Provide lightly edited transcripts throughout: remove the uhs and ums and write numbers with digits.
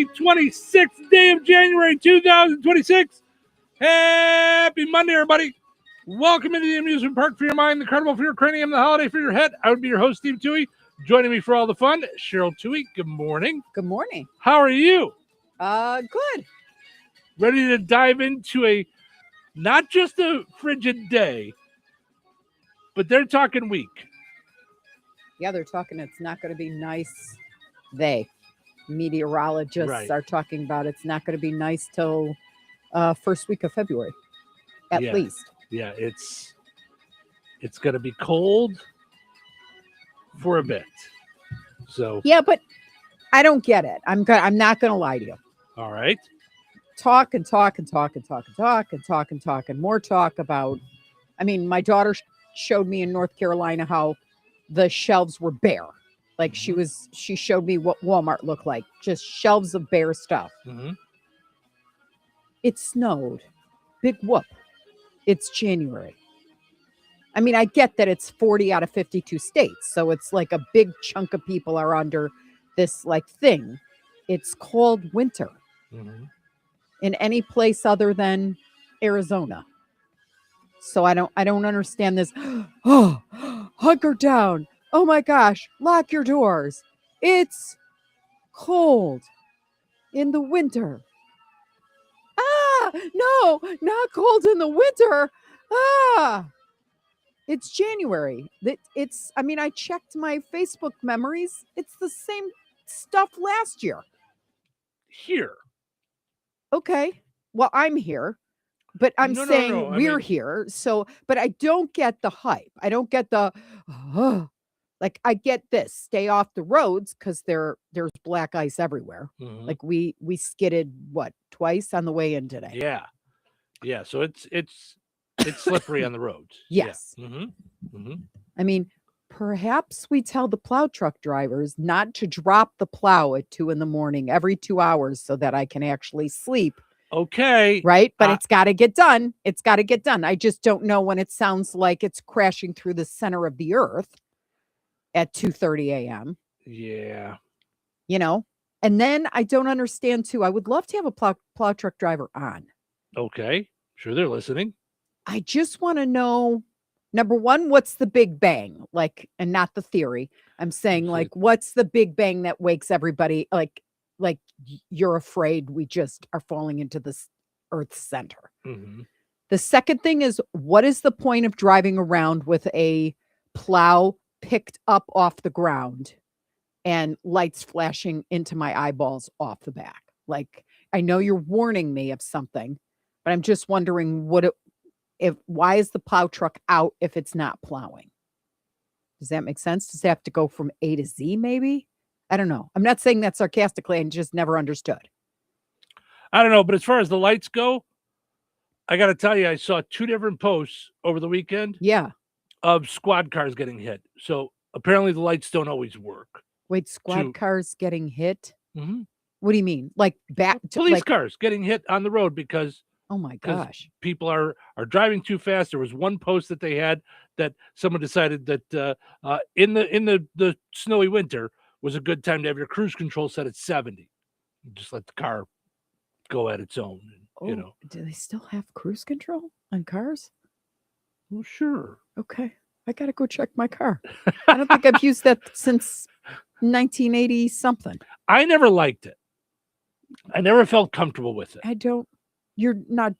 the 26th day of January 2026. Happy Monday, everybody. Welcome into the amusement park for your mind, the carnival for your cranium, the holiday for your head. I would be your host, Steve Touhy. Joining me for all the fun, Cheryl Touhy. Good morning. Good morning. How are you? Good. Ready to dive into not just a frigid day, but they're talking week. Yeah, they're talking it's not going to be nice. Meteorologists are talking about it's not going to be nice till first week of February, at least. Yeah, it's going to be cold for a bit. So yeah, but I don't get it. I'm not going to lie to you. All right. Talk and more talk about. I mean, my daughter showed me in North Carolina how the shelves were bare. Like she showed me what Walmart looked like, just shelves of bare stuff. Mm-hmm. It snowed. Big whoop. It's January. I mean, I get that it's 40 out of 52 states. So it's like a big chunk of people are under this like thing. It's called winter in any place other than Arizona. So I don't understand this. Oh, hunker down. Oh my gosh, lock your doors. It's cold in the winter. No, not cold in the winter. It's January. I checked my Facebook memories. It's the same stuff last year. Here. Okay. Well, I'm here. But I'm saying we're here. So, but I don't get the hype. I don't get the, I get this. Stay off the roads because there's black ice everywhere. Mm-hmm. Like we skidded twice on the way in today. Yeah. So it's slippery on the roads. Yes. Yeah. Mm-hmm. I mean, perhaps we tell the plow truck drivers not to drop the plow at 2 a.m. every 2 hours so that I can actually sleep. Okay. Right. But it's got to get done. It's got to get done. I just don't know when it sounds like it's crashing through the center of the earth at 2:30 a.m. Yeah. And then I don't understand too. I would love to have a plow truck driver on. Okay. Sure. They're listening. I just want to know, number one, what's the big bang? And not the theory. I'm saying what's the big bang that wakes everybody like you're afraid we just are falling into this Earth's center. Mm-hmm. The second thing is, what is the point of driving around with a plow picked up off the ground and lights flashing into my eyeballs off the back? I know you're warning me of something, but I'm just wondering why is the plow truck out if it's not plowing? Does that make sense? Does it have to go from A to Z maybe? I don't know. I'm not saying that sarcastically. I just never understood. I don't know. But as far as the lights go, I got to tell you, I saw 2 different posts over the weekend. Yeah. Of squad cars getting hit. So apparently the lights don't always work. Wait, squad cars getting hit? Mm-hmm. What do you mean? Police cars getting hit on the road because... Oh my gosh. People are driving too fast. There was one post that they had that someone decided that in the snowy winter was a good time to have your cruise control set at 70. Just let the car go at its own. Do they still have cruise control on cars? Well, sure. Okay. I got to go check my car. I don't think I've used that since 1980 something. I never liked it. I never felt comfortable with it. You're not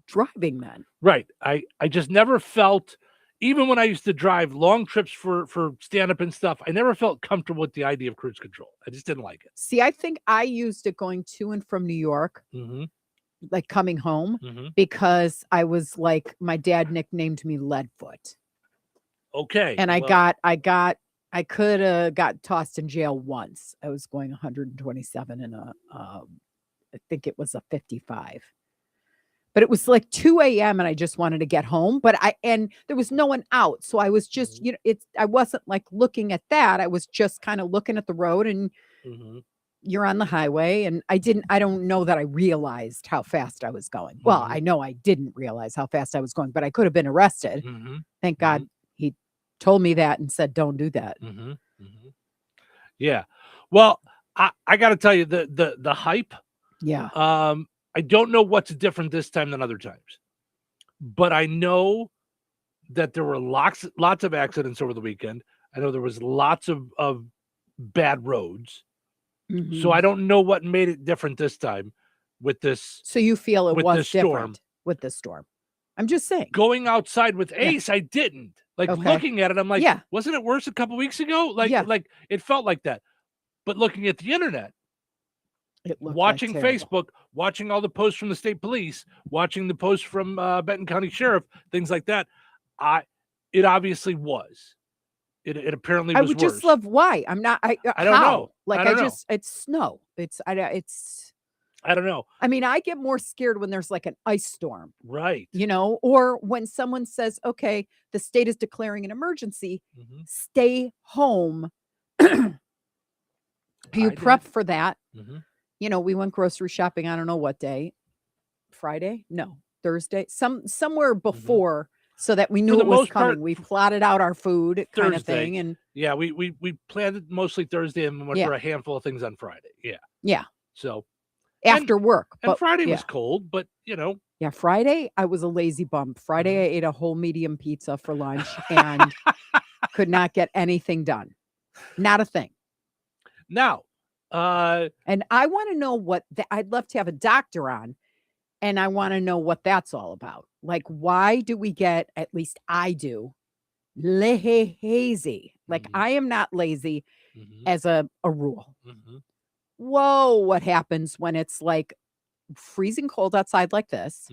driving then. Right. I just never felt, even when I used to drive long trips for stand-up and stuff, I never felt comfortable with the idea of cruise control. I just didn't like it. See, I think I used it going to and from New York, coming home, because I was my dad nicknamed me Leadfoot. Okay. And I could have got tossed in jail once. I was going 127 in I think it was a 55. But it was 2 a.m. and I just wanted to get home. And there was no one out. So I was just, I wasn't looking at that. I was just kind of looking at the road and you're on the highway. And I don't know that I realized how fast I was going. Well, I know I didn't realize how fast I was going, but I could have been arrested. Thank God he told me that and said, don't do that. Yeah. Well, I got to tell you the hype. Yeah. I don't know what's different this time than other times, but I know that there were lots of accidents over the weekend. I know there was lots of bad roads. So I don't know what made it different this time with this. So you feel it with was this storm. different with the storm? I'm just saying. Going outside with Ace, I didn't. Like looking at it, I'm like, wasn't it worse a couple weeks ago? Like it felt like that. But looking at the internet, watching Facebook, watching all the posts from the state police, watching the posts from Benton County Sheriff, things like that, it obviously was. It apparently was I would worse. just love why. I'm not. I don't know. Like it's snow. It's I don't know. I mean, I get more scared when there's like an ice storm. Right. You know, or when someone says, okay, the state is declaring an emergency, stay home. You prep for that. You know, we went grocery shopping. I don't know what day. Friday? No, Thursday. Somewhere before, so that we knew it was coming. We plotted out our food kind of thing. And yeah, we planned it mostly Thursday and went for a handful of things on Friday. Yeah. Yeah. So after work. And Friday was cold, but you know. Yeah, Friday I was a lazy bum. Friday I ate a whole medium pizza for lunch and could not get anything done. Not a thing. Now, and I want to know what I'd love to have a doctor on, and I want to know what that's all about. Like, why do we get, at least I do, lazy? Like, I am not lazy as a rule. Whoa, what happens when it's like freezing cold outside like this?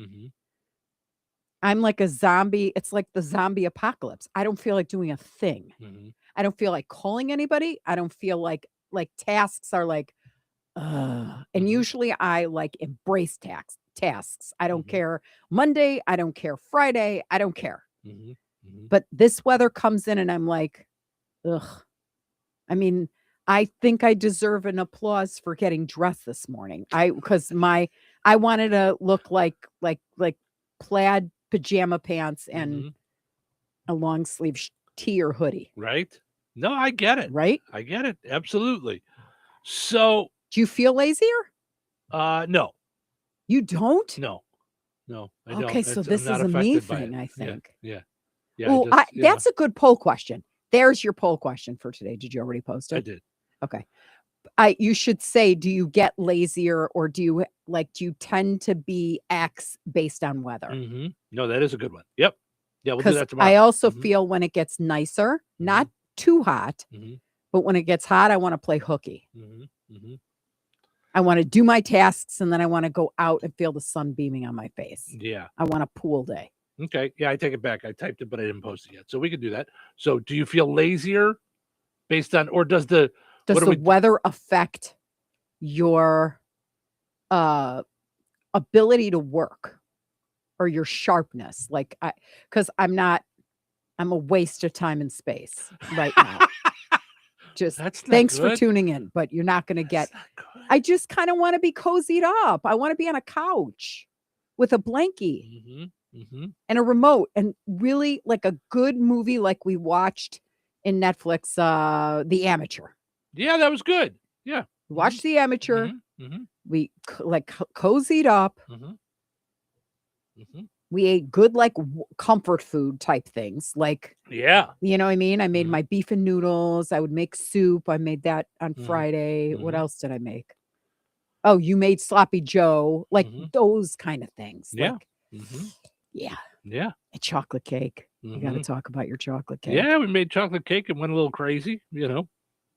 I'm like a zombie. It's like the zombie apocalypse. I don't feel like doing a thing. I don't feel like calling anybody. I don't feel like tasks are like, and usually I like embrace tasks. I don't care Monday. I don't care Friday. I don't care. But this weather comes in and I'm like, ugh. I mean, I think I deserve an applause for getting dressed this morning. Because I wanted to look like plaid pajama pants and a long sleeve tee or hoodie. Right. No, I get it. Right. I get it. Absolutely. So do you feel lazier? No. You don't? No, I don't. Okay, so this is a me thing, I think. Yeah. Well, that's a good poll question. There's your poll question for today. Did you already post it? I did. Okay. You should say, do you get lazier or do you tend to be X based on weather? No, that is a good one. Yep. Yeah, we'll do that tomorrow. I also feel when it gets nicer, not too hot, but when it gets hot, I want to play hooky. I want to do my tasks and then I want to go out and feel the sun beaming on my face. Yeah. I want a pool day. Okay. Yeah, I take it back. I typed it, but I didn't post it yet. So we could do that. So do you feel lazier based on, or does the weather affect your ability to work or your sharpness? Like, because I'm a waste of time and space right now. Just thanks for tuning in, but you're not going to get, I just kind of want to be cozied up. I want to be on a couch with a blankie and a remote and really like a good movie like we watched in Netflix, The Amateur. Yeah, that was good. Yeah. We watched The Amateur. We cozied up. We ate good, like comfort food type things. Like, yeah, you know what I mean? I made my beef and noodles. I would make soup. I made that on Friday. What else did I make? Oh, you made sloppy Joe, like those kind of things. Yeah. Like, yeah. A chocolate cake. You got to talk about your chocolate cake. Yeah, we made chocolate cake and went a little crazy, you know.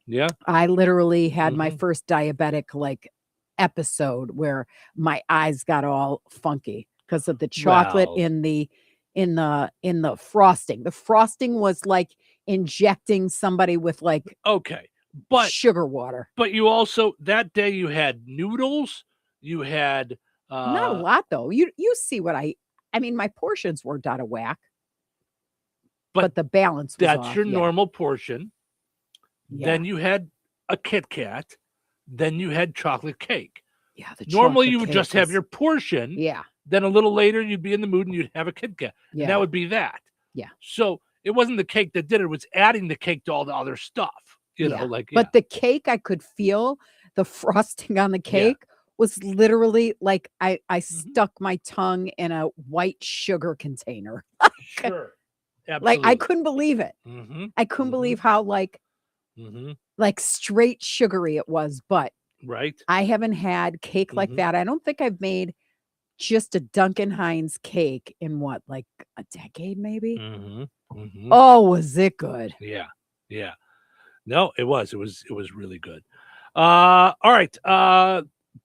Yeah. I literally had my first diabetic like episode where my eyes got all funky because of the chocolate in the frosting. The frosting was like injecting somebody with like but sugar water. But you also that day you had noodles, you had not a lot though. You see what I mean, my portions weren't out of whack. But the balance was that's off, your normal portion. Yeah. Then you had a Kit Kat, then you had chocolate cake. Yeah, normally you would just have your portion. Yeah. Then a little later, you'd be in the mood and you'd have a Kit Kat. Yeah. And that would be that. Yeah. So it wasn't the cake that did it. It was adding the cake to all the other stuff. You know, like. But the cake, I could feel the frosting on the cake was literally like I stuck my tongue in a white sugar container. Sure. Like Absolutely. I couldn't believe it. I couldn't believe how like straight sugary it was, but right. I haven't had cake like that. I don't think I've made just a Duncan Hines cake in what, like a decade maybe? Oh, was it good? Yeah. Yeah. No, it was really good. All right.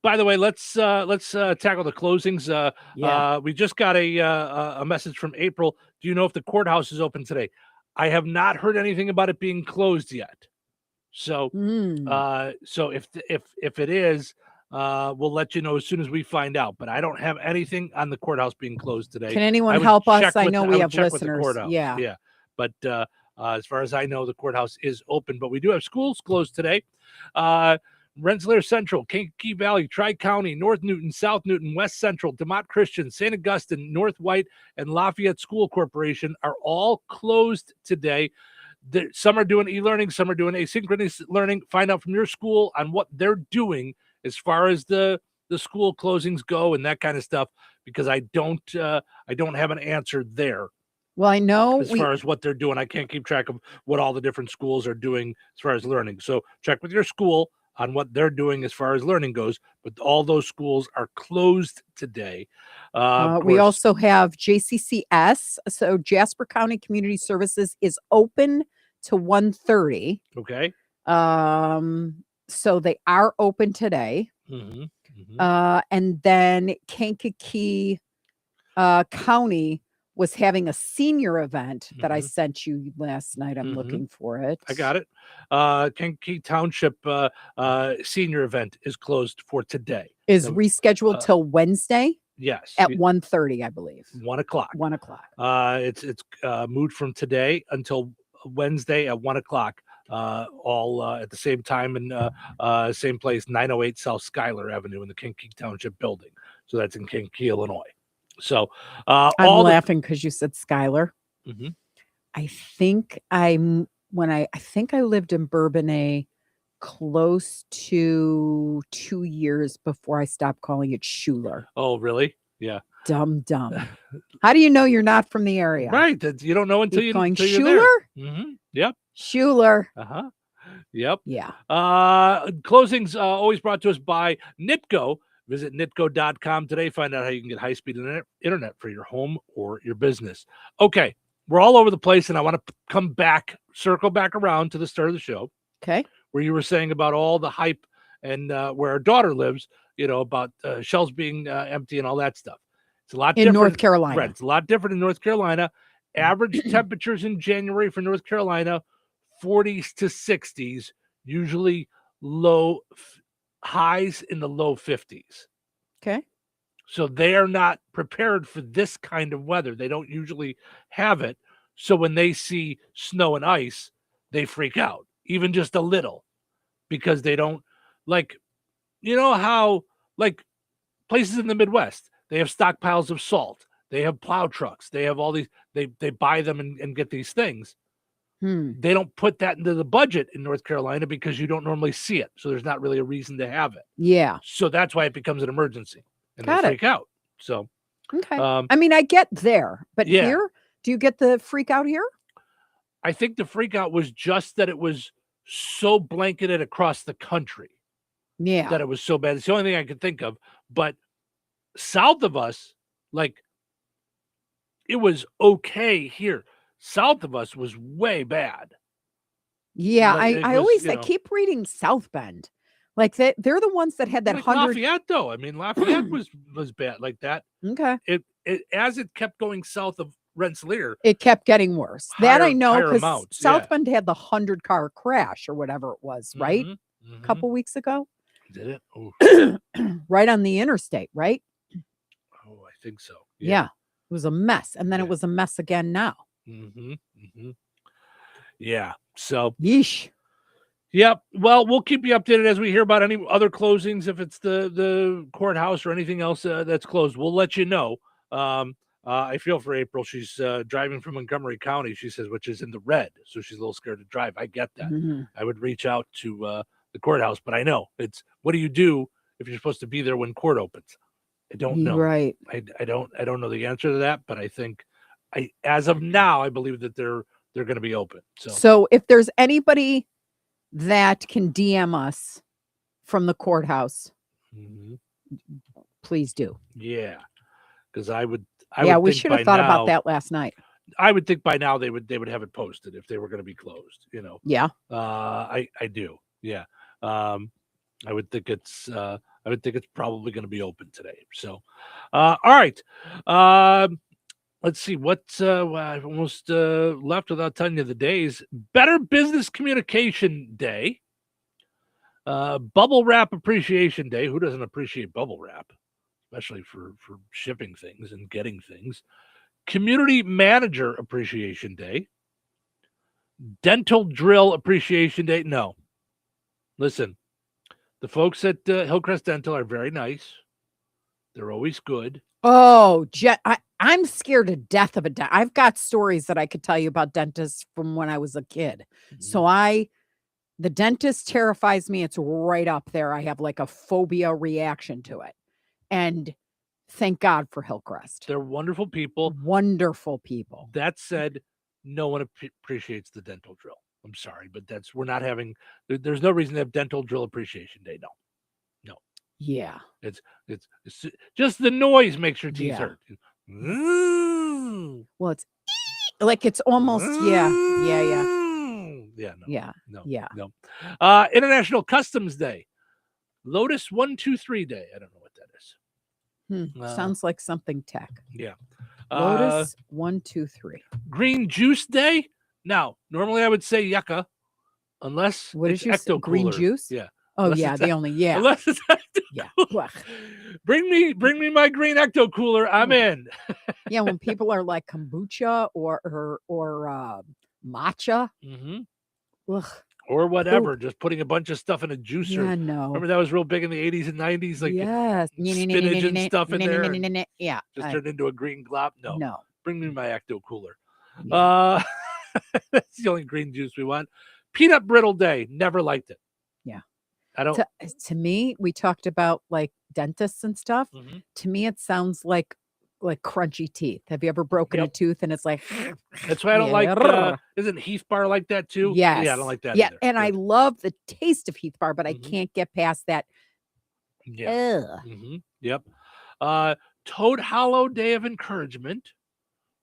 By the way, let's tackle the closings. We just got a message from April. Do you know if the courthouse is open today? I have not heard anything about it being closed yet. So, so if it is, we'll let you know as soon as we find out. But I don't have anything on the courthouse being closed today. Can anyone would help us? check I with know the- we would have check with the listeners. courthouse. Yeah. Yeah. But as far as I know, the courthouse is open. But we do have schools closed today. Rensselaer Central, Kankakee Valley, Tri-County, North Newton, South Newton, West Central, DeMott Christian, St. Augustine, North White, and Lafayette School Corporation are all closed today. Some are doing e-learning, some are doing asynchronous learning. Find out from your school on what they're doing as far as the school closings go and that kind of stuff, because I don't have an answer there. Well, I know as far as what they're doing. I can't keep track of what all the different schools are doing as far as learning. So check with your school on what they're doing as far as learning goes. But all those schools are closed today. We also have JCCS. So Jasper County Community Services is open to 1:30. Okay. So they are open today. And then Kankakee County was having a senior event that I sent you last night. I'm looking for it. I got it. Kankakee Township senior event is closed for today. Is rescheduled till Wednesday. Yes. At 1:30, I believe. 1 o'clock. 1 o'clock. It's moved from today until Wednesday at 1 o'clock. All at the same time and same place, 908 South Schuyler Avenue in the Kankakee Township building. So that's in Kankakee, Illinois. So I'm laughing because you said Schuyler. I think I lived in Bourbonnais close to 2 years before I stopped calling it Schuler. Oh, really? Yeah. Dumb. How do you know you're not from the area? Right. You don't know until going until Schuler? You're there. Yep. Schuler. Yep. Yeah. Closings always brought to us by Nitco. Visit nitco.com today. Find out how you can get high-speed internet for your home or your business. Okay. We're all over the place, and I want to circle back around to the start of the show. Okay. Where you were saying about all the hype and where our daughter lives, about shelves being empty and all that stuff. It's a lot different in North Carolina. Right, it's a lot different in North Carolina. Average temperatures in January for North Carolina, 40s to 60s, usually highs in the low 50s. Okay. So they are not prepared for this kind of weather. They don't usually have it. So when they see snow and ice, they freak out, even just a little, because they don't how places in the Midwest, they have stockpiles of salt. They have plow trucks. They have all these, they buy them and get these things. They don't put that into the budget in North Carolina because you don't normally see it. So there's not really a reason to have it. Yeah. So that's why it becomes an emergency and they freak out. So, okay. I mean, I get there, but here, do you get the freak out here? I think the freak out was just that it was so blanketed across the country. Yeah. That it was so bad. It's the only thing I could think of. But south of us, it was okay here. South of us was way bad. Yeah, I keep reading South Bend. They're the ones that had that 100. Lafayette, though. I mean, Lafayette was bad like that. Okay. It as it kept going south of Rensselaer, it kept getting worse. That I know because South yeah. Bend had the 100-car crash or whatever it was, right? A couple weeks ago. Did it? Oh. Right on the interstate, right? Oh, I think so. Yeah. It was a mess. And then it was a mess again now. Yeah. So. Yeesh. Yep. Well, we'll keep you updated as we hear about any other closings. If it's the courthouse or anything else that's closed, we'll let you know. I feel for April. She's driving from Montgomery County, she says, which is in the red. So she's a little scared to drive. I get that. I would reach out to the courthouse, but I know it's what do you do if you're supposed to be there when court opens? I don't know. Right. I don't know the answer to that, but I think as of now, I believe that they're going to be open. So if there's anybody that can DM us from the courthouse, please do. Yeah, because I would we should have thought about that last night. I would think by now they would have it posted if they were going to be closed. Yeah. I do. Yeah. I would think it's probably going to be open today. So, all right. Let's see what's I've almost left without telling you the days. Better Business Communication Day. Bubble Wrap Appreciation Day. Who doesn't appreciate bubble wrap, especially for shipping things and getting things? Community Manager Appreciation Day. Dental Drill Appreciation Day. No. Listen, the folks at Hillcrest Dental are very nice. They're always good. Oh, I'm scared to death of a dentist. I've got stories that I could tell you about dentists from when I was a kid. So the dentist terrifies me. It's right up there. I have like a phobia reaction to it. And thank God for Hillcrest. They're wonderful people. Wonderful people. That said, no one appreciates the dental drill. I'm sorry, but we're not having, there's no reason to have Dental Drill Appreciation Day. No. Yeah. It's just the noise makes your teeth hurt. Well, it's like it's almost, yeah. No. International Customs Day. Lotus 123 Day. I don't know what that is. Sounds like something tech. Yeah. Lotus 123. Green Juice Day. Now, normally I would say yucca, unless what it's did you say? Green juice? Yeah. Oh, unless yeah. They only Unless it's yeah. Bring me my green ecto cooler. I'm in. Yeah, when people are like kombucha or matcha. Or whatever, just putting a bunch of stuff in a juicer. Yeah, no. Remember that was real big in the 80s and 90s, like spinach and stuff in there. Yeah, just turned into a green glop. No. Bring me my ecto cooler. Yeah. That's the only green juice we want. Peanut Brittle Day. Never liked it. Yeah. I don't. To me, we talked about like dentists and stuff. To me, it sounds like crunchy teeth. Have you ever broken a tooth and it's like? That's why I don't like. Isn't Heath Bar like that too? Yes. Yeah, I don't like that. Yeah, either. And I love the taste of Heath Bar, but I can't get past that. Yeah. Yep. Toad Hollow Day of Encouragement.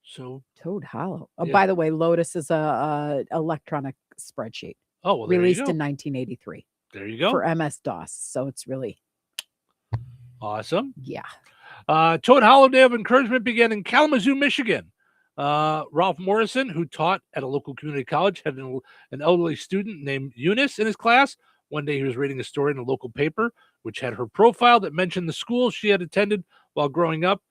So Toad Hollow. Oh, by the way, Lotus is a electronic spreadsheet. Oh, well, released in 1983. There you go. For MS-DOS. So it's really awesome. Yeah. Toad Hollow Day of Encouragement began in Kalamazoo, Michigan. Ralph Morrison, who taught at a local community college, had an elderly student named Eunice in his class. One day he was reading a story in a local paper, which had her profile that mentioned the school she had attended while growing up,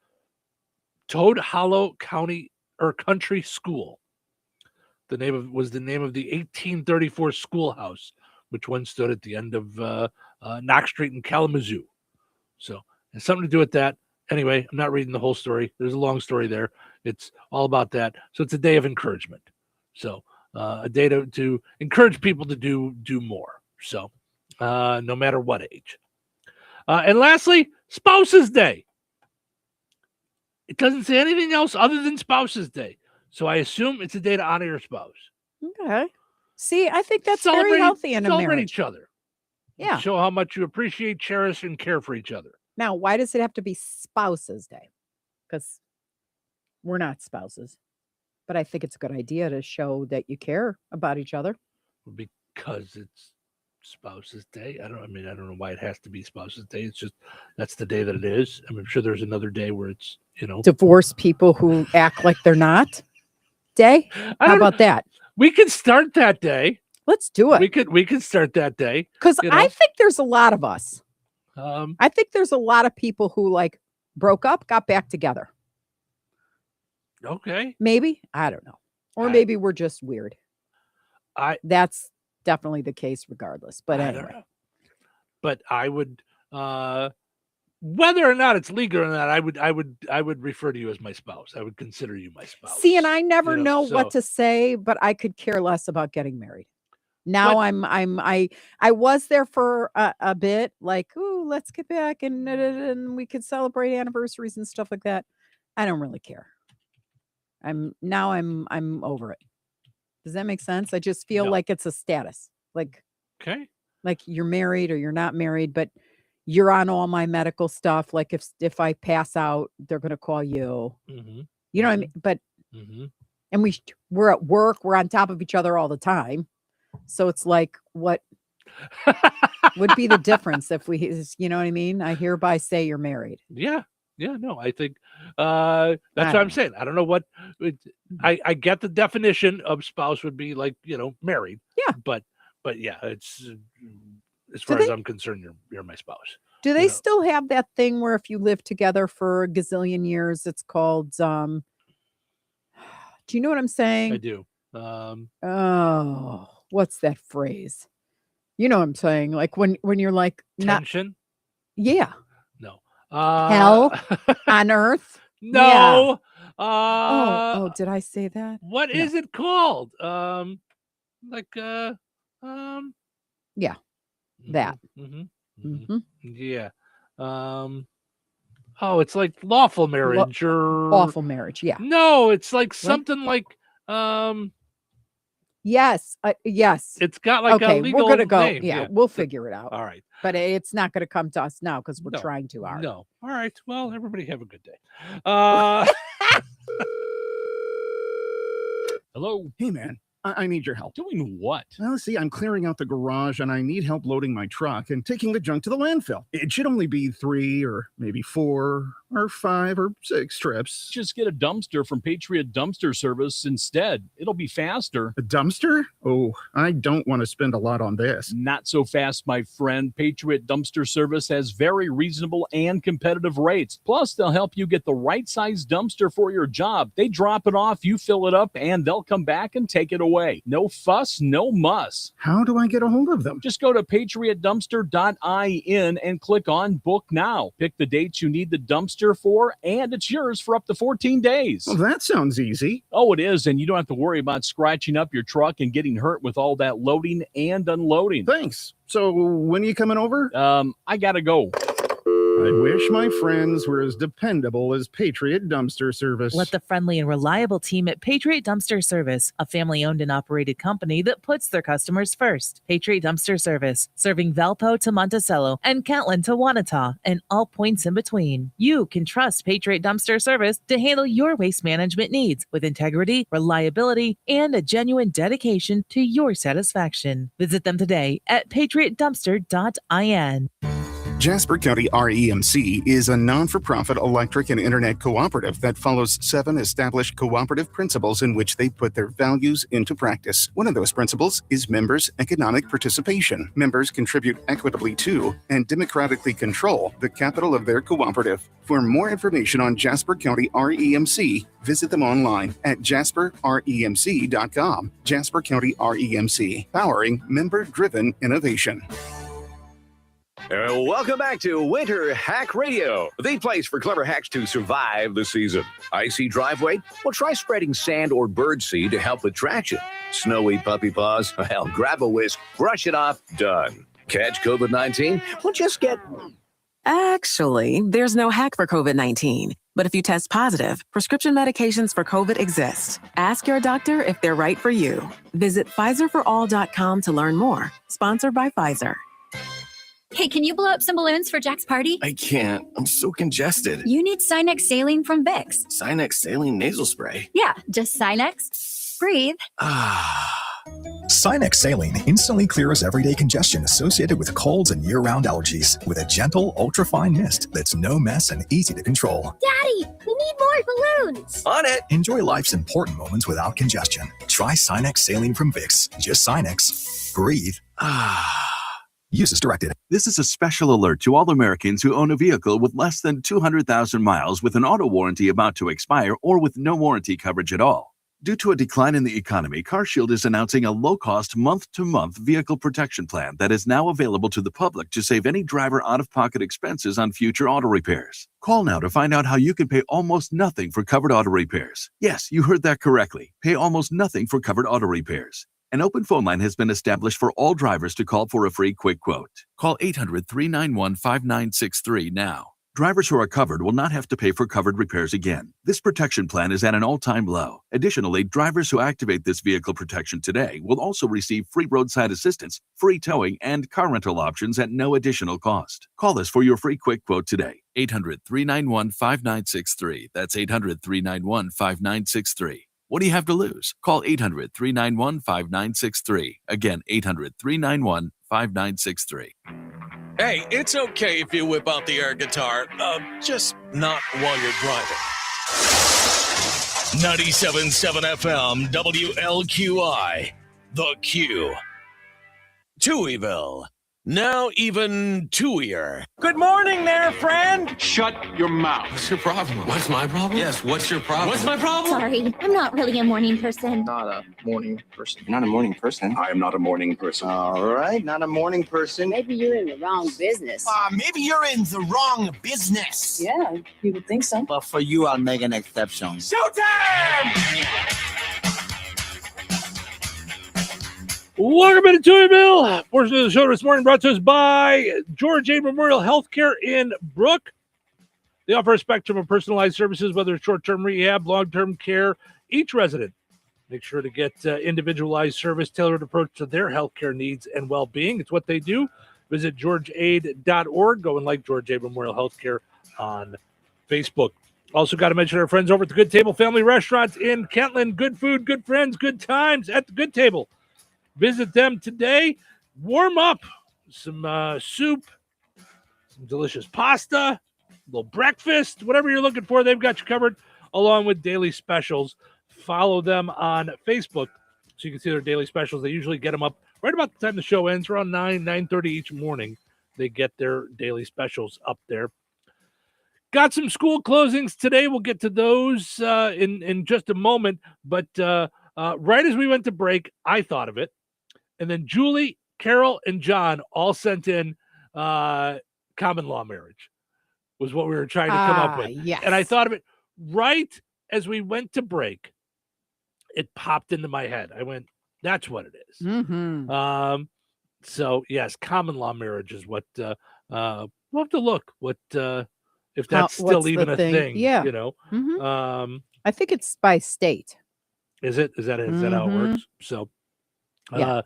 Toad Hollow Country School. Was the name of the 1834 schoolhouse, which once stood at the end of Knox Street in Kalamazoo. So it has something to do with that. Anyway, I'm not reading the whole story. There's a long story there. It's all about that. So it's a day of encouragement. So a day to encourage people to do more. So no matter what age. And lastly, Spouses Day. It doesn't say anything else other than Spouses Day. So I assume it's a day to honor your spouse. Okay. See, I think that's very healthy in a marriage. Celebrate each other. Yeah. Show how much you appreciate, cherish, and care for each other. Now, why does it have to be Spouses Day? Because we're not spouses. But I think it's a good idea to show that you care about each other. Because it's Spouses Day. I don't know why it has to be Spouses Day. It's just that's the day that it is. I'm sure there's another day where it's, divorce people who act like they're not day. How about that? We can start that day. Let's do it. We could start that day. Because I think there's a lot of us. I think there's a lot of people who like broke up, got back together. Okay. Maybe. I don't know. Or maybe we're just weird. That's definitely the case regardless. But anyway. But I would whether or not it's legal or not, I would refer to you as my spouse. I would consider you my spouse. See, and I never know what to say, but I could care less about getting married. Now But- I was there for a bit, like, ooh, let's get back and we could celebrate anniversaries and stuff like that. I don't really care. I'm over it. Does that make sense? I just feel No. like it's a status. Okay. Like you're married or you're not married, but you're on all my medical stuff. Like if I pass out, they're gonna call you. Mm-hmm. You know what I mean? But Mm-hmm. and we're at work, we're on top of each other all the time. So it's like, what would be the difference if you know what I mean? I hereby say you're married. Yeah. Yeah. No, I think that's what don't I'm saying. I don't know what I get the definition of spouse would be like, married. Yeah. But yeah, it's as far as I'm concerned, you're my spouse. Do they still have that thing where if you live together for a gazillion years, it's called do you know what I'm saying? I do. Oh, what's that phrase? You know what I'm saying? Like when you're like Tension? Yeah. No. Hell on earth? No. Yeah. Did I say that? What is it called? Yeah. That. Yeah. It's like lawful marriage or lawful marriage. Yeah. No, it's like something like Yes. Yes. It's got like a legal we're gonna go. name. Yeah, we'll figure it out. All right. But it's not gonna come to us now because we're trying too hard. No. All right. Well, everybody have a good day. Hello. Hey, man, I need your help. Doing what? Well, see, I'm clearing out the garage and I need help loading my truck and taking the junk to the landfill. It should only be 3 or maybe 4 or 5 or 6 trips. Just get a dumpster from Patriot Dumpster Service instead. It'll be faster. A dumpster? Oh, I don't want to spend a lot on this. Not so fast, my friend. Patriot Dumpster Service has very reasonable and competitive rates. Plus, they'll help you get the right size dumpster for your job. They drop it off, you fill it up, and they'll come back and take it away. No fuss, no muss. How do I get a hold of them? Just go to patriotdumpster.in and click on Book Now. Pick the dates you need the dumpster for, and it's yours for up to 14 days. Well, that sounds easy. Oh, it is, and you don't have to worry about scratching up your truck and getting hurt with all that loading and unloading. Thanks. So when are you coming over? I gotta go. I wish my friends were as dependable as Patriot Dumpster Service. Let the friendly and reliable team at Patriot Dumpster Service, a family-owned and operated company that puts their customers first. Patriot Dumpster Service, serving Valpo to Monticello and Catlin to Wanata and all points in between. You can trust Patriot Dumpster Service to handle your waste management needs with integrity, reliability, and a genuine dedication to your satisfaction. Visit them today at patriotdumpster.in. Jasper County REMC is a non-for-profit electric and internet cooperative that follows 7 established cooperative principles in which they put their values into practice. One of those principles is members' economic participation. Members contribute equitably to and democratically control the capital of their cooperative. For more information on Jasper County REMC, visit them online at jasperremc.com. Jasper County REMC, powering member-driven innovation. Welcome back to Winter Hack Radio, the place for clever hacks to survive the season. Icy driveway? Well, try spreading sand or bird seed to help with traction. Snowy puppy paws? Well, grab a whisk, brush it off, done. Catch COVID-19? Well, just get... Actually, there's no hack for COVID-19. But if you test positive, prescription medications for COVID exist. Ask your doctor if they're right for you. Visit PfizerForAll.com to learn more. Sponsored by Pfizer. Hey, can you blow up some balloons for Jack's party? I can't. I'm so congested. You need Sinex Saline from Vicks. Sinex Saline nasal spray? Yeah, just Sinex. Breathe. Sinex Saline instantly clears everyday congestion associated with colds and year-round allergies with a gentle, ultra-fine mist that's no mess and easy to control. Daddy, we need more balloons. On it. Enjoy life's important moments without congestion. Try Sinex Saline from Vicks. Just Sinex. Breathe. Use as directed. This is a special alert to all Americans who own a vehicle with less than 200,000 miles with an auto warranty about to expire or with no warranty coverage at all. Due to a decline in the economy, CarShield is announcing a low-cost month-to-month vehicle protection plan that is now available to the public to save any driver out-of-pocket expenses on future auto repairs. Call now to find out how you can pay almost nothing for covered auto repairs. Yes, you heard that correctly. Pay almost nothing for covered auto repairs. An open phone line has been established for all drivers to call for a free quick quote. Call 800-391-5963 now. Drivers who are covered will not have to pay for covered repairs again. This protection plan is at an all-time low. Additionally, drivers who activate this vehicle protection today will also receive free roadside assistance, free towing, and car rental options at no additional cost. Call us for your free quick quote today. 800-391-5963. That's 800-391-5963. What do you have to lose? Call 800-391-5963. Again, 800-391-5963. Hey, it's okay if you whip out the air guitar, just not while you're driving. 97.7 FM, WLQI, The Q. Touhyville, now even Touhier. Good morning there, friend. Shut your mouth. What's your problem? What's my problem? Yes, what's your problem? What's my problem? Sorry, I'm not really a morning person. Not a morning person. You're not a morning person. I am not a morning person. All right, not a morning person. Maybe you're in the wrong business. Maybe you're in the wrong business. Yeah, you would think so. But for you, I'll make an exception. Showtime! Welcome into Touhyville. Portion of the show this morning brought to us by George A. Memorial Healthcare in Brook. They offer a spectrum of personalized services, whether it's short-term rehab, long-term care. Each resident makes sure to get individualized service, tailored approach to their healthcare needs and well-being. It's what they do. Visit georgeaid.org. Go and like George A. Memorial Healthcare on Facebook. Also got to mention our friends over at the Good Table Family Restaurant in Kentland. Good food, good friends, good times at the Good Table. Visit them today. Warm up some soup, some delicious pasta, a little breakfast, whatever you're looking for. They've got you covered, along with daily specials. Follow them on Facebook so you can see their daily specials. They usually get them up right about the time the show ends, around 9:30 each morning. They get their daily specials up there. Got some school closings today. We'll get to those in just a moment. But right as we went to break, I thought of it. And then Julie, Carol, and John all sent in common law marriage was what we were trying to come up with. Yes. And I thought of it right as we went to break. It popped into my head. I went, that's what it is. Mm-hmm. So, yes, common law marriage is what we'll have to look what if that's still even a thing. Yeah. You know. Mm-hmm. I think it's by state. Is it? Is that how it works? So Yeah.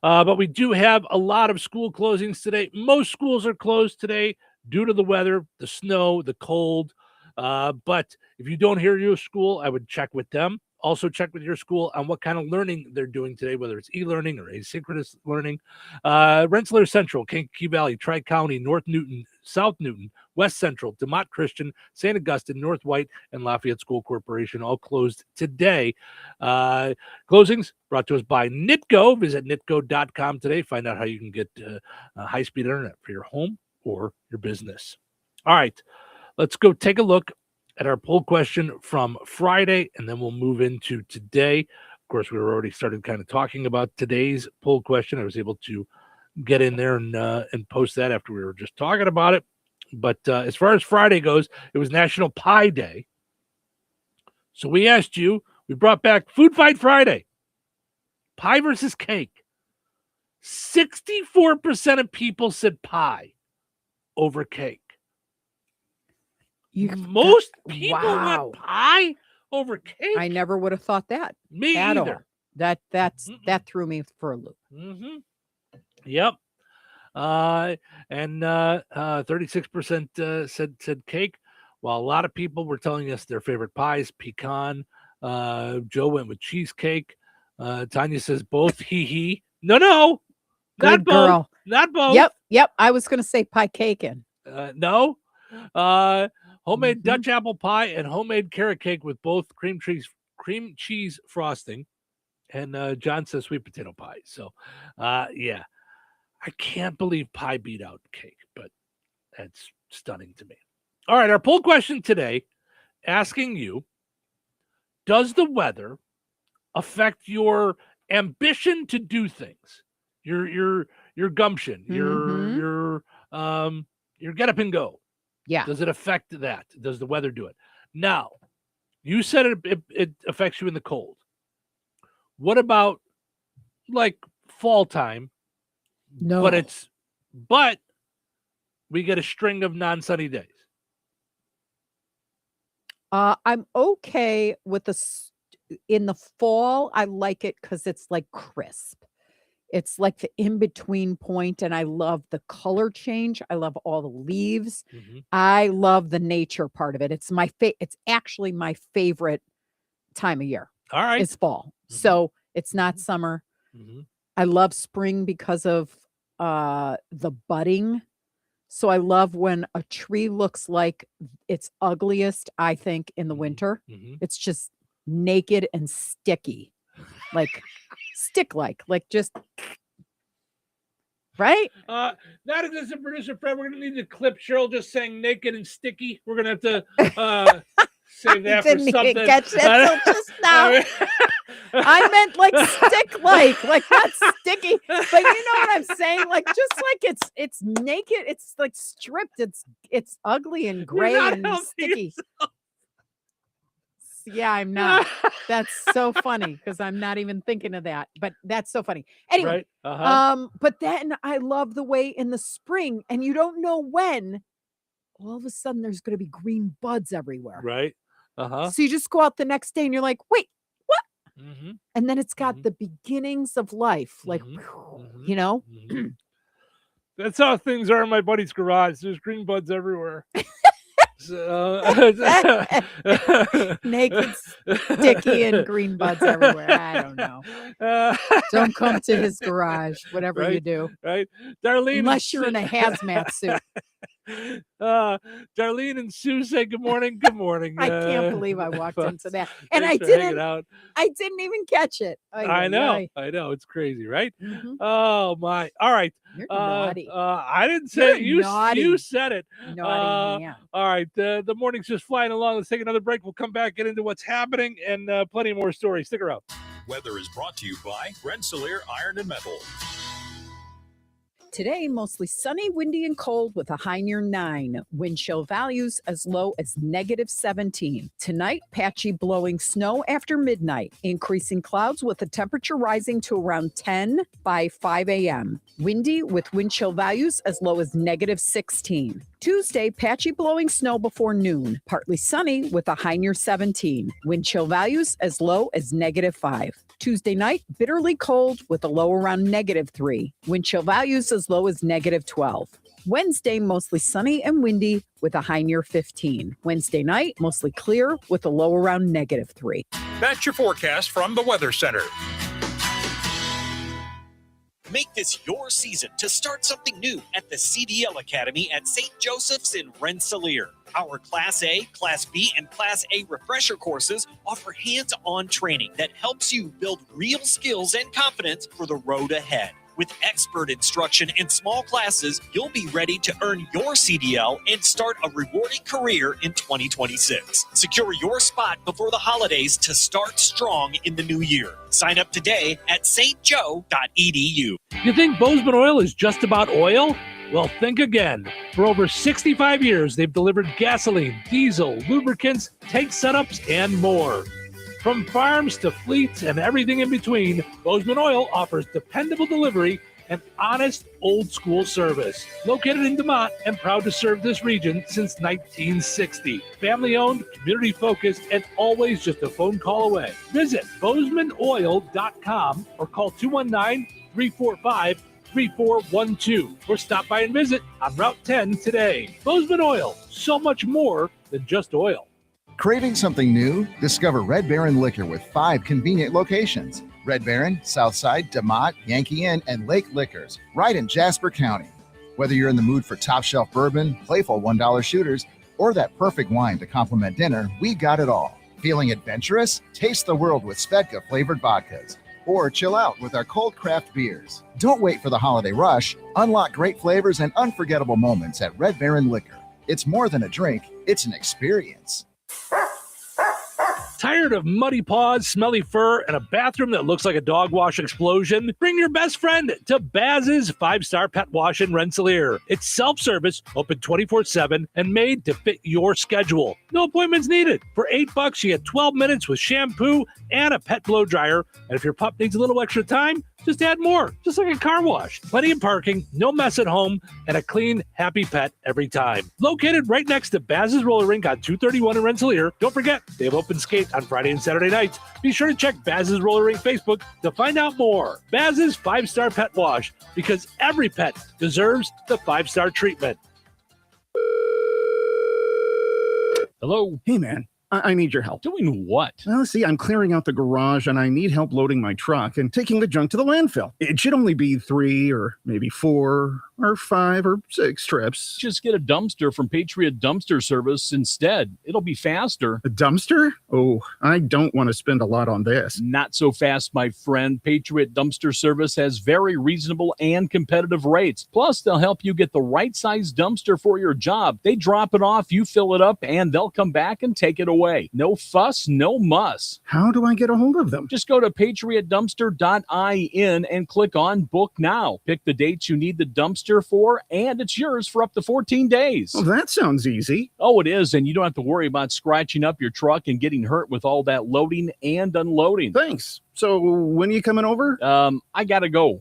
But we do have a lot of school closings today. Most schools are closed today due to the weather, the snow, the cold. But if you don't hear your school, I would check with them. Also check with your school on what kind of learning they're doing today, whether it's e-learning or asynchronous learning. Rensselaer Central, Kankakee Valley, Tri-County, North Newton, South Newton, West Central, DeMott Christian, St. Augustine, North White, and Lafayette School Corporation all closed today. Closings brought to us by Nitco. Visit nitco.com today. Find out how you can get high-speed internet for your home or your business. All right, let's go take a look at our poll question from Friday, and then we'll move into today. Of course, we were already started kind of talking about today's poll question. I was able to get in there and post that after we were just talking about it. But as far as Friday goes, it was National Pie Day. So we asked you, we brought back Food Fight Friday. Pie versus cake. 64% of people said pie over cake. Most people want pie over cake. I never would have thought that. Me at either. All. That threw me for a loop. Mm-hmm. Yep. And 36% said cake, while a lot of people were telling us their favorite pies, pecan. Joe went with cheesecake. Tanya says both. Hee. No, not both. Girl. Not both. Yep. I was going to say pie cake in. No. Homemade Dutch apple pie and homemade carrot cake with both cream cheese frosting. And John says sweet potato pie. So, yeah, I can't believe pie beat out cake, but that's stunning to me. All right, our poll question today, asking you, does the weather affect your ambition to do things? Your gumption, your get up and go. Yeah. Does it affect that? Does the weather do it? Now, you said it affects you in the cold. What about like fall time. No. But we get a string of non-sunny days. I'm okay with in the fall. I like it because it's like crisp. It's like the in-between point, and I love the color change. I love all the leaves. I love the nature part of it. It's it's actually my favorite time of year. All right. It's fall. So it's not summer. I love spring because of the budding. So I love when a tree looks like its ugliest, I think, in the winter. It's just naked and sticky. Like stick-like just right. Not as assistant producer Fred, we're gonna need to clip Cheryl just saying naked and sticky. We're gonna have to save that for Didn't even something. catch that till just now. I meant like stick-like, like not sticky, but you know what I'm saying? Like just like it's naked, it's like stripped, it's ugly and gray and sticky. Yeah, I'm not. That's so funny because I'm not even thinking of that. But that's so funny. Anyway, right. But then I love the way in the spring, and you don't know when, all of a sudden there's going to be green buds everywhere. Right. So you just go out the next day and you're like, wait, what? And then it's got the beginnings of life, like, you know? That's how things are in my buddy's garage. There's green buds everywhere. Naked, sticky, and green buds everywhere. I don't know. Don't come to his garage, whatever you do. Right, Darlene. Unless you're in a hazmat suit. Darlene and Sue say good morning. Good morning. I can't believe I walked into that, and I Thanks for hanging out. didn't even catch it. I know. It's crazy, right? Oh my! All right. You're naughty. I didn't say it. You said it. Naughty man. All right. The morning's just flying along. Let's take another break. We'll come back, get into what's happening, and plenty more stories. Stick around. Weather is brought to you by Rensselaer Iron and Metal. Today, mostly sunny, windy, and cold with a high near 9. Wind chill values as low as -17. Tonight, patchy blowing snow after midnight. Increasing clouds with the temperature rising to around 10 by 5 a.m. Windy with wind chill values as low as -16. Tuesday, patchy blowing snow before noon. Partly sunny with a high near 17. Wind chill values as low as -5. Tuesday night, bitterly cold with a low around -3. Wind chill values as low as -12. Wednesday, mostly sunny and windy with a high near 15. Wednesday night, mostly clear with a low around -3. That's your forecast from the Weather Center. Make this your season to start something new at the CDL Academy at St. Joseph's in Rensselaer. Our Class A, Class B, and Class A refresher courses offer hands-on training that helps you build real skills and confidence for the road ahead. With expert instruction in small classes, you'll be ready to earn your CDL and start a rewarding career in 2026. Secure your spot before the holidays to start strong in the new year. Sign up today at stjoe.edu. You think Bozeman Oil is just about oil? Well, think again. For over 65 years, they've delivered gasoline, diesel, lubricants, tank setups, and more. From farms to fleets and everything in between, Bozeman Oil offers dependable delivery and honest, old-school service. Located in DeMont and proud to serve this region since 1960. Family-owned, community-focused, and always just a phone call away. Visit BozemanOil.com or call 219-345-3412 or stop by and visit on Route 10 today. Bozeman Oil, so much more than just oil. Craving something new? Discover Red Baron Liquor with 5 convenient locations. Red Baron, Southside, DeMont, Yankee Inn, and Lake Liquors, right in Jasper County. Whether you're in the mood for top shelf bourbon, playful $1 shooters, or that perfect wine to complement dinner, we got it all. Feeling adventurous? Taste the world with Svedka flavored vodkas. Or chill out with our cold craft beers. Don't wait for the holiday rush. Unlock great flavors and unforgettable moments at Red Baron Liquor. It's more than a drink, it's an experience. Tired of muddy paws, smelly fur, and a bathroom that looks like a dog wash explosion? Bring your best friend to Baz's 5-Star Pet Wash in Rensselaer. It's self-service, open 24/7, and made to fit your schedule. No appointments needed. For $8, you get 12 minutes with shampoo and a pet blow dryer. And if your pup needs a little extra time, just add more, just like a car wash. Plenty of parking, no mess at home, and a clean, happy pet every time. Located right next to Baz's Roller Rink on 231 in Rensselaer. Don't forget, they have open skate on Friday and Saturday nights. Be sure to check Baz's Roller Rink Facebook to find out more. Baz's 5-star pet wash, because every pet deserves the 5-star treatment. Hello? Hey, man. I need your help. Doing what? Well, see, I'm clearing out the garage and I need help loading my truck and taking the junk to the landfill. It should only be 3 or maybe 4 or 5 or 6 trips. Just get a dumpster from Patriot Dumpster Service instead. It'll be faster. A dumpster? Oh, I don't want to spend a lot on this. Not so fast, my friend. Patriot Dumpster Service has very reasonable and competitive rates. Plus, they'll help you get the right size dumpster for your job. They drop it off, you fill it up, and they'll come back and take it away. No fuss, no muss. How do I get a hold of them? Just go to patriotdumpster.in and click on Book Now. Pick the dates you need the dumpster for, and it's yours for up to 14 days. Well, that sounds easy. Oh, it is, and you don't have to worry about scratching up your truck and getting hurt with all that loading and unloading. Thanks. So when are you coming over? I gotta go.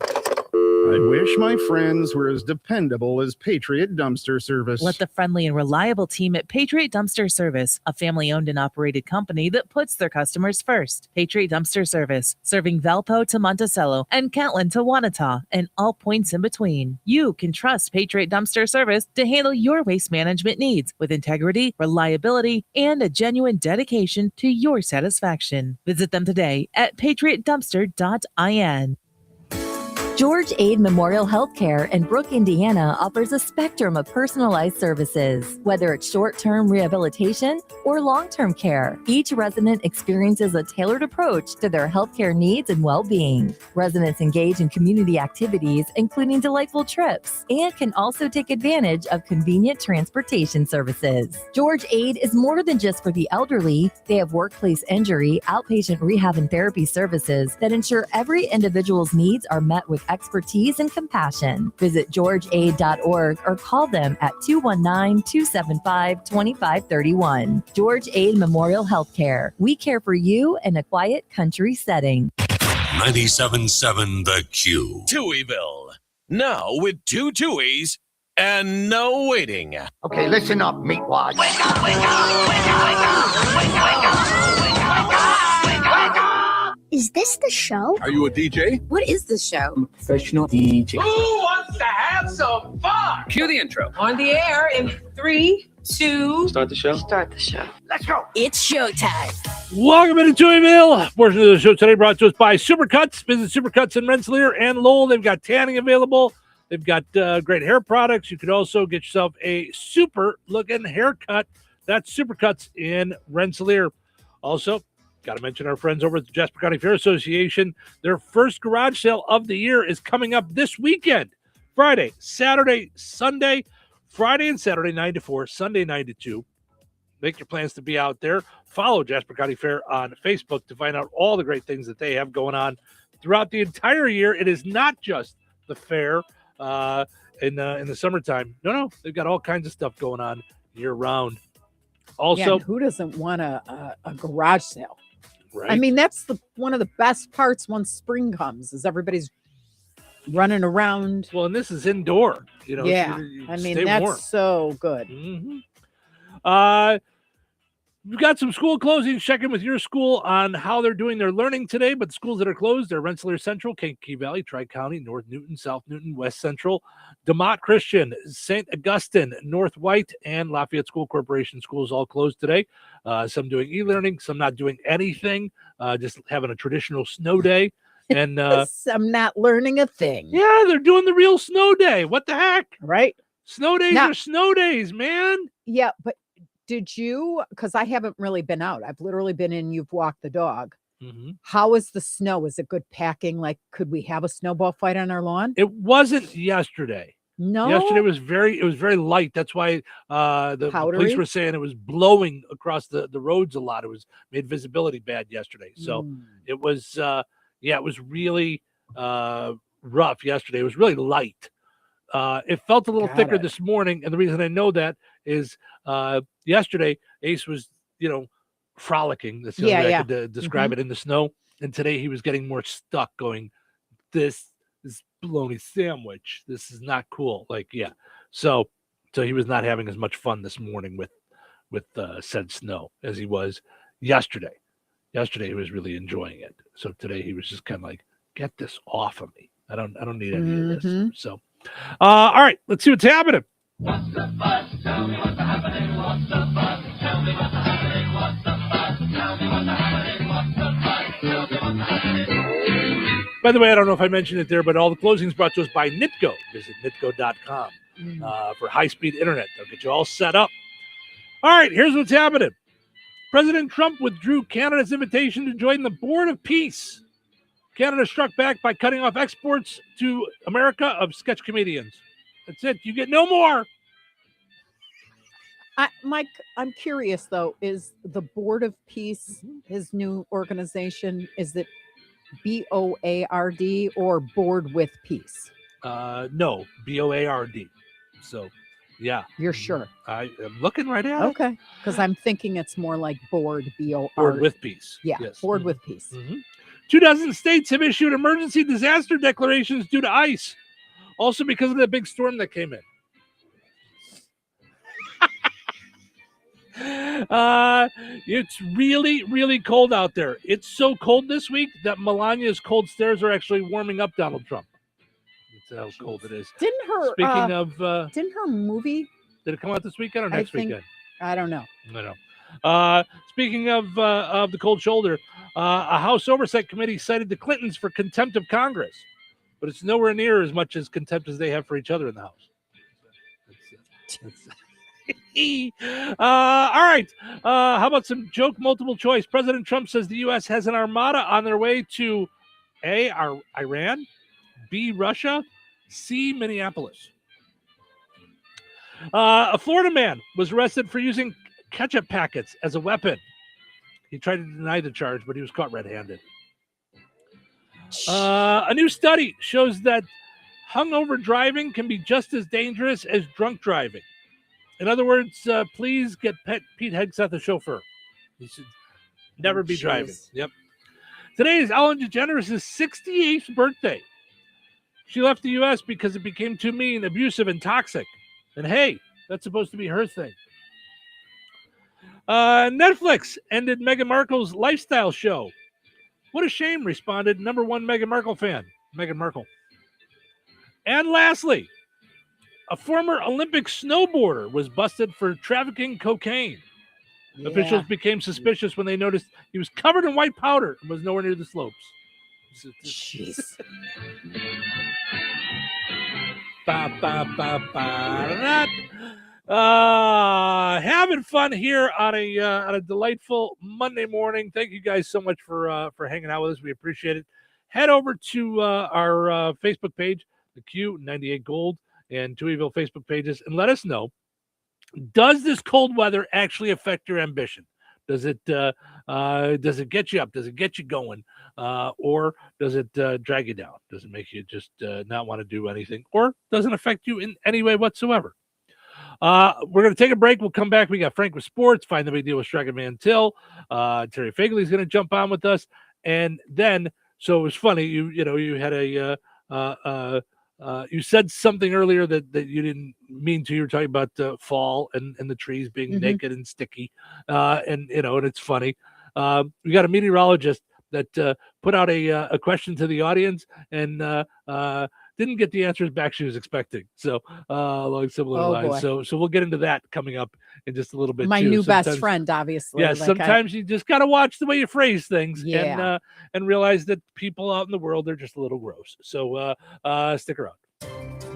I wish my friends were as dependable as Patriot Dumpster Service. Let the friendly and reliable team at Patriot Dumpster Service, a family-owned and operated company that puts their customers first. Patriot Dumpster Service, serving Valpo to Monticello and Catlin to Wanata and all points in between. You can trust Patriot Dumpster Service to handle your waste management needs with integrity, reliability, and a genuine dedication to your satisfaction. Visit them today at patriotdumpster.in. George Aid Memorial Healthcare in Brook, Indiana offers a spectrum of personalized services. Whether it's short-term rehabilitation or long-term care, each resident experiences a tailored approach to their healthcare needs and well-being. Residents engage in community activities, including delightful trips, and can also take advantage of convenient transportation services. George Aid is more than just for the elderly. They have workplace injury, outpatient rehab and therapy services that ensure every individual's needs are met with expertise and compassion. Visit georgeaid.org or call them at 219-275-2531. George Aid Memorial Healthcare. We care for you in a quiet country setting. 97.7 The Q. Touhyville. Now with 2 Tuohys and no waiting. Okay, listen up, meatwad. Wake up, wake up, wake up, wake up, wake up, wake up, wake up, wake up, wake up. Is this the show? Are you a DJ? What is the show? I'm a professional DJ. Who wants to have some fun? Cue the intro. On the air in 3, 2. Start the show? Start the show. Let's go. It's showtime. Welcome into Touhyville. Portion of the show today brought to us by Supercuts. Visit Supercuts in Rensselaer and Lowell. They've got tanning available. They've got great hair products. You could also get yourself a super-looking haircut. That's Supercuts in Rensselaer. Also, got to mention our friends over at the Jasper County Fair Association. Their first garage sale of the year is coming up this weekend. Friday, Saturday, Sunday. Friday and Saturday, 9 to 4. Sunday, 9 to 2. Make your plans to be out there. Follow Jasper County Fair on Facebook to find out all the great things that they have going on throughout the entire year. It is not just the fair in the summertime. No, they've got all kinds of stuff going on year round. Also, who doesn't want a garage sale? Right. I mean, that's one of the best parts once spring comes is everybody's running around. Well, and this is indoor. Yeah, I mean, that's warm. so good. Mm-hmm. We've got some school closings. Check in with your school on how they're doing their learning today. But the schools that are closed are Rensselaer Central, Kankakee Valley, Tri-County, North Newton, South Newton, West Central, DeMott Christian, St. Augustine, North White, and Lafayette School Corporation schools all closed today. Some doing e-learning, some not doing anything, just having a traditional snow day. And I'm not learning a thing. Yeah, they're doing the real snow day. What the heck? Right? Snow days are snow days, man. Yeah, but did you, because I haven't really been out. I've literally been in, you've walked the dog. Mm-hmm. How is the snow? Is it good packing? Like, could we have a snowball fight on our lawn? It wasn't yesterday. No. Yesterday was very light. That's why the police were saying it was blowing across the roads a lot. It was made visibility bad yesterday. So it was it was really rough yesterday. It was really light. It felt a little thicker this morning, and the reason I know that is yesterday Ace was, frolicking. That's the only way I could describe it in the snow, and today he was getting more stuck, going this bologna sandwich. This is not cool. Like, yeah. So he was not having as much fun this morning with said snow as he was yesterday. Yesterday he was really enjoying it. So today he was just kind of like, get this off of me. I don't need any of this. So, all right, let's see what's happening. What's the buzz? Tell me what's happening. What's the buzz? Tell me what's happening. What's the buzz? Tell me what's happening. What's the buzz? Tell me what's happening. By the way, I don't know if I mentioned it there, but all the closings brought to us by Nitco. Visit nitco.com for high-speed internet. They'll get you all set up. All right, here's what's happening. President Trump withdrew Canada's invitation to join the Board of Peace. Canada struck back by cutting off exports to America of sketch comedians. That's it. You get no more. Mike, I'm curious, though. Is the Board of Peace his new organization? Is it BOARD or Board with Peace? No, BOARD. So, yeah. You're sure? I'm looking right at it. Okay. Because I'm thinking it's more like Board, B-O-R. Board with Peace. Yeah, yes. Board with Peace. 24 states have issued emergency disaster declarations due to ice. Also because of the big storm that came in. It's really, really cold out there. It's so cold this week that Melania's cold stares are actually warming up Donald Trump. That's how cold it is. Didn't her Speaking of movie? Did it come out this weekend or next weekend? I don't know. I know. Speaking of the cold shoulder, a House Oversight Committee cited the Clintons for contempt of Congress, but it's nowhere near as much as contempt as they have for each other in the House. All right. How about some joke multiple choice? President Trump says the U.S. has an armada on their way to A, Iran, B, Russia, C, Minneapolis. A Florida man was arrested for using ketchup packets as a weapon. He tried to deny the charge, but he was caught red-handed. A new study shows that hungover driving can be just as dangerous as drunk driving. In other words, please get Pete Hegseth the chauffeur. He should never be driving. Yep. Today is Ellen DeGeneres' 68th birthday. She left the U.S. because it became too mean, abusive, and toxic. And hey, that's supposed to be her thing. Netflix ended Meghan Markle's lifestyle show. What a shame, responded #1 Meghan Markle fan, Meghan Markle. And lastly, a former Olympic snowboarder was busted for trafficking cocaine. Yeah. Officials became suspicious when they noticed he was covered in white powder and was nowhere near the slopes. Jeez. Having fun here on a delightful Monday morning. Thank you guys so much for hanging out with us. We appreciate it. Head over to our Facebook page, the Q 98 Gold and Touhyville Facebook pages, and let us know, does this cold weather actually affect your ambition? Does it get you up? Does it get you going? Or does it drag you down? Does it make you just not want to do anything? Or doesn't affect you in any way whatsoever? We're going to take a break. We'll come back. We got Frank with sports, Find the Big Deal with Striker Van Til. Terry Fagley's going to jump on with us. And then, so it was funny, you had you said something earlier that you didn't mean to. You were talking about fall and the trees being naked and sticky. And it's funny. We got a meteorologist that put out a question to the audience and didn't get the answers back she was expecting. So along similar lines. So we'll get into that coming up in just a little bit. My new best friend, obviously. Yeah, sometimes you just got to watch the way you phrase things and realize that people out in the world are just a little gross. So stick around.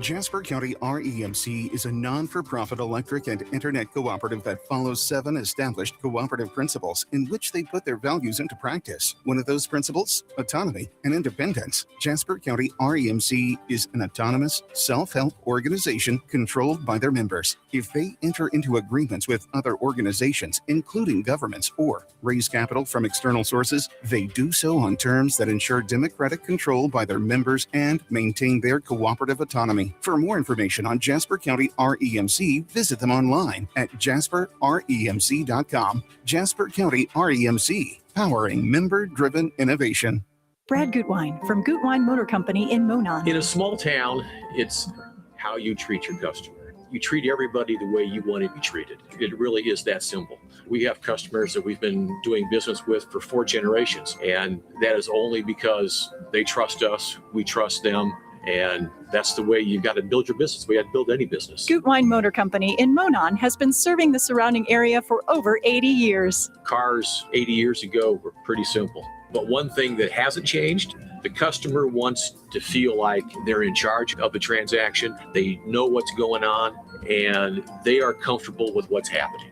Jasper County REMC is a non-for-profit electric and internet cooperative that follows 7 established cooperative principles in which they put their values into practice. One of those principles, autonomy and independence. Jasper County REMC is an autonomous, self-help organization controlled by their members. If they enter into agreements with other organizations, including governments, or raise capital from external sources, they do so on terms that ensure democratic control by their members and maintain their cooperative autonomy. For more information on Jasper County REMC, visit them online at jasperremc.com. Jasper County REMC, powering member-driven innovation. Brad Gutwein from Gutwein Motor Company in Monon. In a small town, it's how you treat your customer. You treat everybody the way you want to be treated. It really is that simple. We have customers that we've been doing business with for 4 generations, and that is only because they trust us, we trust them, and that's the way you got to build your business. We had to build any business. Gutwein Motor Company in Monon has been serving the surrounding area for over 80 years. Cars 80 years ago were pretty simple. But one thing that hasn't changed, the customer wants to feel like they're in charge of the transaction. They know what's going on, and they are comfortable with what's happening.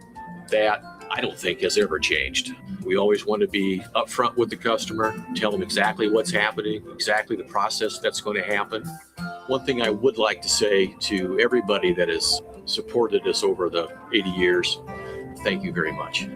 That, I don't think, has ever changed. We always want to be upfront with the customer, tell them exactly what's happening, exactly the process that's going to happen. One thing I would like to say to everybody that has supported us over the 80 years, thank you very much.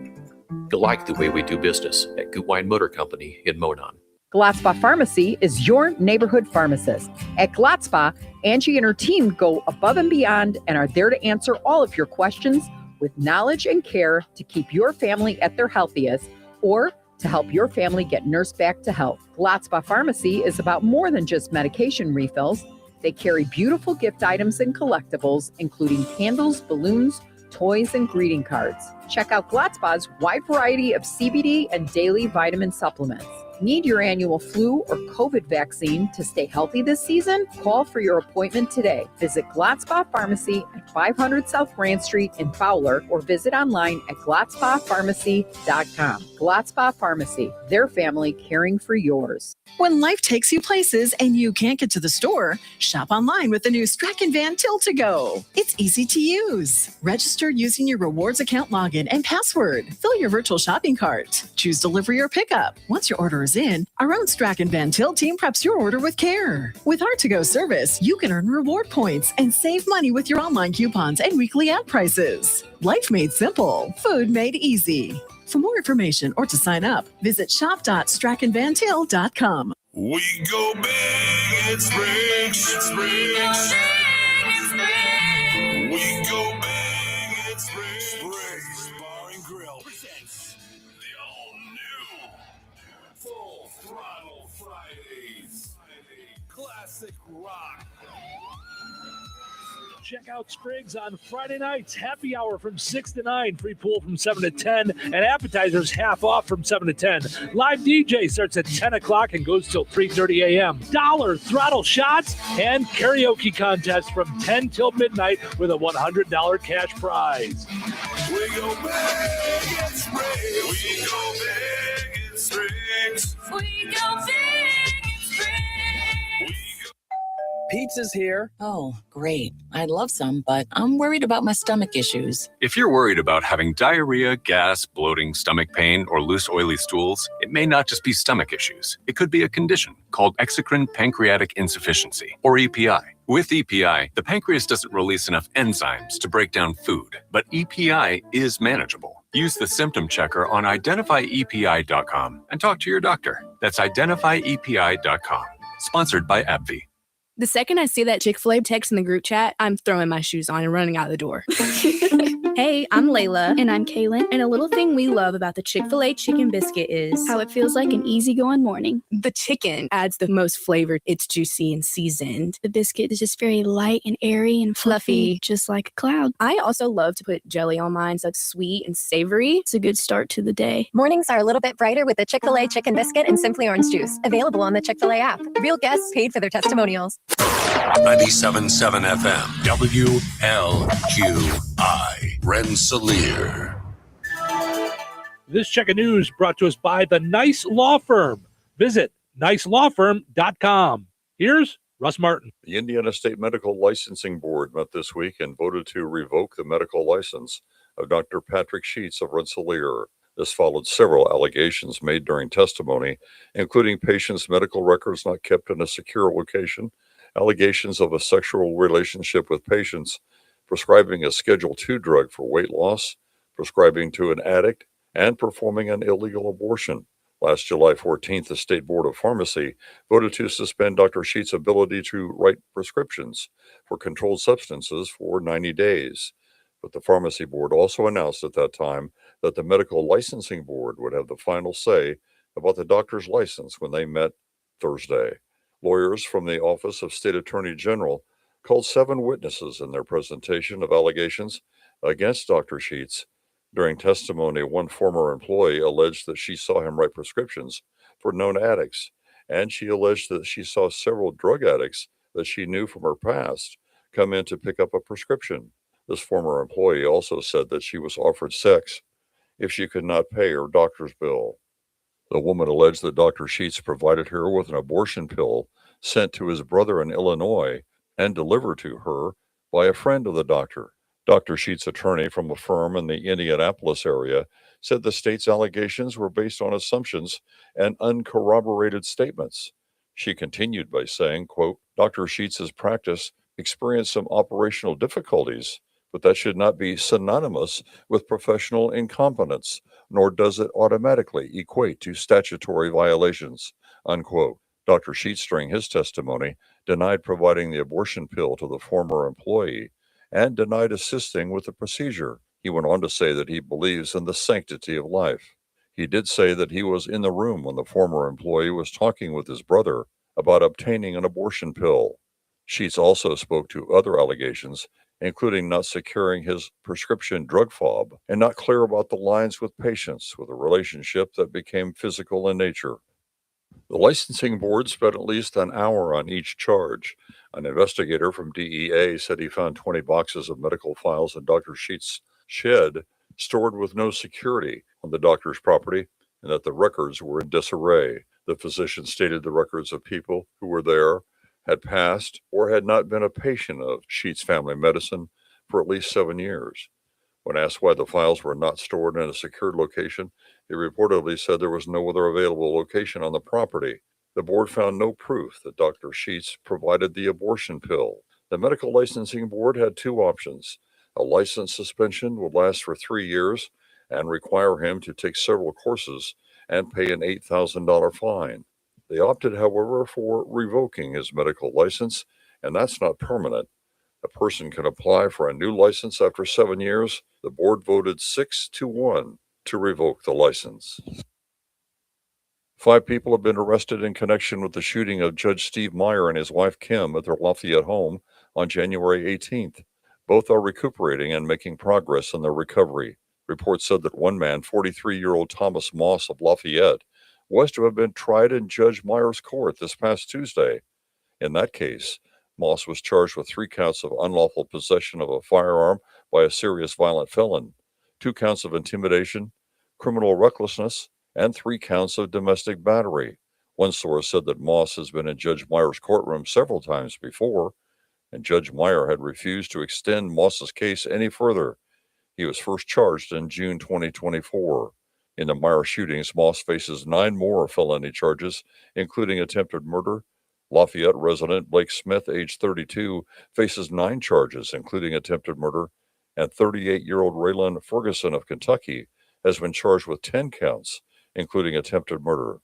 You like the way we do business at Gutwein Motor Company in Monon. Glatzpa Pharmacy is your neighborhood pharmacist. At Glatzpa, Angie and her team go above and beyond and are there to answer all of your questions with knowledge and care to keep your family at their healthiest or to help your family get nursed back to health. Glatzpa Pharmacy is about more than just medication refills. They carry beautiful gift items and collectibles, including candles, balloons, toys, and greeting cards. Check out Glatzpa's wide variety of CBD and daily vitamin supplements. Need your annual flu or COVID vaccine to stay healthy this season? Call for your appointment today. Visit Glatzpa Pharmacy at 500 South Grand Street in Fowler or visit online at glatzpapharmacy.com. Glatzpa Pharmacy, their family caring for yours. When life takes you places and you can't get to the store, shop online with the new Strachan Van Til to Go. It's easy to use. Register using your rewards account login and password. Fill your virtual shopping cart. Choose delivery or pickup. Once your order is in, our own Strachan Van Til team preps your order with care. With our to-go service, you can earn reward points and save money with your online coupons and weekly ad prices. Life made simple, food made easy. For more information or to sign up, visit shop.strachanvantil.com. We go big in spring. We go big in spring. Springs Bar and Grill presents the all-new Full Throttle Fridays. Classic rock. Check out Spriggs on Friday nights. Happy hour from 6 to 9. Free pool from 7 to 10. And appetizers half off from 7 to 10. Live DJ starts at 10 o'clock and goes till 3:30 a.m. Dollar throttle shots and karaoke contest from 10 till midnight with a $100 cash prize. We go big in Springs. We go big in Springs. We go big in Springs. Pizza's here. Oh, great. I'd love some, but I'm worried about my stomach issues. If you're worried about having diarrhea, gas, bloating, stomach pain, or loose, oily stools, it may not just be stomach issues. It could be a condition called exocrine pancreatic insufficiency, or EPI. With EPI, the pancreas doesn't release enough enzymes to break down food, but EPI is manageable. Use the symptom checker on identifyepi.com and talk to your doctor. That's identifyepi.com. Sponsored by AbbVie. The second I see that Chick-fil-A text in the group chat, I'm throwing my shoes on and running out the door. Hey, I'm Layla. And I'm Kaylin. And a little thing we love about the Chick-fil-A chicken biscuit is how it feels like an easygoing morning. The chicken adds the most flavor. It's juicy and seasoned. The biscuit is just very light and airy and fluffy, just like a cloud. I also love to put jelly on mine, so it's sweet and savory. It's a good start to the day. Mornings are a little bit brighter with the Chick-fil-A chicken biscuit and Simply Orange juice. Available on the Chick-fil-A app. Real guests paid for their testimonials. 97.7 FM, WLQI, Rensselaer. This check of news brought to us by the Nice Law Firm. Visit nicelawfirm.com. Here's Russ Martin. The Indiana State Medical Licensing Board met this week and voted to revoke the medical license of Dr. Patrick Sheets of Rensselaer. This followed several allegations made during testimony, including patients' medical records not kept in a secure location, allegations of a sexual relationship with patients, prescribing a Schedule II drug for weight loss, prescribing to an addict, and performing an illegal abortion. Last July 14th, the State Board of Pharmacy voted to suspend Dr. Sheets' ability to write prescriptions for controlled substances for 90 days. But the Pharmacy Board also announced at that time that the Medical Licensing Board would have the final say about the doctor's license when they met Thursday. Lawyers from the Office of State Attorney General called 7 witnesses in their presentation of allegations against Dr. Sheets. During testimony, one former employee alleged that she saw him write prescriptions for known addicts, and she alleged that she saw several drug addicts that she knew from her past come in to pick up a prescription. This former employee also said that she was offered sex if she could not pay her doctor's bill. The woman alleged that Dr. Sheets provided her with an abortion pill sent to his brother in Illinois and delivered to her by a friend of the doctor. Dr. Sheets' attorney from a firm in the Indianapolis area said the state's allegations were based on assumptions and uncorroborated statements. She continued by saying, quote, Dr. Sheets' practice experienced some operational difficulties, but that should not be synonymous with professional incompetence, nor does it automatically equate to statutory violations, unquote. Dr. Sheets, during his testimony, denied providing the abortion pill to the former employee and denied assisting with the procedure. He went on to say that he believes in the sanctity of life. He did say that he was in the room when the former employee was talking with his brother about obtaining an abortion pill. Sheets also spoke to other allegations, including not securing his prescription drug fob and not clear about the lines with patients with a relationship that became physical in nature. The licensing board spent at least an hour on each charge. An investigator from DEA said he found 20 boxes of medical files in Dr. Sheets' shed stored with no security on the doctor's property and that the records were in disarray. The physician stated the records of people who were there had passed or had not been a patient of Sheets Family Medicine for at least 7 years. When asked why the files were not stored in a secured location, he reportedly said there was no other available location on the property. The board found no proof that Dr. Sheets provided the abortion pill. The medical licensing board had 2 options. A license suspension would last for 3 years and require him to take several courses and pay an $8,000 fine. They opted, however, for revoking his medical license, and that's not permanent. A person can apply for a new license after 7 years. The board voted 6-1 to revoke the license. 5 people have been arrested in connection with the shooting of Judge Steve Meyer and his wife Kim at their Lafayette home on January 18th. Both are recuperating and making progress in their recovery. Reports said that one man, 43-year-old Thomas Moss of Lafayette, was to have been tried in Judge Meyer's court this past Tuesday. In that case, Moss was charged with 3 counts of unlawful possession of a firearm by a serious violent felon, 2 counts of intimidation, criminal recklessness, and 3 counts of domestic battery. One source said that Moss has been in Judge Meyer's courtroom several times before, and Judge Meyer had refused to extend Moss's case any further. He was first charged in June 2024. In the Meyer shootings, Moss faces 9 more felony charges, including attempted murder. Lafayette resident Blake Smith, age 32, faces 9 charges, including attempted murder, and 38-year-old Raylan Ferguson of Kentucky has been charged with 10 counts, including attempted murder.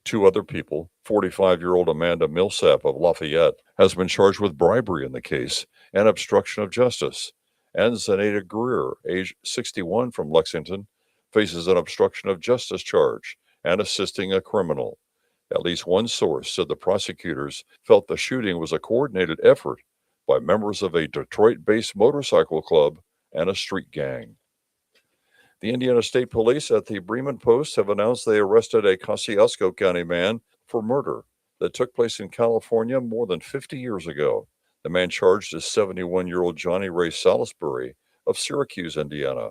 2 other people, 45-year-old Amanda Millsap of Lafayette, has been charged with bribery in the case and obstruction of justice, and Zenaida Greer, age 61 from Lexington, faces an obstruction of justice charge and assisting a criminal. At least one source said the prosecutors felt the shooting was a coordinated effort by members of a Detroit-based motorcycle club and a street gang. The Indiana State Police at the Bremen Post have announced they arrested a Kosciuszko County man for murder that took place in California more than 50 years ago. The man charged is 71-year-old Johnny Ray Salisbury of Syracuse, Indiana.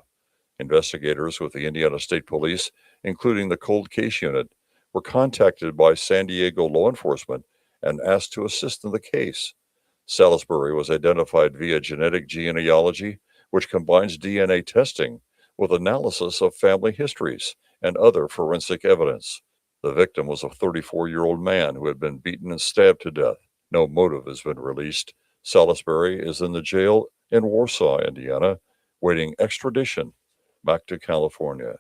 Investigators with the Indiana State Police, including the Cold Case Unit, were contacted by San Diego law enforcement and asked to assist in the case. Salisbury was identified via genetic genealogy, which combines DNA testing with analysis of family histories and other forensic evidence. The victim was a 34-year-old man who had been beaten and stabbed to death. No motive has been released. Salisbury is in the jail in Warsaw, Indiana, waiting extradition back to California.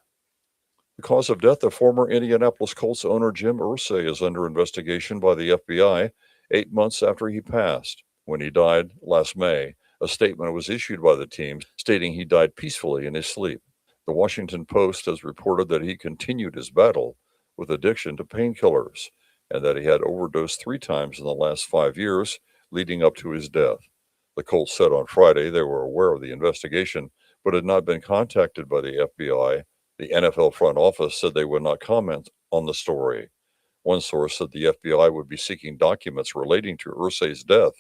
The cause of death of former Indianapolis Colts owner Jim Irsay is under investigation by the FBI 8 months after he passed. When he died last May, a statement was issued by the team stating he died peacefully in his sleep. The Washington Post has reported that he continued his battle with addiction to painkillers. and that he had overdosed 3 times in the last 5 years leading up to his death. The Colts said on Friday they were aware of the investigation, but had not been contacted by the FBI. The NFL front office said they would not comment on the story. One source said the FBI would be seeking documents relating to Irsay's death.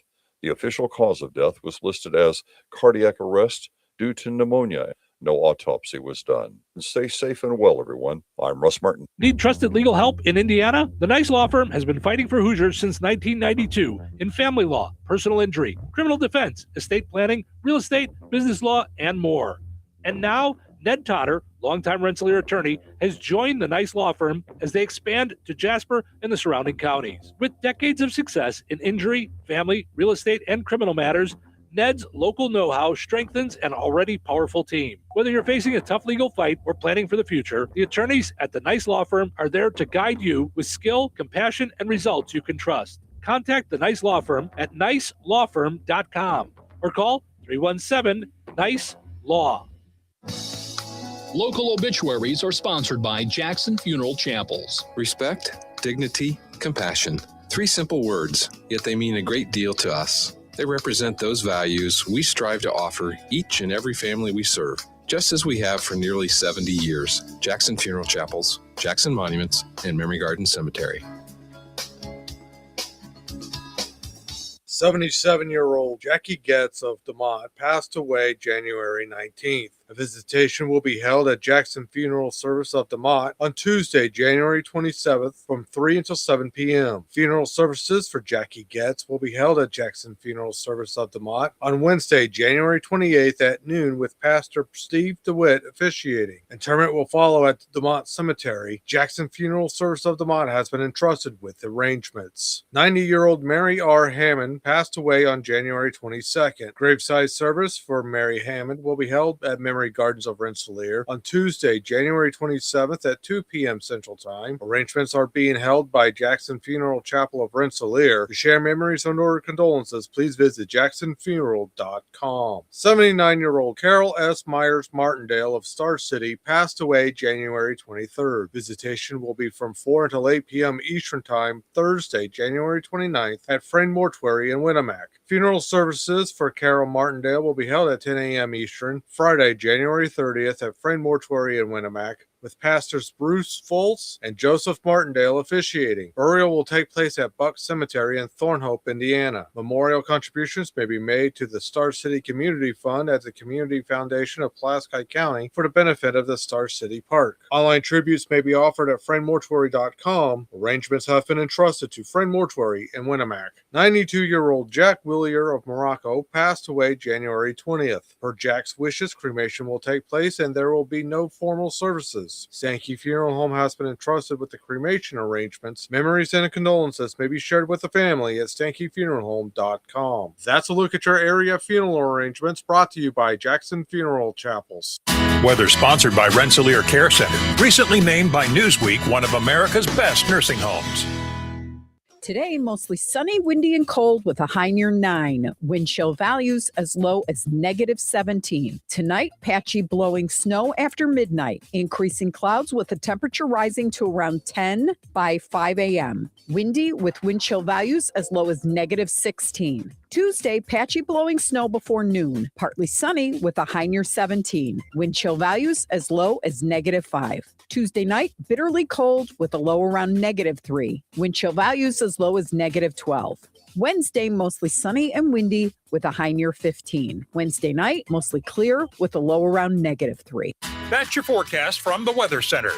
The official cause of death was listed as cardiac arrest due to pneumonia. No autopsy was done. And stay safe and well, everyone. I'm Russ Martin. Need trusted legal help in Indiana? The Nice Law Firm has been fighting for Hoosiers since 1992 in family law, personal injury, criminal defense, estate planning, real estate, business law, and more. And now, Ned Totter, longtime Rensselaer attorney, has joined the Nice Law Firm as they expand to Jasper and the surrounding counties. With decades of success in injury, family, real estate, and criminal matters, Ned's local know-how strengthens an already powerful team. Whether you're facing a tough legal fight or planning for the future, the attorneys at the Nice Law Firm are there to guide you with skill, compassion, and results you can trust. Contact the Nice Law Firm at nicelawfirm.com or call 317-NICE-LAW. Local obituaries are sponsored by Jackson Funeral Chapels. Respect, dignity, compassion. 3 simple words, yet they mean a great deal to us. They represent those values we strive to offer each and every family we serve, just as we have for nearly 70 years. Jackson Funeral Chapels, Jackson Monuments, and Memory Garden Cemetery. 77-year-old Jackie Getz of DeMont passed away January 19th. A visitation will be held at Jackson Funeral Service of DeMont on Tuesday, January 27th from 3 until 7 p.m. Funeral services for Jackie Getz will be held at Jackson Funeral Service of DeMont on Wednesday, January 28th at noon with Pastor Steve DeWitt officiating. Interment will follow at DeMont Cemetery. Jackson Funeral Service of DeMont has been entrusted with arrangements. 90-year-old Mary R. Hammond passed away on January 22nd. Graveside service for Mary Hammond will be held at Memory Gardens of Rensselaer on Tuesday, January 27th at 2 p.m. Central Time. Arrangements are being held by Jackson Funeral Chapel of Rensselaer. To share memories and order condolences, please visit jacksonfuneral.com. 79-year-old Carol S. Myers Martindale of Star City passed away January 23rd. Visitation will be from 4 until 8 p.m. Eastern Time, Thursday, January 29th at Friend Mortuary in Winnemac. Funeral services for Carol Martindale will be held at 10 a.m. Eastern, Friday, January 30th at Friend Mortuary in Winnemac, with Pastors Bruce Foltz and Joseph Martindale officiating. Burial will take place at Buck Cemetery in Thornhope, Indiana. Memorial contributions may be made to the Star City Community Fund at the Community Foundation of Pulaski County for the benefit of the Star City Park. Online tributes may be offered at friendmortuary.com. Arrangements have been entrusted to Friend Mortuary in Winnemac. 92-year-old Jack Willier of Morocco passed away January 20th. Per Jack's wishes, cremation will take place and there will be no formal services. Sankey Funeral Home has been entrusted with the cremation arrangements. Memories and condolences may be shared with the family at stankyfuneralhome.com. That's a look at your area funeral arrangements brought to you by Jackson Funeral Chapels. Weather sponsored by Rensselaer Care Center, recently named by Newsweek one of America's best nursing homes. Today, mostly sunny, windy, and cold with a high near 9. Wind chill values as low as -17. Tonight, patchy blowing snow after midnight. Increasing clouds with the temperature rising to around 10 by 5 a.m. Windy with wind chill values as low as -16. Tuesday, patchy blowing snow before noon. Partly sunny with a high near 17. Wind chill values as low as -5. Tuesday night, bitterly cold with a low around -3. Wind chill values as low as -12. Wednesday, mostly sunny and windy with a high near 15. Wednesday night, mostly clear with a low around -3. That's your forecast from the Weather Center.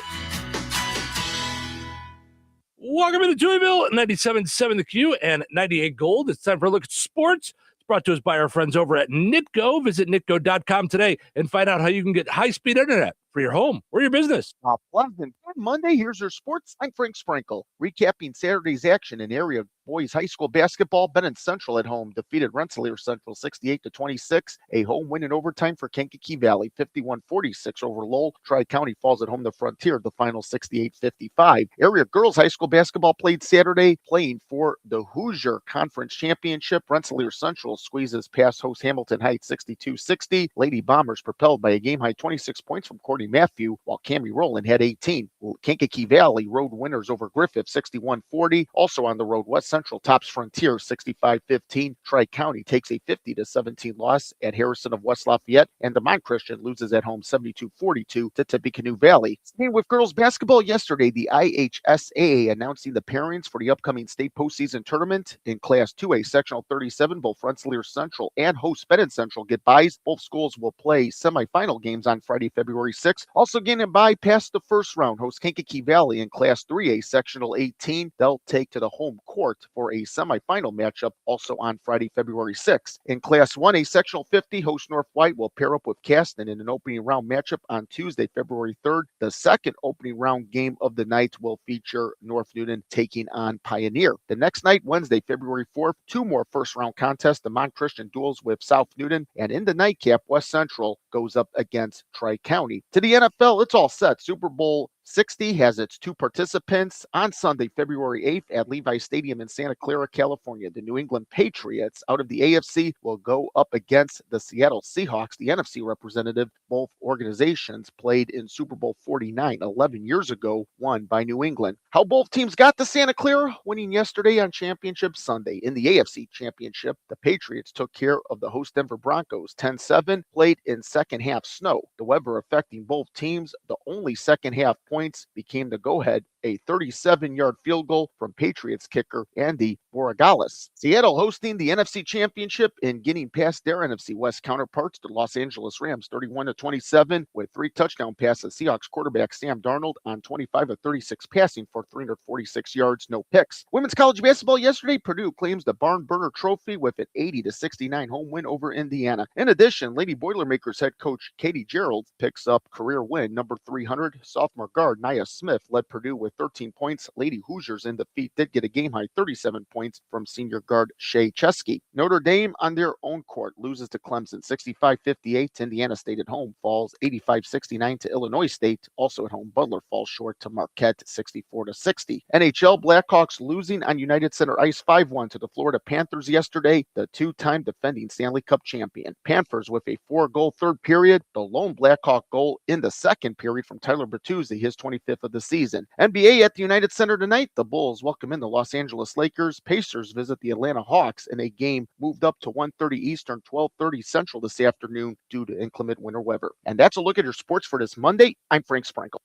Welcome to Touhyville, 97.7 The Q and 98 Gold. It's time for a look at sports. It's brought to us by our friends over at Nitco. Visit nitco.com today and find out how you can get high-speed internet for your home or your business. Pleasant. Good Monday. Here's your sports. I'm Frank Sprinkle, recapping Saturday's action in area boys high school basketball. Benton Central at home defeated Rensselaer Central 68-26. A home win in overtime for Kankakee Valley, 51-46 over Lowell. Tri-County falls at home to Frontier, the final 68-55. Area girls high school basketball played Saturday, playing for the Hoosier Conference Championship. Rensselaer Central squeezes past host Hamilton Heights 62-60. Lady Bombers propelled by a game-high 26 points from Cordy Courtney Matthew, while Cammie Rowland had 18. Kankakee Valley road winners over Griffith 61-40. Also on the road, West Central tops Frontier 65-15. Tri-County takes a 50-17 loss at Harrison of West Lafayette, and DeMont Christian loses at home 72-42 to Tippecanoe Valley. Staying with girls basketball, yesterday the IHSAA announcing the pairings for the upcoming state postseason tournament. In Class 2A Sectional 37, both Rensselaer Central and host Benton Central get byes. Both schools will play semifinal games on Friday, February 6th. Also getting a bye past the first round, host Kankakee Valley in Class 3A Sectional 18. They'll take to the home court for a semifinal matchup also on Friday, February 6th. In Class 1A Sectional 50, host North White will pair up with Caston in an opening round matchup on Tuesday, February 3rd. The second opening round game of the night will feature North Newton taking on Pioneer. The next night, Wednesday, February 4th, two more first-round contests. DeMont Christian duels with South Newton, and in the nightcap, West Central goes up against Tri-County. To the NFL, it's all set. Super Bowl 60 has its two participants on Sunday, February 8th at Levi Stadium in Santa Clara, California. The New England Patriots out of the AFC will go up against the Seattle Seahawks, the NFC representative. Both organizations played in Super Bowl 49 11 years ago, won by New England. How both teams got to Santa Clara, winning yesterday on Championship Sunday. In the AFC Championship, the Patriots took care of the host Denver Broncos 10-7, played in second half snow. The weather affecting both teams. The only second half points became the go-ahead, a 37-yard field goal from Patriots kicker Andy Borregales. Seattle hosting the NFC Championship and getting past their NFC West counterparts, the Los Angeles Rams, 31-27, with 3 touchdown passes. Seahawks quarterback Sam Darnold on 25 of 36 passing for 346 yards, no picks. Women's college basketball yesterday, Purdue claims the Barn Burner Trophy with an 80-69 home win over Indiana. In addition, Lady Boilermakers head coach Katie Gerald picks up career win number 300. Sophomore guard Nia Smith led Purdue with 13 points. Lady Hoosiers in defeat did get a game-high 37 points from senior guard Shea Chesky. Notre Dame on their own court loses to Clemson 65-58. Indiana State at home falls 85-69 to Illinois State. Also at home, Butler falls short to Marquette 64-60. NHL Blackhawks losing on United Center Ice 5-1 to the Florida Panthers yesterday, the two-time defending Stanley Cup champion. Panthers with a 4-goal third period. The lone Blackhawk goal in the second period from Tyler Bertuzzi, his 25th of the season. NBA at the United Center tonight, the Bulls welcome in the Los Angeles Lakers. Pacers visit the Atlanta Hawks in a game moved up to 1:30 Eastern, 12:30 Central this afternoon due to inclement winter weather. And that's a look at your sports for this Monday. I'm Frank Sprinkle.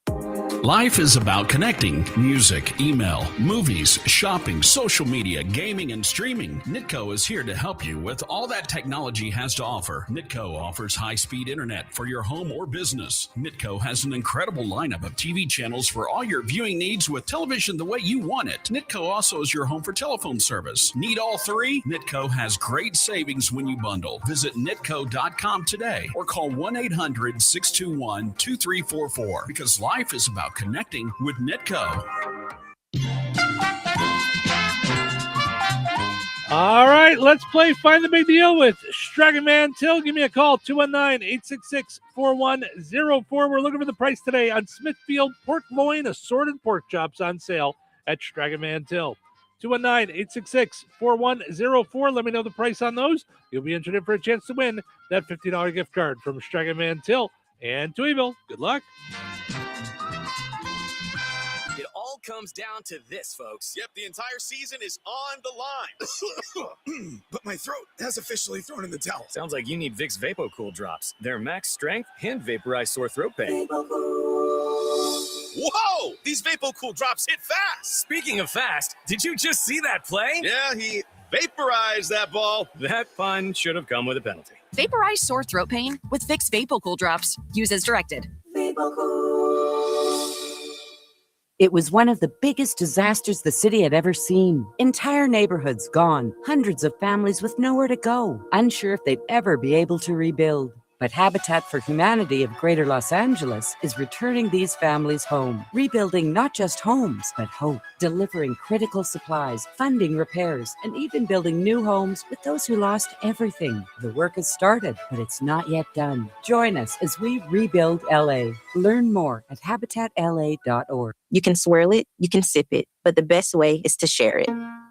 Life is about connecting. Music, email, movies, shopping, social media, gaming, and streaming. Nitco is here to help you with all that technology has to offer. Nitco offers high-speed internet for your home or business. Nitco has an incredible lineup of TV channels for all your viewing needs with television the way you want it. Nitco also is your home for telephone service. Need all three? Nitco has great savings when you bundle. Visit nitco.com today or call 1-800-621-2344 because life is about connecting with Nitco. All right, let's play Find the Big Deal with Stragan Van Til. Give me a call, 219-866-4104. We're looking for the price today on Smithfield pork loin assorted pork chops on sale at Stragan Van Til. 219-866-4104. Let me know the price on those. You'll be entered in for a chance to win that $50 gift card from Stragan Van Til and Touhyville. Good luck. It all comes down to this, folks. Yep, the entire season is on the line. But my throat has officially thrown in the towel. Sounds like you need Vicks VapoCool drops. They're max strength and vaporize sore throat pain. Whoa! These VapoCool drops hit fast. Speaking of fast, did you just see that play? Yeah, he vaporized that ball. That pun should have come with a penalty. Vaporize sore throat pain with Vicks VapoCool drops. Use as directed. It was one of the biggest disasters the city had ever seen. Entire neighborhoods gone, hundreds of families with nowhere to go, unsure if they'd ever be able to rebuild. But Habitat for Humanity of Greater Los Angeles is returning these families home, rebuilding not just homes, but hope, delivering critical supplies, funding repairs, and even building new homes with those who lost everything. The work has started, but it's not yet done. Join us as we rebuild LA. Learn more at habitatla.org. You can swirl it, you can sip it, but the best way is to share it.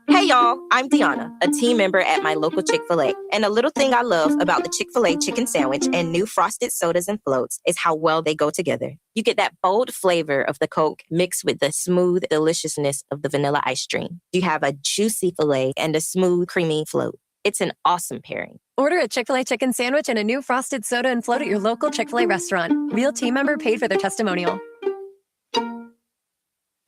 Hey y'all, I'm Deanna, a team member at my local Chick-fil-A. And a little thing I love about the Chick-fil-A chicken sandwich and new frosted sodas and floats is how well they go together. You get that bold flavor of the Coke mixed with the smooth deliciousness of the vanilla ice cream. You have a juicy filet and a smooth, creamy float. It's an awesome pairing. Order a Chick-fil-A chicken sandwich and a new frosted soda and float at your local Chick-fil-A restaurant. Real team member paid for their testimonial.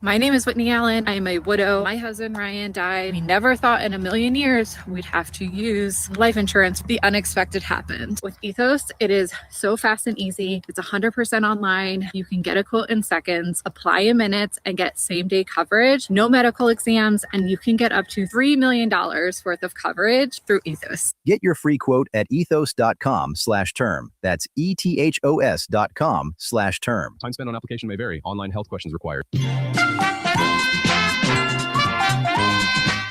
My name is Whitney Allen. I am a widow. My husband, Ryan, died. We never thought in a million years we'd have to use life insurance. The unexpected happened. With Ethos, it is so fast and easy. It's 100% online. You can get a quote in seconds, apply in minutes, and get same-day coverage, no medical exams, and you can get up to $3 million worth of coverage through Ethos. Get your free quote at ethos.com/term. That's ethos.com/term. Time spent on application may vary. Online health questions required.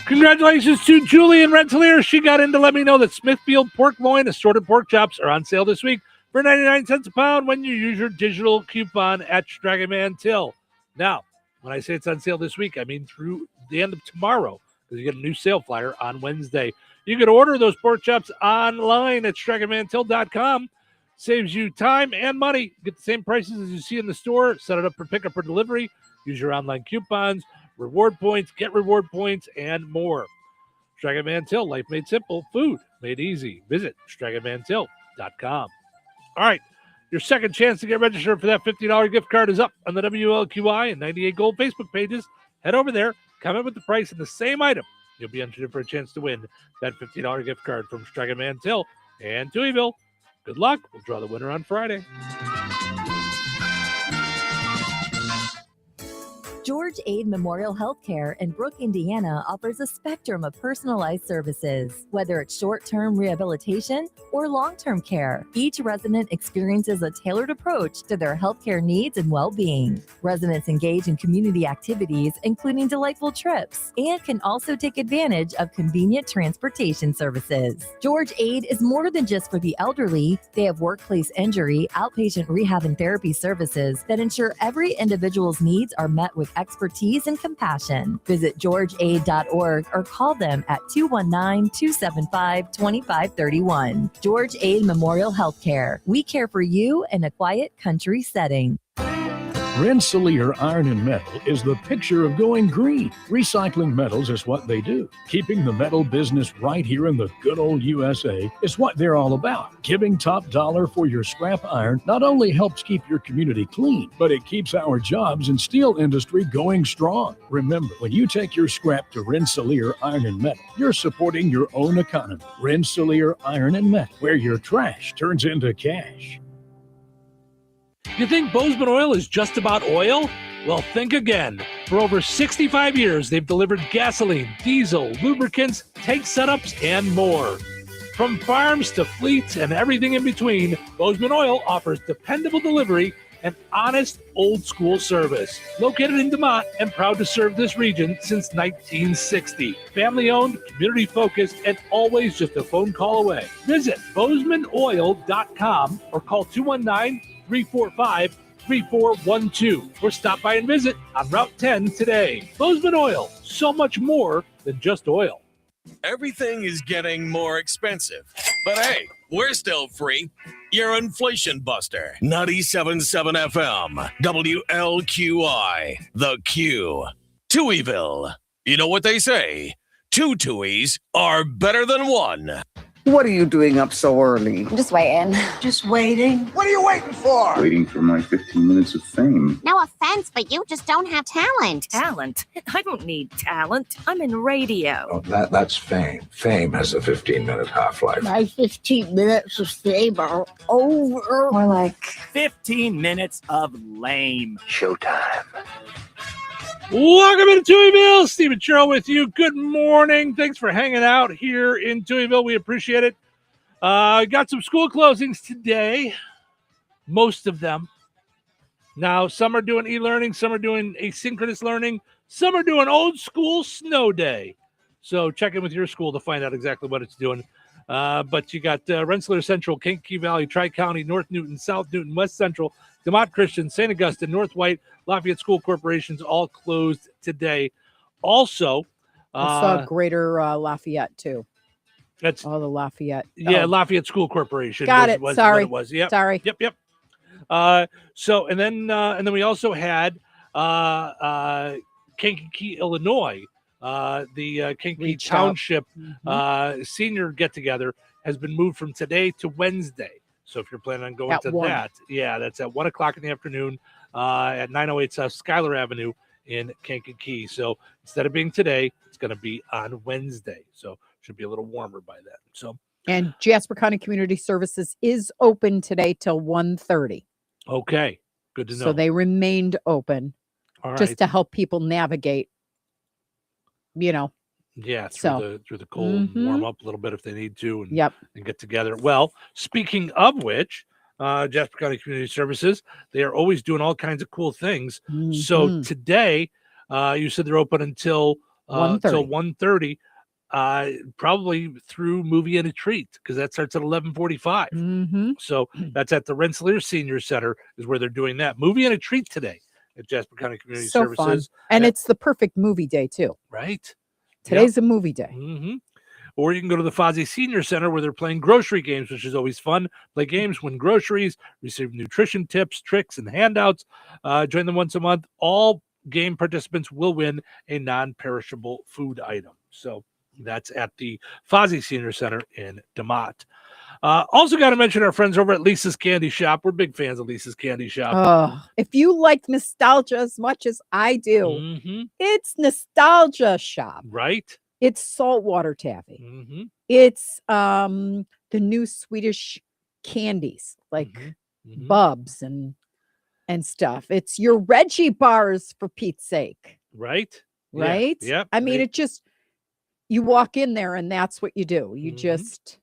Congratulations to Julie in Rensselaer. She got in to let me know that Smithfield pork loin assorted pork chops are on sale this week for 99 cents a pound when you use your digital coupon at Stragaman Till. Now, when I say it's on sale this week, I mean through the end of tomorrow, because you get a new sale flyer on Wednesday. You can order those pork chops online at stragamantill.com. Saves you time and money. Get the same prices as you see in the store. Set it up for pickup or delivery. Use your online coupons, reward points, get reward points, and more. Stragaman Till, life made simple, food made easy. Visit stragamantill.com. All right, your second chance to get registered for that $50 gift card is up on the WLQI and 98 Gold Facebook pages. Head over there, comment with the price of the same item. You'll be entered for a chance to win that $50 gift card from Stragaman Till and Touhyville. Good luck. We'll draw the winner on Friday. George Aid Memorial Healthcare in Brook, Indiana offers a spectrum of personalized services, whether it's short-term rehabilitation or long-term care. Each resident experiences a tailored approach to their healthcare needs and well-being. Residents engage in community activities, including delightful trips, and can also take advantage of convenient transportation services. George Aid is more than just for the elderly. They have workplace injury, outpatient rehab and therapy services that ensure every individual's needs are met with expertise and compassion. Visit georgeaid.org or call them at 219-275-2531. George Aid Memorial Healthcare. We care for you in a quiet country setting. Rensselaer Iron and Metal is the picture of going green. Recycling metals is what they do. Keeping the metal business right here in the good old USA is what they're all about. Giving top dollar for your scrap iron not only helps keep your community clean, but it keeps our jobs and steel industry going strong. Remember, when you take your scrap to Rensselaer Iron and Metal, you're supporting your own economy. Rensselaer Iron and Metal, where your trash turns into cash. You think Bozeman Oil is just about oil? Well, think again. For over 65 years, they've delivered gasoline, diesel, lubricants, tank setups, and more. From farms to fleets and everything in between, Bozeman Oil offers dependable delivery and honest, old-school service. Located in DeMont and proud to serve this region since 1960. Family-owned, community-focused, and always just a phone call away. Visit BozemanOil.com or call 219-345-3412 or stop by and visit on Route 10 today. Bozeman Oil, so much more than just oil. Everything is getting more expensive. But hey, we're still free. Your inflation buster. 97.7 FM. WLQI. The Q. Touhyville. You know what they say? Two Touhies are better than one. What are you doing up so early? I'm just waiting. Just waiting? What are you waiting for? Waiting for my 15 minutes of fame. No offense, but you just don't have talent. Talent? I don't need talent. I'm in radio. Oh, that's fame. Fame has a 15-minute half-life. My 15 minutes of fame are over. More like 15 minutes of lame. Showtime. Welcome into Touhyville. Stephen Churl with you. Good morning. Thanks for hanging out here in Touhyville. We appreciate it. Got some school closings today. Most of them. Now, some are doing e-learning. Some are doing asynchronous learning. Some are doing old school snow day. So check in with your school to find out exactly what it's doing. But you got Rensselaer Central, Kankakee Valley, Tri-County, North Newton, South Newton, West Central, DeMont Christian, St. Augustine, North White, Lafayette School Corporations all closed today. Also, I saw Greater Lafayette too. That's the Lafayette. Lafayette School Corporation. Got it. Sorry. What it was. Yep. Sorry. Yep. So and then we also had Kankakee, Illinois. The Kankakee Township senior get together has been moved from today to Wednesday. So if you're planning on going to 1. that, that's at 1:00 in the afternoon at 908 South Schuyler Avenue in Kankakee. So instead of being today, it's going to be on Wednesday. So should be a little warmer by then. So and Jasper County Community Services is open today till 1:30. Okay, good to know. So they remained open just to help people navigate. Through the cold, and warm up a little bit if they need to, and get together. Well, speaking of which, Jasper County Community Services, they are always doing all kinds of cool things. So today, you said they're open until 1:30, probably through Movie and a Treat, because that starts at 11:45. So that's at the Rensselaer Senior Center is where they're doing that. Movie and a Treat today at Jasper County Community Services. Fun. And it's the perfect movie day too. Right. Today's a movie day. Or you can go to the Fozzie Senior Center where they're playing grocery games, which is always fun. Play games, win groceries, receive nutrition tips, tricks, and handouts. Join them once a month. All game participants will win a non-perishable food item. So that's at the Fozzie Senior Center in DeMott. Also got to mention our friends over at Lisa's Candy Shop. We're big fans of Lisa's Candy Shop. If you like nostalgia as much as I do, it's Nostalgia Shop. Right. It's saltwater taffy. It's the new Swedish candies like Bubs and stuff. It's your Reggie bars, for Pete's sake. Right. Right. Yeah. I mean, it just, you walk in there and that's what you do. You just,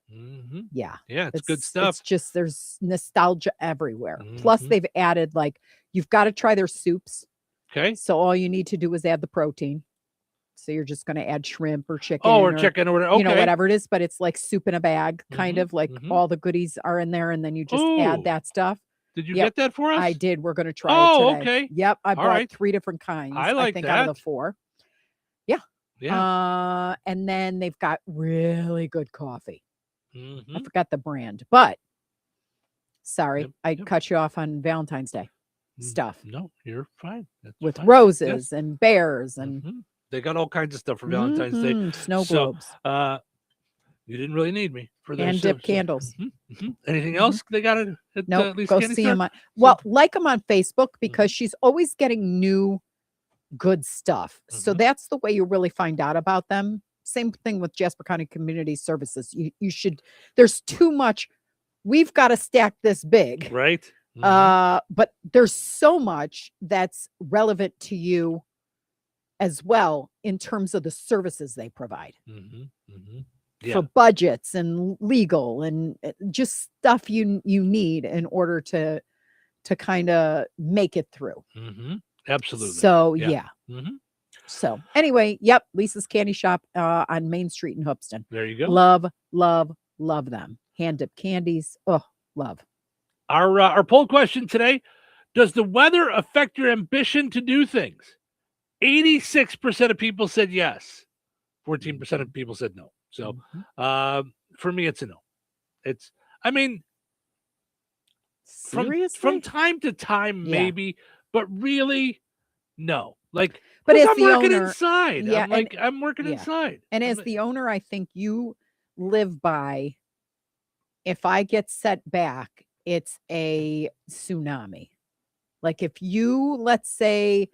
yeah, it's good stuff. It's just, there's nostalgia everywhere. Plus they've added, like, you've got to try their soups. Okay. So all you need to do is add the protein. So you're just going to add shrimp or chicken. or chicken or whatever. Okay. Whatever it is, but it's like soup in a bag, kind of like all the goodies are in there. And then you just add that stuff. Did you get that for us? I did. We're going to try it today. Okay. Yep. I bought 3 different kinds. I think out of the 4. Yeah. Yeah. And then they've got really good coffee. I forgot the brand, but sorry, I cut you off on Valentine's Day stuff. No, you're fine. That's with fine. roses and bears and they got all kinds of stuff for Valentine's Day. Snow globes. You didn't really need me for that. And dip candles. Anything else they got at nope, least go see them. Like them on Facebook because she's always getting new good stuff. So that's the way you really find out about them. Same thing with Jasper County Community Services. You should, there's too much. We've got to stack this big. Right. But there's so much that's relevant to you as well in terms of the services they provide. For budgets and legal and just stuff you need in order to kind of make it through. Absolutely. So yeah. So anyway, yep, Lisa's Candy Shop on Main Street in Hoopeston. There you go. Love, love, love them. Hand dipped candies. Oh, love. Our poll question today: does the weather affect your ambition to do things? 86% of people said yes. 14% of people said no. So for me, it's a no. It's, I mean, from time to time, maybe, but really, no. Like, but as I'm the working owner, inside. I'm working inside. And as the owner, I think you live by, if I get set back, it's a tsunami. Like if you, let's say,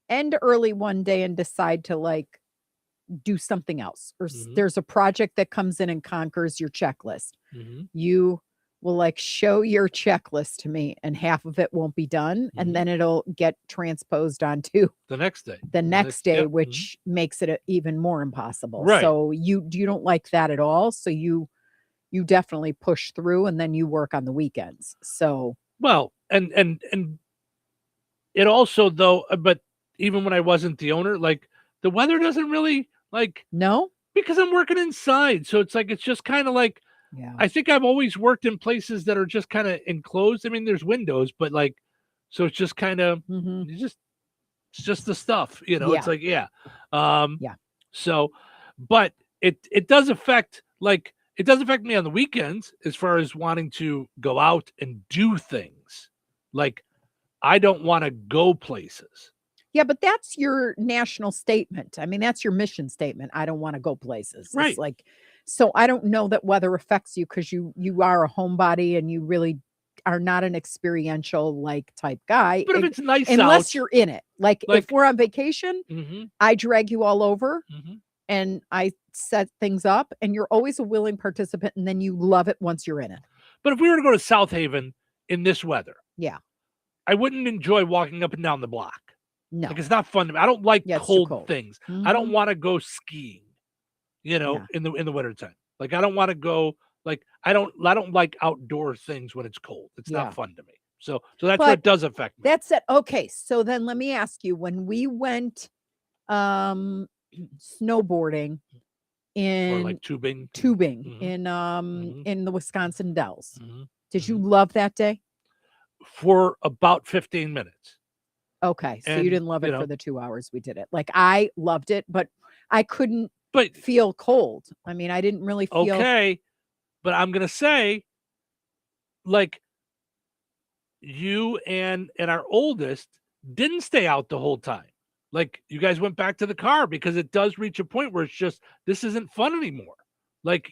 end early one day and decide to like do something else, or there's a project that comes in and conquers your checklist, you will like show your checklist to me and half of it won't be done. And then it'll get transposed onto the next day, which makes it even more impossible. Right. So you don't like that at all. So you definitely push through and then you work on the weekends. So, well, and it also though, but even when I wasn't the owner, like the weather doesn't really like, no, because I'm working inside. So it's like, it's just kind of like, I think I've always worked in places that are just kind of enclosed. I mean, there's windows, but like, so it's just kind of, it's just the stuff, you know, it's like, So, but it does affect me on the weekends as far as wanting to go out and do things. Like, I don't want to go places. Yeah, but that's your national statement. I mean, that's your mission statement. I don't want to go places. Right. It's like, so I don't know that weather affects you because you are a homebody and you really are not an experiential type guy. But if it's nice unless out, you're in it. Like if we're on vacation, Mhm. I drag you all over Mhm. and I set things up and you're always a willing participant and then you love it once you're in it. But if we were to go to South Haven in this weather, Yeah. I wouldn't enjoy walking up and down the block. No. Like, it's not fun to me. I don't like Yeah, it's too cold cold. things. I don't Mhm. want to go skiing, in the wintertime. Like, I don't want to go, like, I don't like outdoor things when it's cold. It's Yeah. not fun to me. So that's But what does affect me. That's it. Okay. So then let me ask you, when we went snowboarding Or in like tubing. in the Wisconsin Dells, Mhm. did you love that day? For about 15 minutes. Okay. So you And, didn't love it for the 2 hours we did it. Like, I loved it, but I couldn't feel cold. I mean, I didn't really feel. Okay. But I'm going to say, like, you and our oldest didn't stay out the whole time. Like, you guys went back to the car because it does reach a point where it's just, this isn't fun anymore. Like,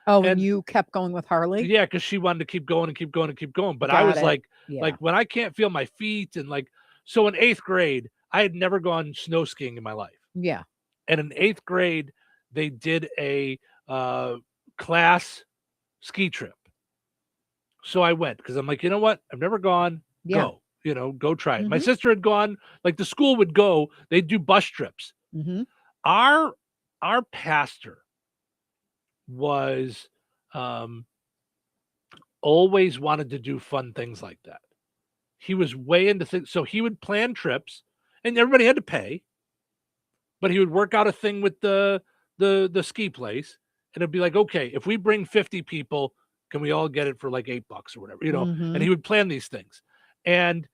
Oh, and you kept going with Harley? yeah, because she wanted to keep going and keep going and keep going. But I Got was it. like, Yeah. when I can't feel my feet and so in 8th grade, I had never gone snow skiing in my life. Yeah. And in 8th grade, they did a class ski trip. So I went because I'm like, you know what? I've never gone. Yeah. Go, go try it. My Mhm. sister had gone, like the school would go, they'd do bus trips. Mm-hmm. Our pastor was always wanted to do fun things like that. He was way into things. So he would plan trips and everybody had to pay, but he would work out a thing with the ski place. And it'd be like, okay, if we bring 50 people, can we all get it for like $8 or whatever, and he would plan these things. And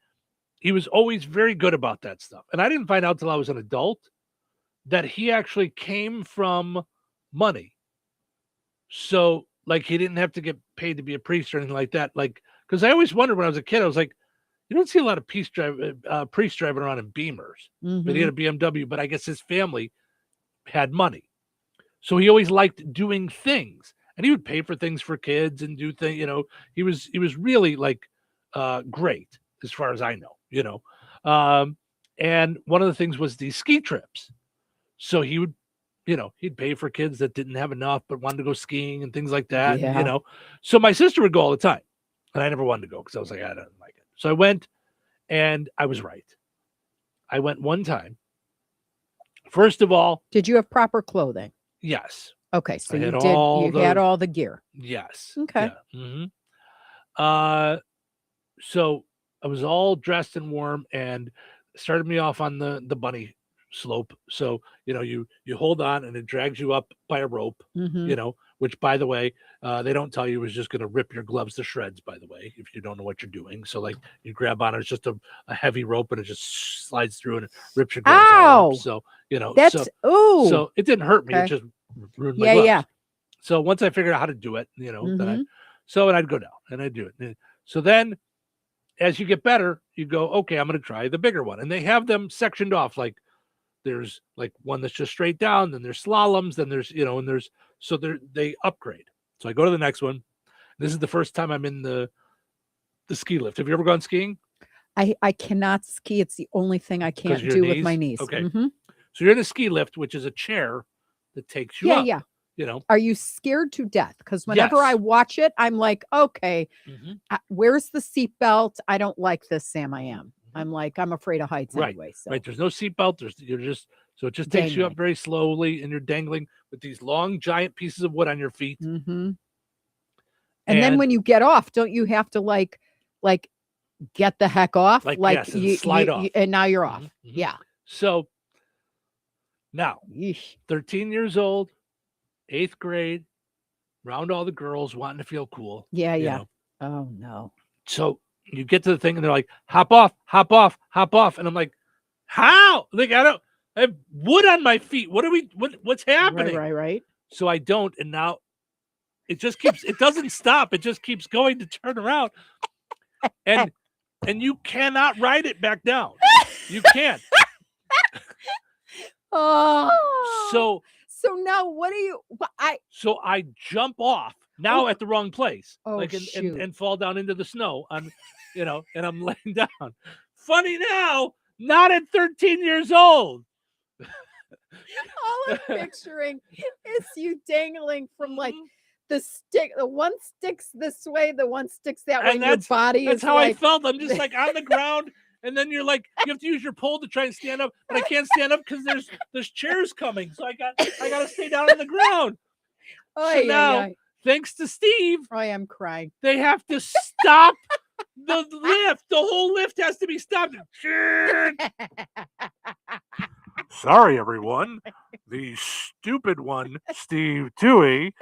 he was always very good about that stuff. And I didn't find out till I was an adult that he actually came from money. So like, he didn't have to get paid to be a priest or anything like that. Like, because I always wondered when I was a kid, I was like, you don't see a lot of priests driving around in Beamers, but he had a BMW, but I guess his family had money. So he always liked doing things, and he would pay for things for kids and do things, he was really like great as far as I know, and one of the things was these ski trips. So he would, he'd pay for kids that didn't have enough, but wanted to go skiing and things like that. Yeah. And, so my sister would go all the time and I never wanted to go because I was like, I don't like it. So I went and I was right. I went one time. First of all, did you have proper clothing? Yes. Okay. So I you had did. all You the- had all the gear. Yes. Okay. Yeah. So I was all dressed and warm and started me off on the bunny slope. So, you hold on and it drags you up by a rope, Mhm. Which, by the way, they don't tell you is just going to rip your gloves to shreds, by the way, if you don't know what you're doing. So like, you grab on it, it's just a heavy rope and it just slides through and it rips your gloves all Ow! up. So, That's ooh. so it didn't hurt me. It Okay. just ruined my Yeah, gloves. yeah. So once I figured out how to do it, then Mhm. and I'd go down and I'd do it. So then as you get better, you go, okay, I'm going to try the bigger one. And they have them sectioned off. Like there's like one that's just straight down, then there's slaloms, then there's, they upgrade. So I go to the next one. This is the first time I'm in the ski lift. Have you ever gone skiing? I cannot ski. It's the only thing I 'Cause can't your do with my knees? knees. Okay. Mhm. So you're in a ski lift, which is a chair that takes you Yeah, up. yeah. Yeah. Are you scared to death? Because whenever I Yes. watch it, I'm like, okay, Mhm. where's the seatbelt? I don't like this, Sam. I am. I'm like, I'm afraid of heights Right. anyway. So Right. There's no seatbelt. So it just takes you up Dangling. very slowly and you're dangling with these long, giant pieces of wood on your feet. Mhm. And then when you get off, don't you have to like get the heck off? Like, yes, and slide off. and now you're off. Mhm. Yeah. So now, Yeesh. 13 years old, 8th grade, around all the girls wanting to feel cool. Yeah, you yeah. know. Oh no. So you get to the thing and they're like, hop off, hop off, hop off. And I'm like, how? Like, I don't, I have wood on my feet. What's happening? Right. So I don't, and now it just keeps. It doesn't stop. It just keeps going to turn around, and you cannot ride it back down. You can't. So now what do you? So I jump off now at the wrong place, shoot. and fall down into the snow. And I'm laying down. Funny now, not at 13 years old. All I'm picturing is you dangling from like the stick. The one sticks this way, the one sticks that way. Your body That's is how like... I felt. I'm just like on the ground, and then you're like, you have to use your pole to try and stand up, but I can't stand up because there's chairs coming. So I got to stay down on the ground. So now, thanks to Steve, I am crying. They have to stop the lift. The whole lift has to be stopped. Sorry, everyone. The stupid one, Steve Touhy,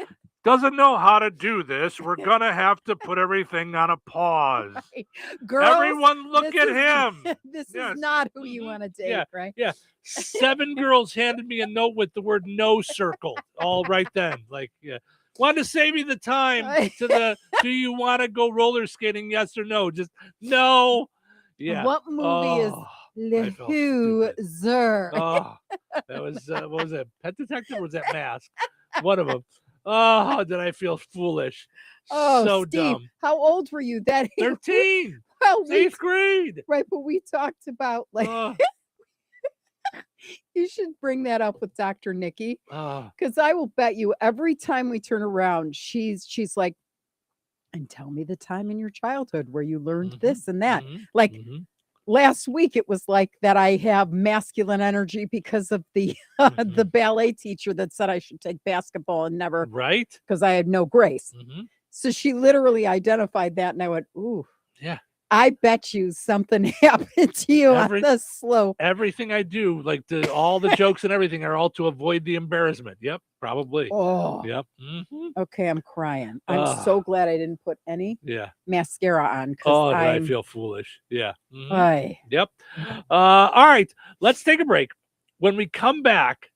doesn't know how to do this. We're going to have to put everything on a pause. Right. Girls, everyone look at him. This is not who you want to date, right? Yeah. 7 girls handed me a note with the word no circled all right then. Like, yeah. Want to save me the time to the, do you want to go roller skating? Yes or no? Just no. Yeah. What movie is Le Loser? Oh, that was, what was it? Pet Detective or was that Mask? One of them. Oh, did I feel foolish? Oh, so Steve, dumb. how old were you that? 13. Well, 8th grade. Right, but we talked about like you should bring that up with Dr. Nikki, because I will bet you every time we turn around, she's like, and tell me the time in your childhood where you learned this and that. Like last week, it was like that I have masculine energy because of the the ballet teacher that said I should take basketball and never, right? Because I had no grace. So she literally identified that, and I went, ooh, yeah. I bet you something happened to you on the slope. Everything I do, like all the jokes and everything, are all to avoid the embarrassment. Yep, probably. Oh, yep. Okay, I'm crying. I'm so glad I didn't put any mascara on. Oh, I feel foolish. Yeah. Aye. Yep. All right, let's take a break. When we come back,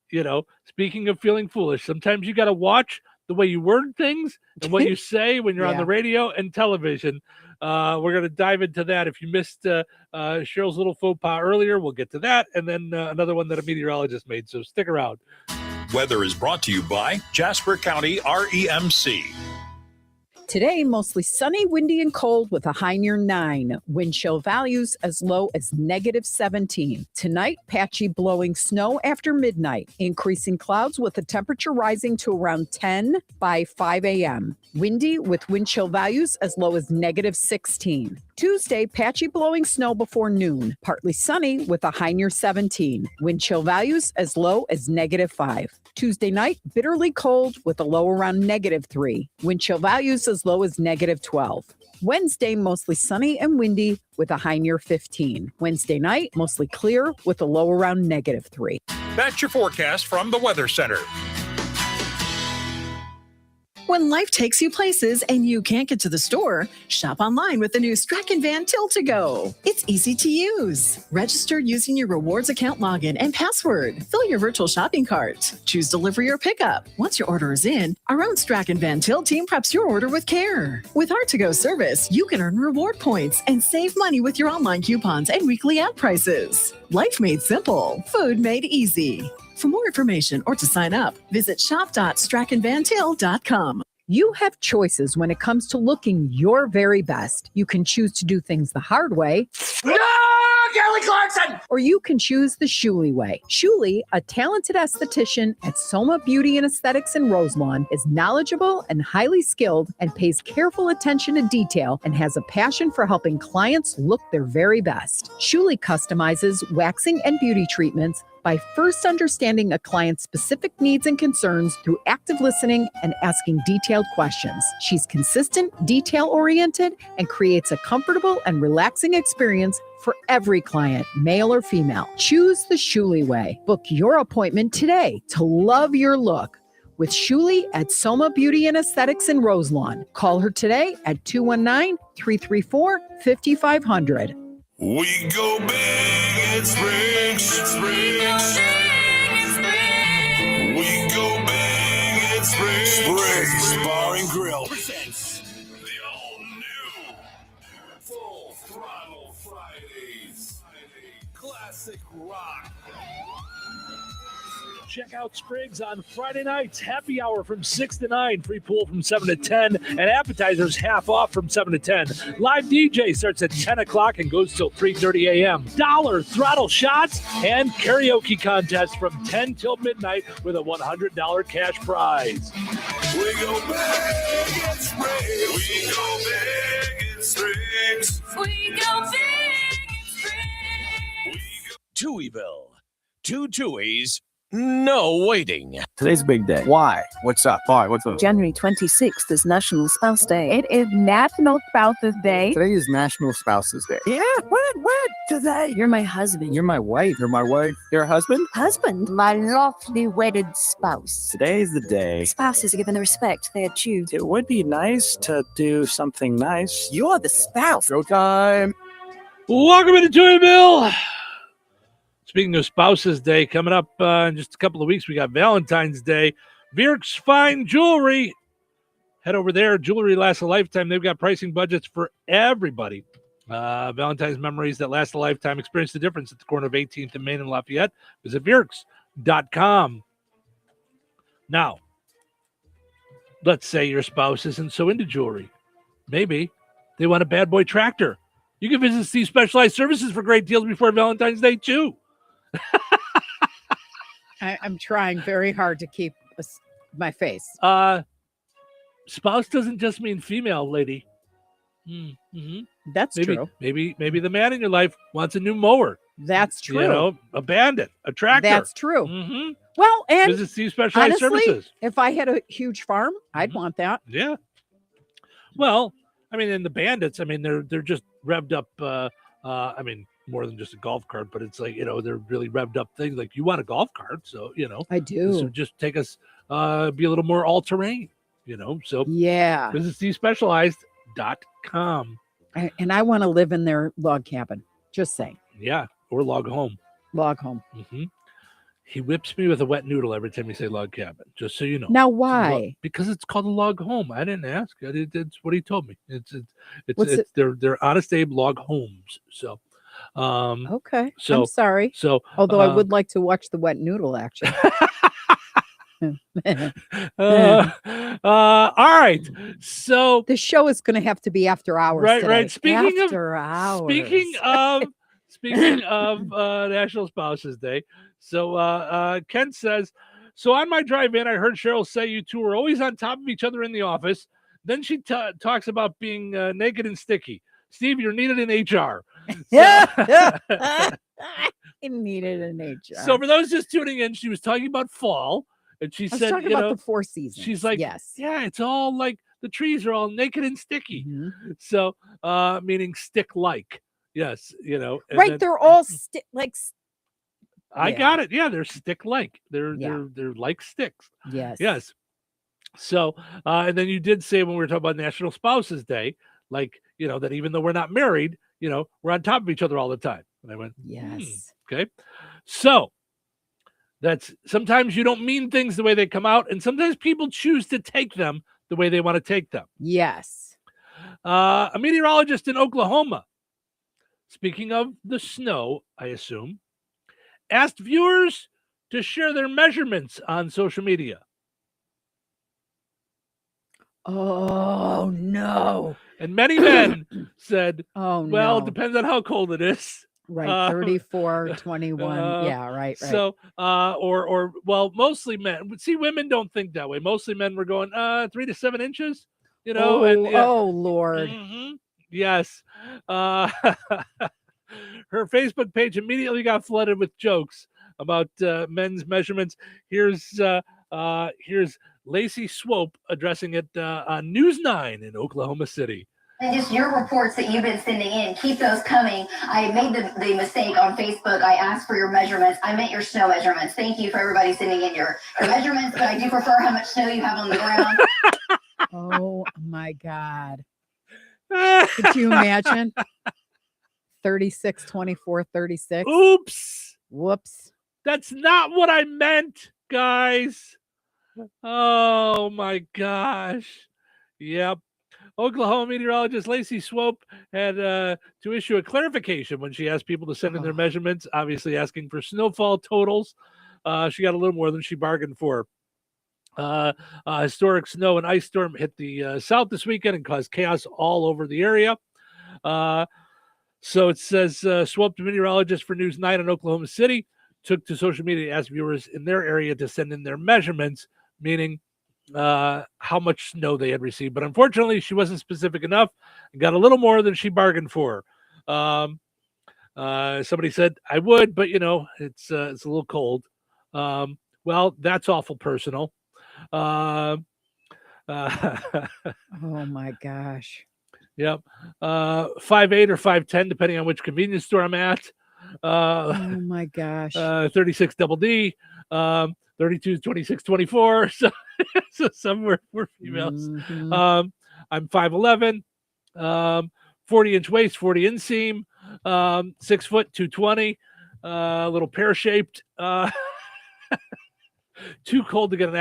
speaking of feeling foolish, sometimes you got to watch the way you word things and what you say when you're on the radio and television. We're going to dive into that. If you missed Cheryl's little faux pas earlier, we'll get to that. And then another one that a meteorologist made. So stick around. Weather is brought to you by Jasper County REMC. Today, mostly sunny, windy, and cold with a high near 9. Wind chill values as low as -17. Tonight, patchy blowing snow after midnight. Increasing clouds with the temperature rising to around 10 by 5 a.m. Windy with wind chill values as low as -16. Tuesday, patchy blowing snow before noon. Partly sunny with a high near 17. Wind chill values as low as -5. Tuesday night, bitterly cold with a low around -3. Wind chill values as low as -12. Wednesday, mostly sunny and windy with a high near 15. Wednesday night, mostly clear with a low around -3. That's your forecast from the Weather Center. When life takes you places and you can't get to the store, shop online with the new Strachan Van Till to Go. It's easy to use. Register using your rewards account login and password. Fill your virtual shopping cart. Choose delivery or pickup. Once your order is in, our own Strachan Van Till team preps your order with care. With our to-go service, you can earn reward points and save money with your online coupons and weekly ad prices. Life made simple. Food made easy. For more information or to sign up, visit shop.strachanvantil.com. You have choices when it comes to looking your very best. You can choose to do things the hard way. No, Kelly Clarkson! Or you can choose the Shuli way. Shuli, a talented esthetician at Soma Beauty and Aesthetics in Roselawn, is knowledgeable and highly skilled and pays careful attention to detail and has a passion for helping clients look their very best. Shuli customizes waxing and beauty treatments by first understanding a client's specific needs and concerns through active listening and asking detailed questions. She's consistent, detail-oriented, and creates a comfortable and relaxing experience for every client, male or female. Choose the Shuli way. Book your appointment today to love your look with Shuli at Soma Beauty and Aesthetics in Roselawn. Call her today at 219-334-5500. We go big, it's spring. We go big in spring. Springs Bar and Grill presents the all-new Full Throttle Fridays. Classic rock. Check out Spriggs on Friday nights. Happy hour from 6 to 9. Free pool from 7 to 10. And appetizers half off from 7 to 10. Live DJ starts at 10 o'clock and goes till 3:30 a.m. Dollar throttle shots and karaoke contest from 10 till midnight with a $100 cash prize. We go big in Springs. We go big in Springs. We go big in Springs. Touhyville. 2 Touhies. No waiting. Today's a big day. Why? What's up? Why? What's up? January 26th is National Spouse Day. It is National Spouses Day. Today is National Spouses Day. Yeah, what? Today. You're my husband. You're my wife. You're my wife. You're a husband? Husband. My lovely wedded spouse. Today is the day. Spouses are given the respect they are due. It would be nice to do something nice. You're the spouse. Showtime. Welcome into Touhyville. Speaking of Spouses Day, coming up in just a couple of weeks, we got Valentine's Day. Virk's Fine Jewelry. Head over there. Jewelry lasts a lifetime. They've got pricing budgets for everybody. Valentine's memories that last a lifetime. Experience the difference at the corner of 18th and Main and Lafayette. Visit Virks.com. Now, let's say your spouse isn't so into jewelry. Maybe they want a bad boy tractor. You can visit Steve Specialized Services for great deals before Valentine's Day, too. I'm trying very hard to keep my face. Spouse doesn't just mean female, lady. Mm-hmm. That's true. Maybe the man in your life wants a new mower. That's true. You know, a bandit, a tractor. That's true. Mm-hmm. Well, and visit Steve Specialized honestly, Services. If I had a huge farm, I'd want that. Yeah. Well, I mean, and the bandits, I mean, they're just revved up. I mean, more than just a golf cart, but it's like, you know, they're really revved up things. Like, you want a golf cart, so, you know. I do. So just take us, be a little more all-terrain, you know. So yeah. Visit SteveSpecialized.com. And I want to live in their log cabin. Just saying. Yeah, or log home. Log home. Mm-hmm. He whips me with a wet noodle every time you say log cabin, just so you know. Now, why? Because it's called a log home. I didn't ask. It's what he told me. It's they're Honest Abe log homes. So, okay. So I'm sorry. So, although I would like to watch the wet noodle action. All right. So the show is going to have to be after hours. Right, today. right. Speaking of National Spouses Day. So Ken says, so on my drive in, I heard Cheryl say you two are always on top of each other in the office. Then she talks about being naked and sticky. Steve, you're needed in HR. Needed in HR. So for those just tuning in, she was talking about fall. And she said, talking about the 4 seasons. She's like, yes. Yeah, it's all like the trees are all naked and sticky. Mm-hmm. So meaning stick-like. Yes, you know. Right, they're all like. I got it. Yeah, they're stick-like. They're like sticks. Yes. Yes. So, and then you did say when we were talking about National Spouses Day, like, you know, that even though we're not married, you know, we're on top of each other all the time. And I went, yes. Okay. So that's sometimes you don't mean things the way they come out, and sometimes people choose to take them the way they want to take them. Yes. A meteorologist in Oklahoma, speaking of the snow, I assume, asked viewers to share their measurements on social media. Oh, no. And many men said, oh, well, no. Depends on how cold it is. Right, 34, 21. Yeah, right. So, well, mostly men. See, women don't think that way. Mostly men were going 3 to 7 inches, you know. Oh, Lord. Mm-hmm. Yes. Her Facebook page immediately got flooded with jokes about men's measurements. Here's Lacey Swope addressing it on News 9 in Oklahoma City. And just your reports that you've been sending in, keep those coming. I made the mistake on Facebook. I asked for your measurements. I meant your snow measurements. Thank you for everybody sending in your measurements, but I do prefer how much snow you have on the ground. Oh, my God. Could you imagine? 36, 24, 36. Oops. Whoops. That's not what I meant. guys. Oh my gosh. Yep. Oklahoma meteorologist Lacey Swope had to issue a clarification when she asked people to send in their measurements, obviously asking for snowfall totals. She got a little more than she bargained for. Historic snow and ice storm hit the south this weekend and caused chaos all over the area. So it says Swope, the meteorologist for News 9 in Oklahoma City, took to social media to ask viewers in their area to send in their measurements, meaning how much snow they had received. But unfortunately, she wasn't specific enough and got a little more than she bargained for. Somebody said, I would, but, it's a little cold. Well, that's awful personal. Oh, my gosh. Yep. 5'8" or 5'10", depending on which convenience store I'm at. Oh, my gosh. 36 double D. 32, 26, 24. So some were females. Mm-hmm. I'm 5'11", 40-inch waist, 40 inseam, 6 foot, 220, a little pear-shaped. Too cold to get an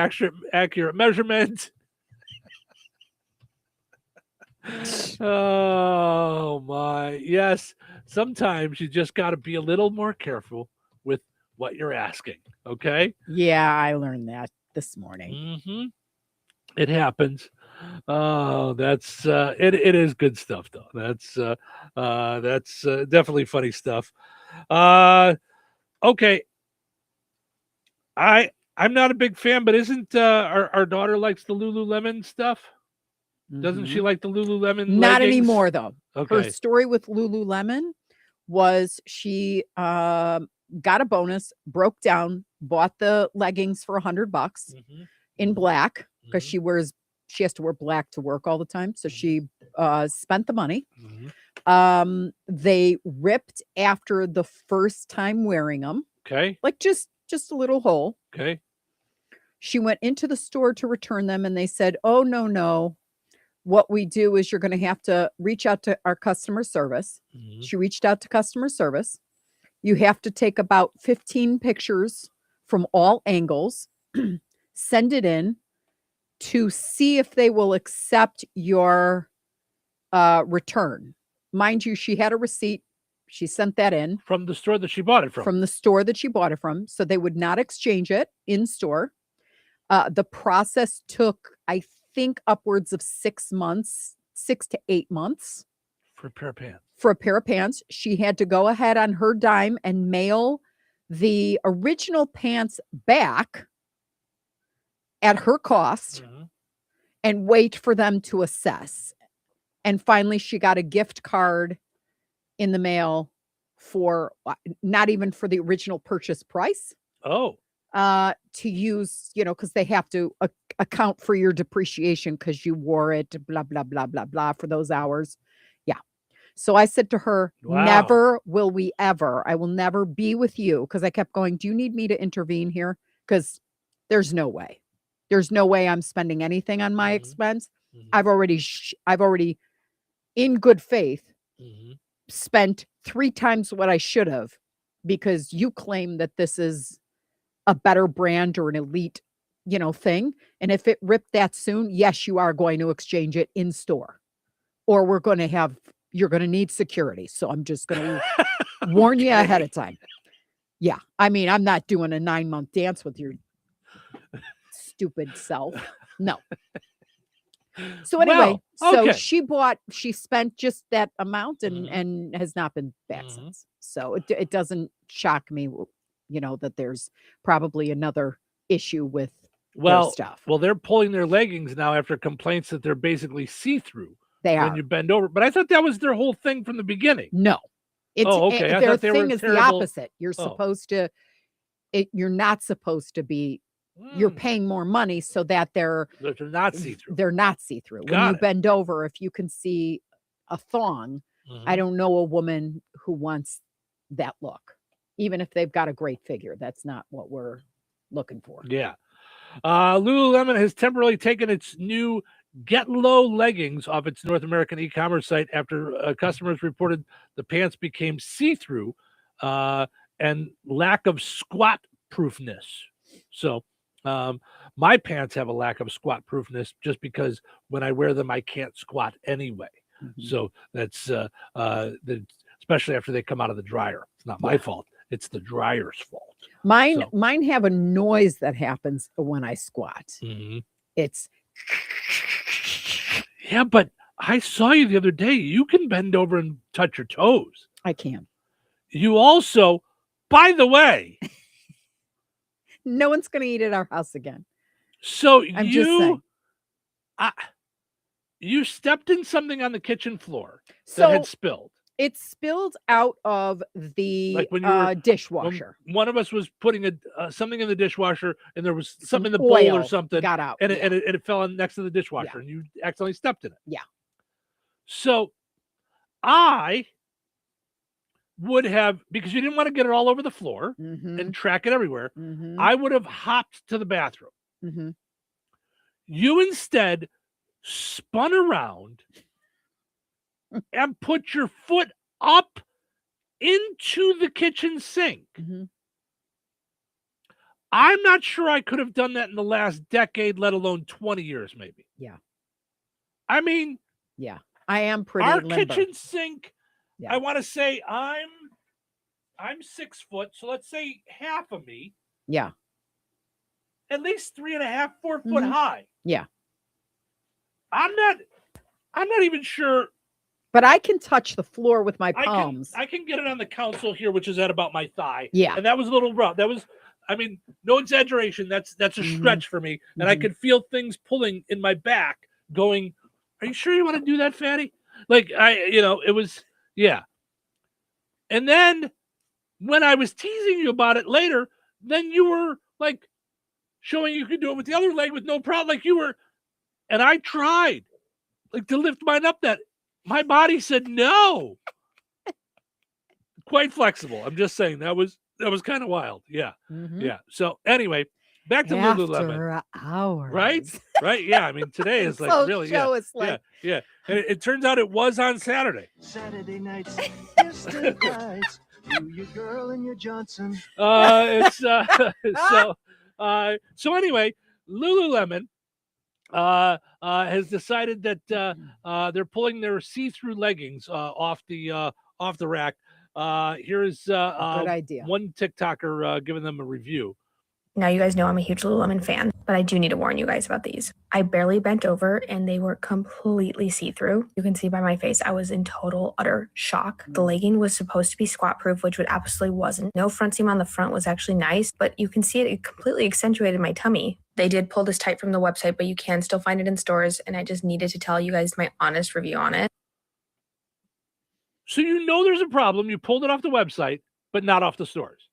accurate measurement. Oh my, yes. Sometimes you just got to be a little more careful with what you're asking. Okay. Yeah, I learned that this morning. Mm-hmm. It happens. Oh, that's it is good stuff though. That's definitely funny stuff. Okay. I'm not a big fan, but isn't our daughter likes the Lululemon stuff? Doesn't she like the Lululemon Not leggings? anymore, though. Okay. Her story with Lululemon was she got a bonus, broke down, bought the leggings for $100 in black because she has to wear black to work all the time. So she spent the money. They ripped after the first time wearing them. Okay. Like just a little hole. Okay. She went into the store to return them and they said, oh, no. What we do is you're going to have to reach out to our customer service. She reached out to customer service. You have to take about 15 pictures from all angles, send it in to see if they will accept your return. Mind you, she had a receipt. She sent that in. From the store that she bought it from. From the store that she bought it from. So they would not exchange it in store. The process took, I think, upwards of 6 months, 6 to 8 months. For a pair of pants. For a pair of pants. She had to go ahead on her dime and mail the original pants back at her cost and wait for them to assess. And finally, she got a gift card in the mail for not even for the original purchase price. Oh. To use, because they have to account for your depreciation because you wore it, blah, blah, blah, blah, blah, for those hours. Yeah. So I said to her, never will we ever, I will never be with you. Because I kept going, do you need me to intervene here? Because there's no way. There's no way I'm spending anything on my expense. I've already, in good faith, spent 3 times what I should have because you claim that this is a better brand or an elite, thing. And if it ripped that soon, yes, you are going to exchange it in store or you're going to need security. So I'm just going to warn you ahead of time. Yeah. I mean, I'm not doing a 9-month dance with your stupid self. No. So anyway, so she spent just that amount and has not been back since. So it doesn't shock me, that there's probably another issue with their stuff. Well, they're pulling their leggings now after complaints that they're basically see-through. They are. When you bend over. But I thought that was their whole thing from the beginning. No. Okay. Their thing is the opposite. You're supposed to, you're not supposed to be, you're paying more money so that they're not see-through. They're not see-through. When you bend over, if you can see a thong, I don't know a woman who wants that look. Even if they've got a great figure, that's not what we're looking for. Yeah. Lululemon has temporarily taken its new Get Low leggings off its North American e-commerce site after customers reported the pants became see-through and lack of squat proofness. So My pants have a lack of squat proofness just because when I wear them, I can't squat anyway. So that's especially after they come out of the dryer. It's not my fault. It's the dryer's fault. Mine have a noise that happens when I squat. It's yeah, but I saw you the other day. You can bend over and touch your toes. I can. You also, by the way, no one's going to eat at our house again. So I'm just saying. You stepped in something on the kitchen floor So that had spilled. It spilled out of the Like when you were, dishwasher. One of us was putting something in the dishwasher, and there was something in the oil bowl or something got out, and it fell on next to the dishwasher, and you accidentally stepped in it. Yeah. So I would have, because you didn't want to get it all over the floor and track it everywhere, I would have hopped to the bathroom. You instead spun around and put your foot up into the kitchen sink. I'm not sure I could have done that in the last decade, let alone 20 years, maybe. Yeah. I mean, yeah, I am pretty our limber. kitchen sink, I want to say I'm 6 foot, so let's say half of me. Yeah. At least 3.5, 4 foot high. Yeah. I'm not even sure. But I can touch the floor with my palms. I can get it on the console here, which is at about my thigh. Yeah. And that was a little rough. That was, I mean, no exaggeration. That's a stretch for me. And I could feel things pulling in my back going, are you sure you want to do that, fatty? Like, it was, yeah. And then when I was teasing you about it later, then you were like showing you could do it with the other leg with no problem. Like you were, and I tried like to lift mine up that my body said no. Quite flexible. I'm just saying that was kind of wild. Yeah. Yeah. So anyway, back to Lululemon. After hours. Right. Yeah. I mean, today is like So really, Joe is like, yeah. And it turns out it was on Saturday. Saturday nights, distant nights, you, your girl and your Johnson. So anyway, Lululemon has decided that they're pulling their see-through leggings off the rack. Here is good idea. One TikToker giving them a review. Now, you guys know I'm a huge Lululemon fan, but I do need to warn you guys about these. I barely bent over and they were completely see-through. You can see by my face, I was in total, utter shock. The legging was supposed to be squat-proof, which it absolutely wasn't. No front seam on the front was actually nice, but you can see it completely accentuated my tummy. They did pull this tight from the website, but you can still find it in stores, and I just needed to tell you guys my honest review on it. So you know there's a problem. You pulled it off the website, but not off the stores.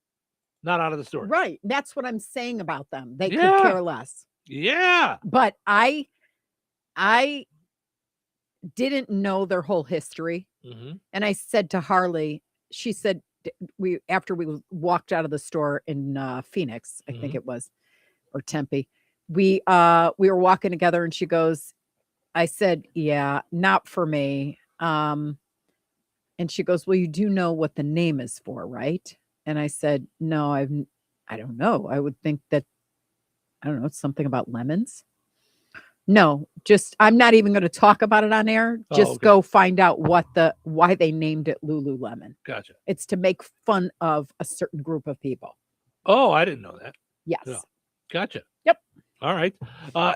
Not out of the store. Right. That's what I'm saying about them. They could care less. Yeah. But I didn't know their whole history. And I said to Harley, she said, after we walked out of the store in Phoenix, I think it was, or Tempe, we were walking together and she goes, I said, yeah, not for me. And she goes, well, you do know what the name is for, right? And I said, no, I don't know. I would think that, I don't know, it's something about lemons. No, just, I'm not even going to talk about it on air. Just go find out why they named it Lululemon. Gotcha. It's to make fun of a certain group of people. Oh, I didn't know that. Yes. Yeah. Gotcha. Yep. All right.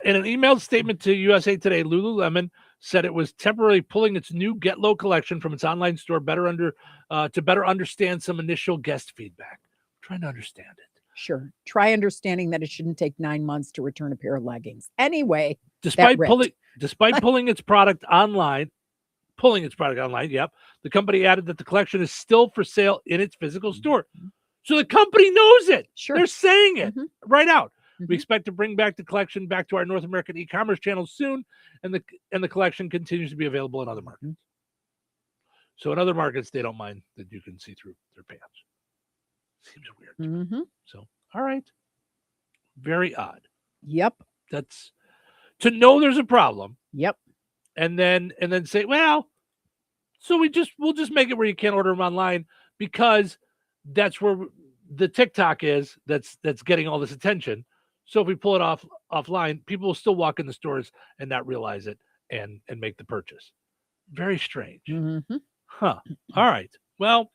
In an emailed statement to USA Today, Lululemon said it was temporarily pulling its new Get Low collection from its online store to better understand some initial guest feedback. I'm trying to understand it. Sure. Try understanding that it shouldn't take 9 months to return a pair of leggings. Anyway, despite pulling its product online, yep, the company added that the collection is still for sale in its physical store. So the company knows it. Sure. They're saying it right out. We expect to bring back the collection back to our North American e-commerce channels soon, and the collection continues to be available in other markets. So in other markets, they don't mind that you can see through their pants. Seems weird. So, all right. Very odd. Yep. That's to know there's a problem. Yep. And then say, well, so we'll just make it where you can't order them online because that's where the TikTok is that's getting all this attention. So if we pull it offline, people will still walk in the stores and not realize it and make the purchase. Very strange. Mm-hmm. Huh. All right. Well,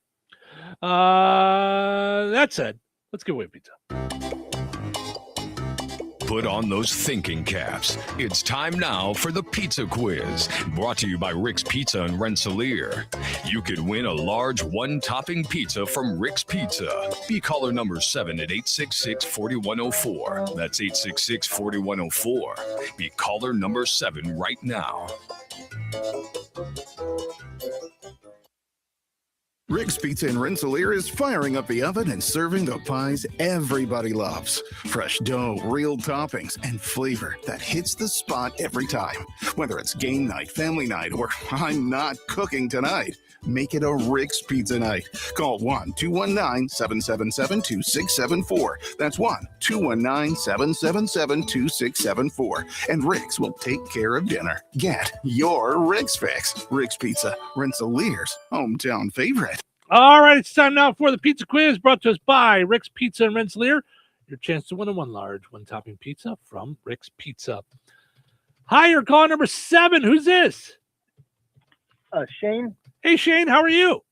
that said, let's give away pizza. Put on those thinking caps. It's time now for the pizza quiz, brought to you by Rick's Pizza in Rensselaer. You could win a large one-topping pizza from Rick's Pizza. Be caller number 7 at 866-4104. That's 866-4104. Be caller number 7 right now. Rick's Pizza in Rensselaer is firing up the oven and serving the pies everybody loves. Fresh dough, real toppings, and flavor that hits the spot every time. Whether it's game night, family night, or I'm not cooking tonight, make it a Rick's Pizza night. Call 1-219-777-2674. That's 1-219-777-2674. And Rick's will take care of dinner. Get your Rick's fix. Rick's Pizza, Rensselaer's hometown favorite. All right, it's time now for the pizza quiz brought to us by Rick's Pizza in Rensselaer. Your chance to win a one-topping pizza from Rick's Pizza. Hi, you're calling number 7. Who's this? Shane. Hey, Shane, how are you?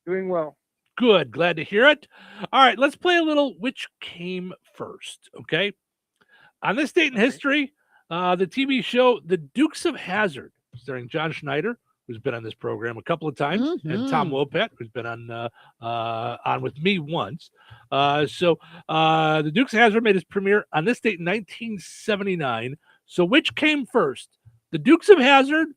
Doing well. Good. Glad to hear it. All right, let's play a little which came first, okay? On this date in history, the TV show The Dukes of Hazzard, starring John Schneider, who's been on this program a couple of times, and Tom Wopat, who's been on with me once. The Dukes of Hazzard made its premiere on this date in 1979. So which came first, The Dukes of Hazzard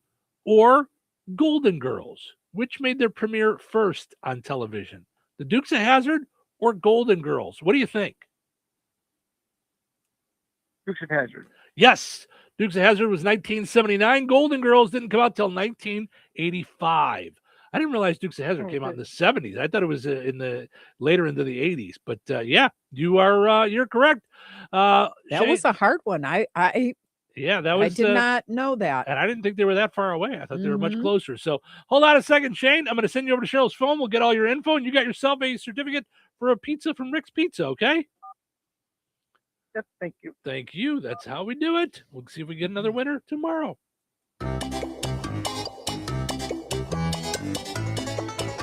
or Golden Girls? Which made their premiere first on television, The Dukes of Hazzard or Golden Girls? What do you think? Dukes of Hazzard. Yes. Dukes of Hazzard was 1979. Golden Girls didn't come out till 1985. I didn't realize Dukes of Hazzard came out in the 70s. I thought it was later into the 80s. But yeah, you're correct. That Shane, was a hard one. I did not know that. And I didn't think they were that far away. I thought they were much closer. So hold on a second, Shane. I'm going to send you over to Cheryl's phone. We'll get all your info, and you got yourself a certificate for a pizza from Rick's Pizza, okay? Yep, thank you. Thank you. That's how we do it. We'll see if we get another winner tomorrow.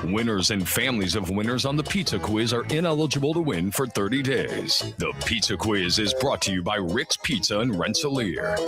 Winners and families of winners on the Pizza Quiz are ineligible to win for 30 days. The Pizza Quiz is brought to you by Rick's Pizza in Rensselaer.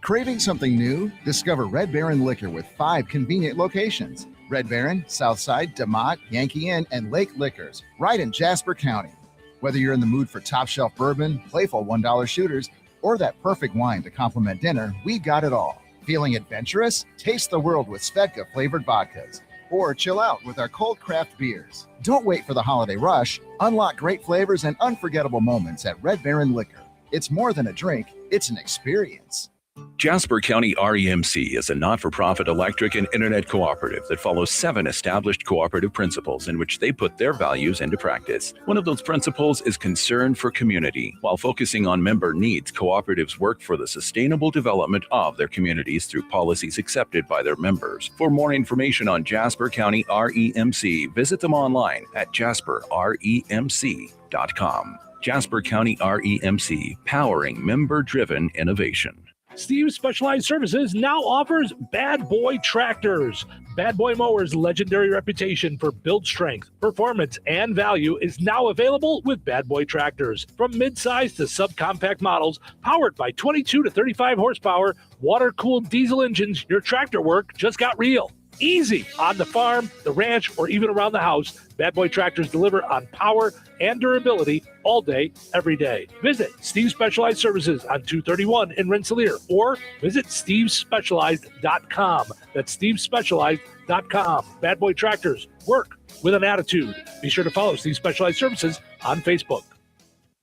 Craving something new? Discover Red Baron Liquor with 5 convenient locations. Red Baron, Southside, DeMott, Yankee Inn, and Lake Liquors, right in Jasper County. Whether you're in the mood for top shelf bourbon, playful $1 shooters, or that perfect wine to complement dinner, we got it all. Feeling adventurous? Taste the world with Svedka flavored vodkas. Or chill out with our cold craft beers. Don't wait for the holiday rush. Unlock great flavors and unforgettable moments at Red Baron Liquor. It's more than a drink, it's an experience. Jasper County REMC is a not-for-profit electric and internet cooperative that follows 7 established cooperative principles in which they put their values into practice. One of those principles is concern for community. While focusing on member needs, cooperatives work for the sustainable development of their communities through policies accepted by their members. For more information on Jasper County REMC, visit them online at jasperremc.com. Jasper County REMC, powering member-driven innovation. Steve's Specialized Services now offers Bad Boy Tractors. Bad Boy Mowers' legendary reputation for build strength, performance, and value is now available with Bad Boy Tractors. From mid-size to subcompact models, powered by 22 to 35 horsepower, water-cooled diesel engines, your tractor work just got real. Easy on the farm, the ranch, or even around the house. Bad Boy Tractors deliver on power and durability all day, every day. Visit Steve's Specialized Services on 231 in Rensselaer or visit stevespecialized.com. That's stevespecialized.com. Bad Boy Tractors, work with an attitude. Be sure to follow Steve's Specialized Services on Facebook.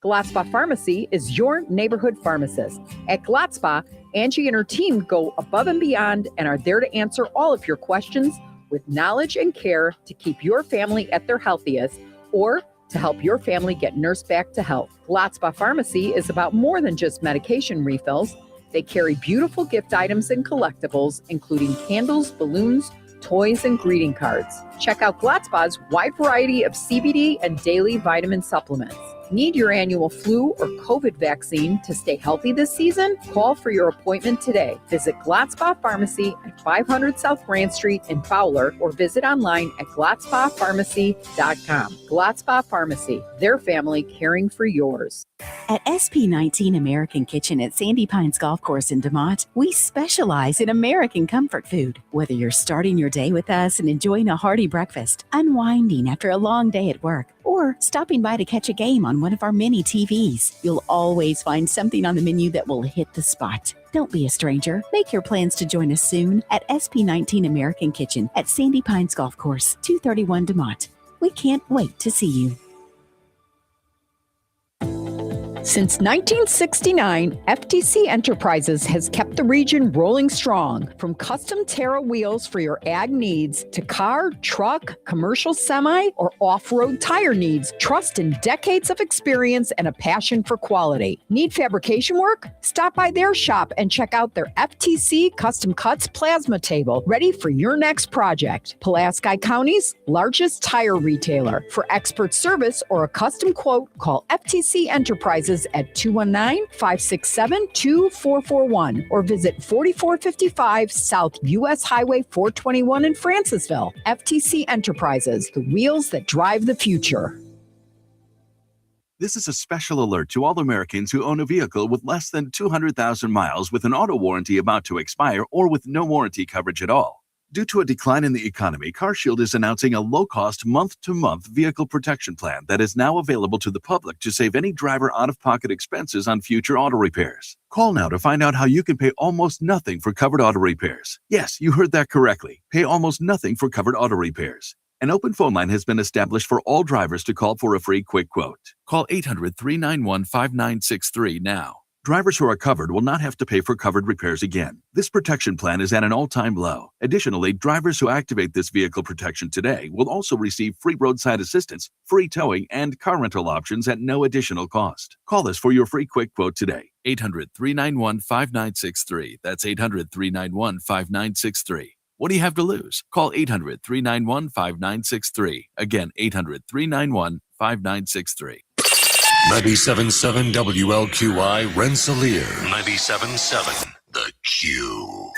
Gladspa Pharmacy is your neighborhood pharmacist. At Gladspa, Angie and her team go above and beyond and are there to answer all of your questions with knowledge and care to keep your family at their healthiest or to help your family get nursed back to health. Gladspa Pharmacy is about more than just medication refills. They carry beautiful gift items and collectibles, including candles, balloons, toys, and greeting cards. Check out Glatzpa's wide variety of CBD and daily vitamin supplements. Need your annual flu or COVID vaccine to stay healthy this season? Call for your appointment today. Visit Glatzpa Pharmacy at 500 South Grand Street in Fowler or visit online at glatzpapharmacy.com. Glatzpa Pharmacy, their family caring for yours. At SP19 American Kitchen at Sandy Pines Golf Course in DeMont, we specialize in American comfort food. Whether you're starting your day with us and enjoying a hearty breakfast, unwinding after a long day at work, or stopping by to catch a game on one of our mini TVs, you'll always find something on the menu that will hit the spot. Don't be a stranger. Make your plans to join us soon at SP19 American Kitchen at Sandy Pines Golf Course, 231 DeMont. We can't wait to see you. Since 1969, FTC Enterprises has kept the region rolling strong. From custom Terra wheels for your ag needs to car, truck, commercial semi, or off-road tire needs, trust in decades of experience and a passion for quality. Need fabrication work? Stop by their shop and check out their FTC Custom Cuts plasma table, ready for your next project. Pulaski County's largest tire retailer. For expert service or a custom quote, call FTC Enterprises at 219-567-2441 or visit 4455 South US Highway 421 in Francisville. FTC Enterprises, the wheels that drive the future. This is a special alert to all Americans who own a vehicle with less than 200,000 miles with an auto warranty about to expire or with no warranty coverage at all. Due to a decline in the economy, CarShield is announcing a low-cost month-to-month vehicle protection plan that is now available to the public to save any driver out-of-pocket expenses on future auto repairs. Call now to find out how you can pay almost nothing for covered auto repairs. Yes, you heard that correctly. Pay almost nothing for covered auto repairs. An open phone line has been established for all drivers to call for a free quick quote. Call 800-391-5963 now. Drivers who are covered will not have to pay for covered repairs again. This protection plan is at an all-time low. Additionally, drivers who activate this vehicle protection today will also receive free roadside assistance, free towing, and car rental options at no additional cost. Call us for your free quick quote today. 800-391-5963. That's 800-391-5963. What do you have to lose? Call 800-391-5963. Again, 800-391-5963. 97.7 WLQI Rensselaer. 97.7 The Q.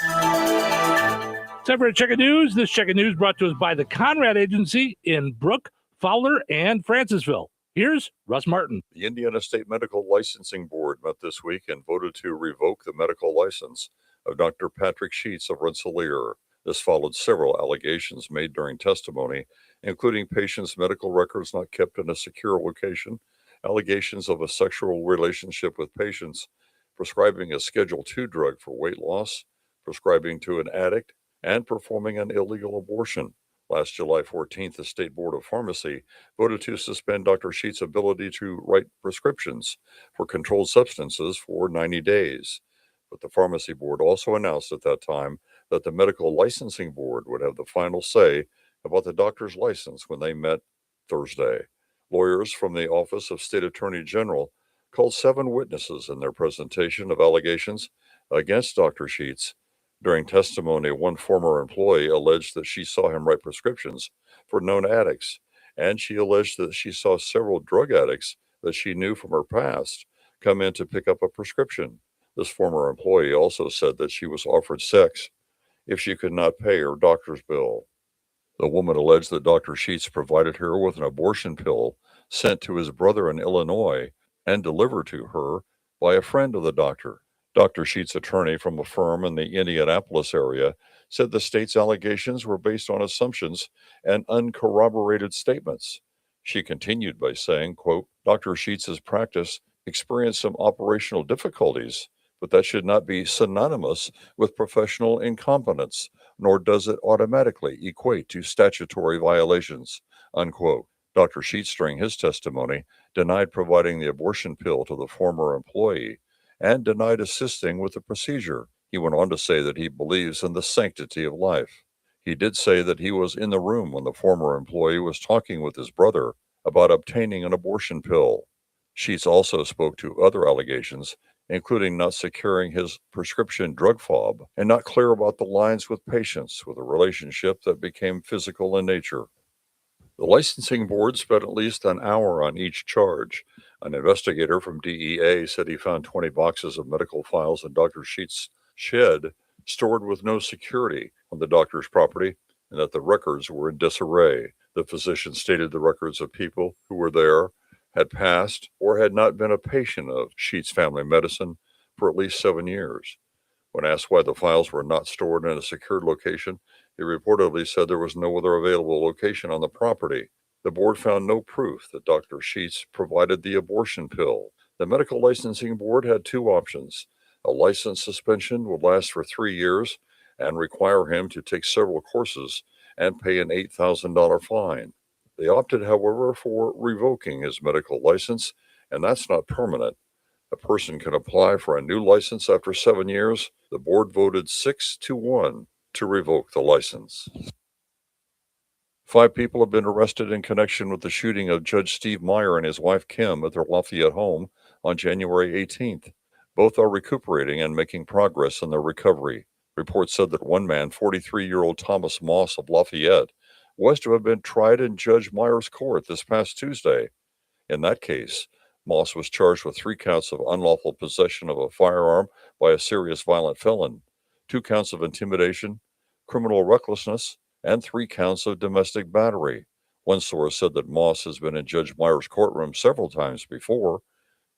Time for a check of news. This check of news brought to us by the Conrad Agency in Brook, Fowler, and Francisville. Here's Russ Martin. The Indiana State Medical Licensing Board met this week and voted to revoke the medical license of Dr. Patrick Sheets of Rensselaer. This followed several allegations made during testimony, including patients' medical records not kept in a secure location, allegations of a sexual relationship with patients, prescribing a Schedule II drug for weight loss, prescribing to an addict, and performing an illegal abortion. Last July 14th, the State Board of Pharmacy voted to suspend Dr. Sheets' ability to write prescriptions for controlled substances for 90 days. But the Pharmacy Board also announced at that time that the Medical Licensing Board would have the final say about the doctor's license when they met Thursday. Lawyers from the Office of State Attorney General called 7 witnesses in their presentation of allegations against Dr. Sheets. During testimony, one former employee alleged that she saw him write prescriptions for known addicts, and she alleged that she saw several drug addicts that she knew from her past come in to pick up a prescription. This former employee also said that she was offered sex if she could not pay her doctor's bill. The woman alleged that Dr. Sheets provided her with an abortion pill sent to his brother in Illinois and delivered to her by a friend of the doctor. Dr. Sheets' attorney from a firm in the Indianapolis area said the state's allegations were based on assumptions and uncorroborated statements. She continued by saying, quote, Dr. Sheets' practice experienced some operational difficulties, but that should not be synonymous with professional incompetence, nor does it automatically equate to statutory violations, unquote. Dr. Sheets, during his testimony, denied providing the abortion pill to the former employee and denied assisting with the procedure. He went on to say that he believes in the sanctity of life. He did say that he was in the room when the former employee was talking with his brother about obtaining an abortion pill. Sheets also spoke to other allegations, including not securing his prescription drug fob and not clear about the lines with patients with a relationship that became physical in nature. The licensing board spent at least an hour on each charge. An investigator from DEA said he found 20 boxes of medical files in Dr. Sheets' shed stored with no security on the doctor's property and that the records were in disarray. The physician stated the records of people who were there had passed or had not been a patient of Sheets Family Medicine for at least 7 years. When asked why the files were not stored in a secured location, he reportedly said there was no other available location on the property. The board found no proof that Dr. Sheets provided the abortion pill. The medical licensing board had two options. A license suspension would last for 3 years and require him to take several courses and pay an $8,000 fine. They opted, however, for revoking his medical license, and that's not permanent. A person can apply for a new license after 7 years. The board voted 6-1 to revoke the license. 5 people have been arrested in connection with the shooting of Judge Steve Meyer and his wife Kim at their Lafayette home on January 18th. Both are recuperating and making progress in their recovery. Reports said that one man, 43-year-old Thomas Moss of Lafayette, was to have been tried in Judge Meyer's court this past Tuesday. In that case, Moss was charged with 3 counts of unlawful possession of a firearm by a serious violent felon, 2 counts of intimidation, criminal recklessness, and 3 counts of domestic battery. One source said that Moss has been in Judge Meyer's courtroom several times before,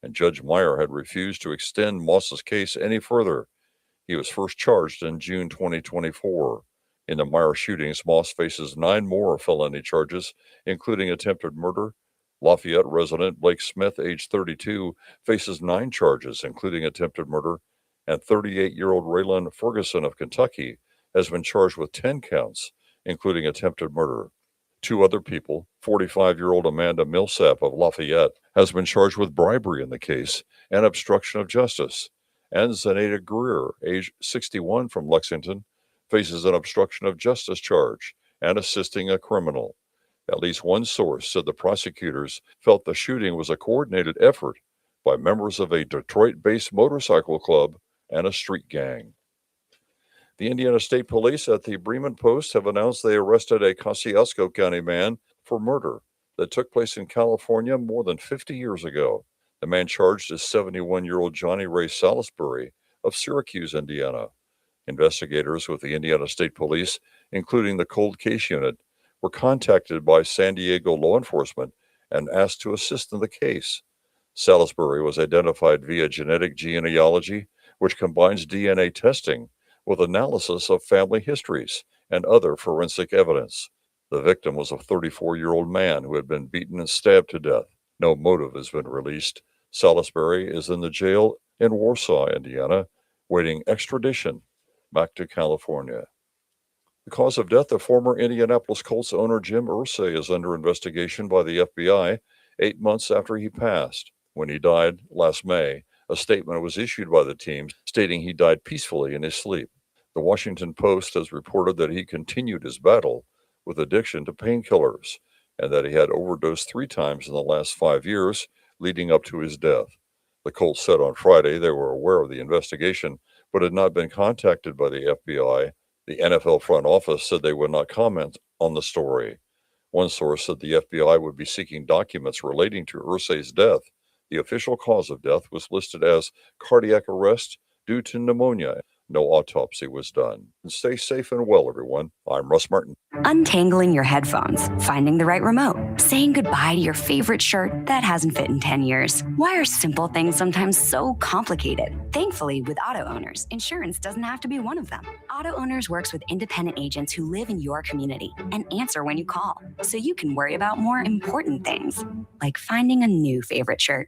and Judge Meyer had refused to extend Moss's case any further. He was first charged in June 2024. In the Meyer shootings, Moss faces 9 more felony charges, including attempted murder. Lafayette resident Blake Smith, age 32, faces 9 charges, including attempted murder, and 38-year-old Raylan Ferguson of Kentucky has been charged with 10 counts, including attempted murder. 2 other people, 45-year-old Amanda Millsap of Lafayette, has been charged with bribery in the case and obstruction of justice. And Zenaida Greer, age 61 from Lexington, faces an obstruction of justice charge and assisting a criminal. At least one source said the prosecutors felt the shooting was a coordinated effort by members of a Detroit-based motorcycle club and a street gang. The Indiana State Police at the Bremen Post have announced they arrested a Kosciuszko County man for murder that took place in California more than 50 years ago. The man charged is 71-year-old Johnny Ray Salisbury of Syracuse, Indiana. Investigators with the Indiana State Police, including the Cold Case Unit, were contacted by San Diego law enforcement and asked to assist in the case. Salisbury was identified via genetic genealogy, which combines DNA testing with analysis of family histories and other forensic evidence. The victim was a 34-year-old man who had been beaten and stabbed to death. No motive has been released. Salisbury is in the jail in Warsaw, Indiana, waiting extradition back to California. The cause of death of former Indianapolis Colts owner Jim Irsay is under investigation by the FBI 8 months after he passed. When he died last May, a statement was issued by the team stating he died peacefully in his sleep. The Washington Post has reported that he continued his battle with addiction to painkillers and that he had overdosed 3 times in the last 5 years leading up to his death. The Colts said on Friday they were aware of the investigation but had not been contacted by the FBI. The NFL front office said they would not comment on the story. One source said the FBI would be seeking documents relating to Irsay's death. The official cause of death was listed as cardiac arrest due to pneumonia. No autopsy was done. And stay safe and well, everyone. I'm Russ Martin. Untangling your headphones, finding the right remote, saying goodbye to your favorite shirt that hasn't fit in 10 years. Why are simple things sometimes so complicated? Thankfully, with Auto Owners, insurance doesn't have to be one of them. Auto Owners works with independent agents who live in your community and answer when you call, so you can worry about more important things, like finding a new favorite shirt.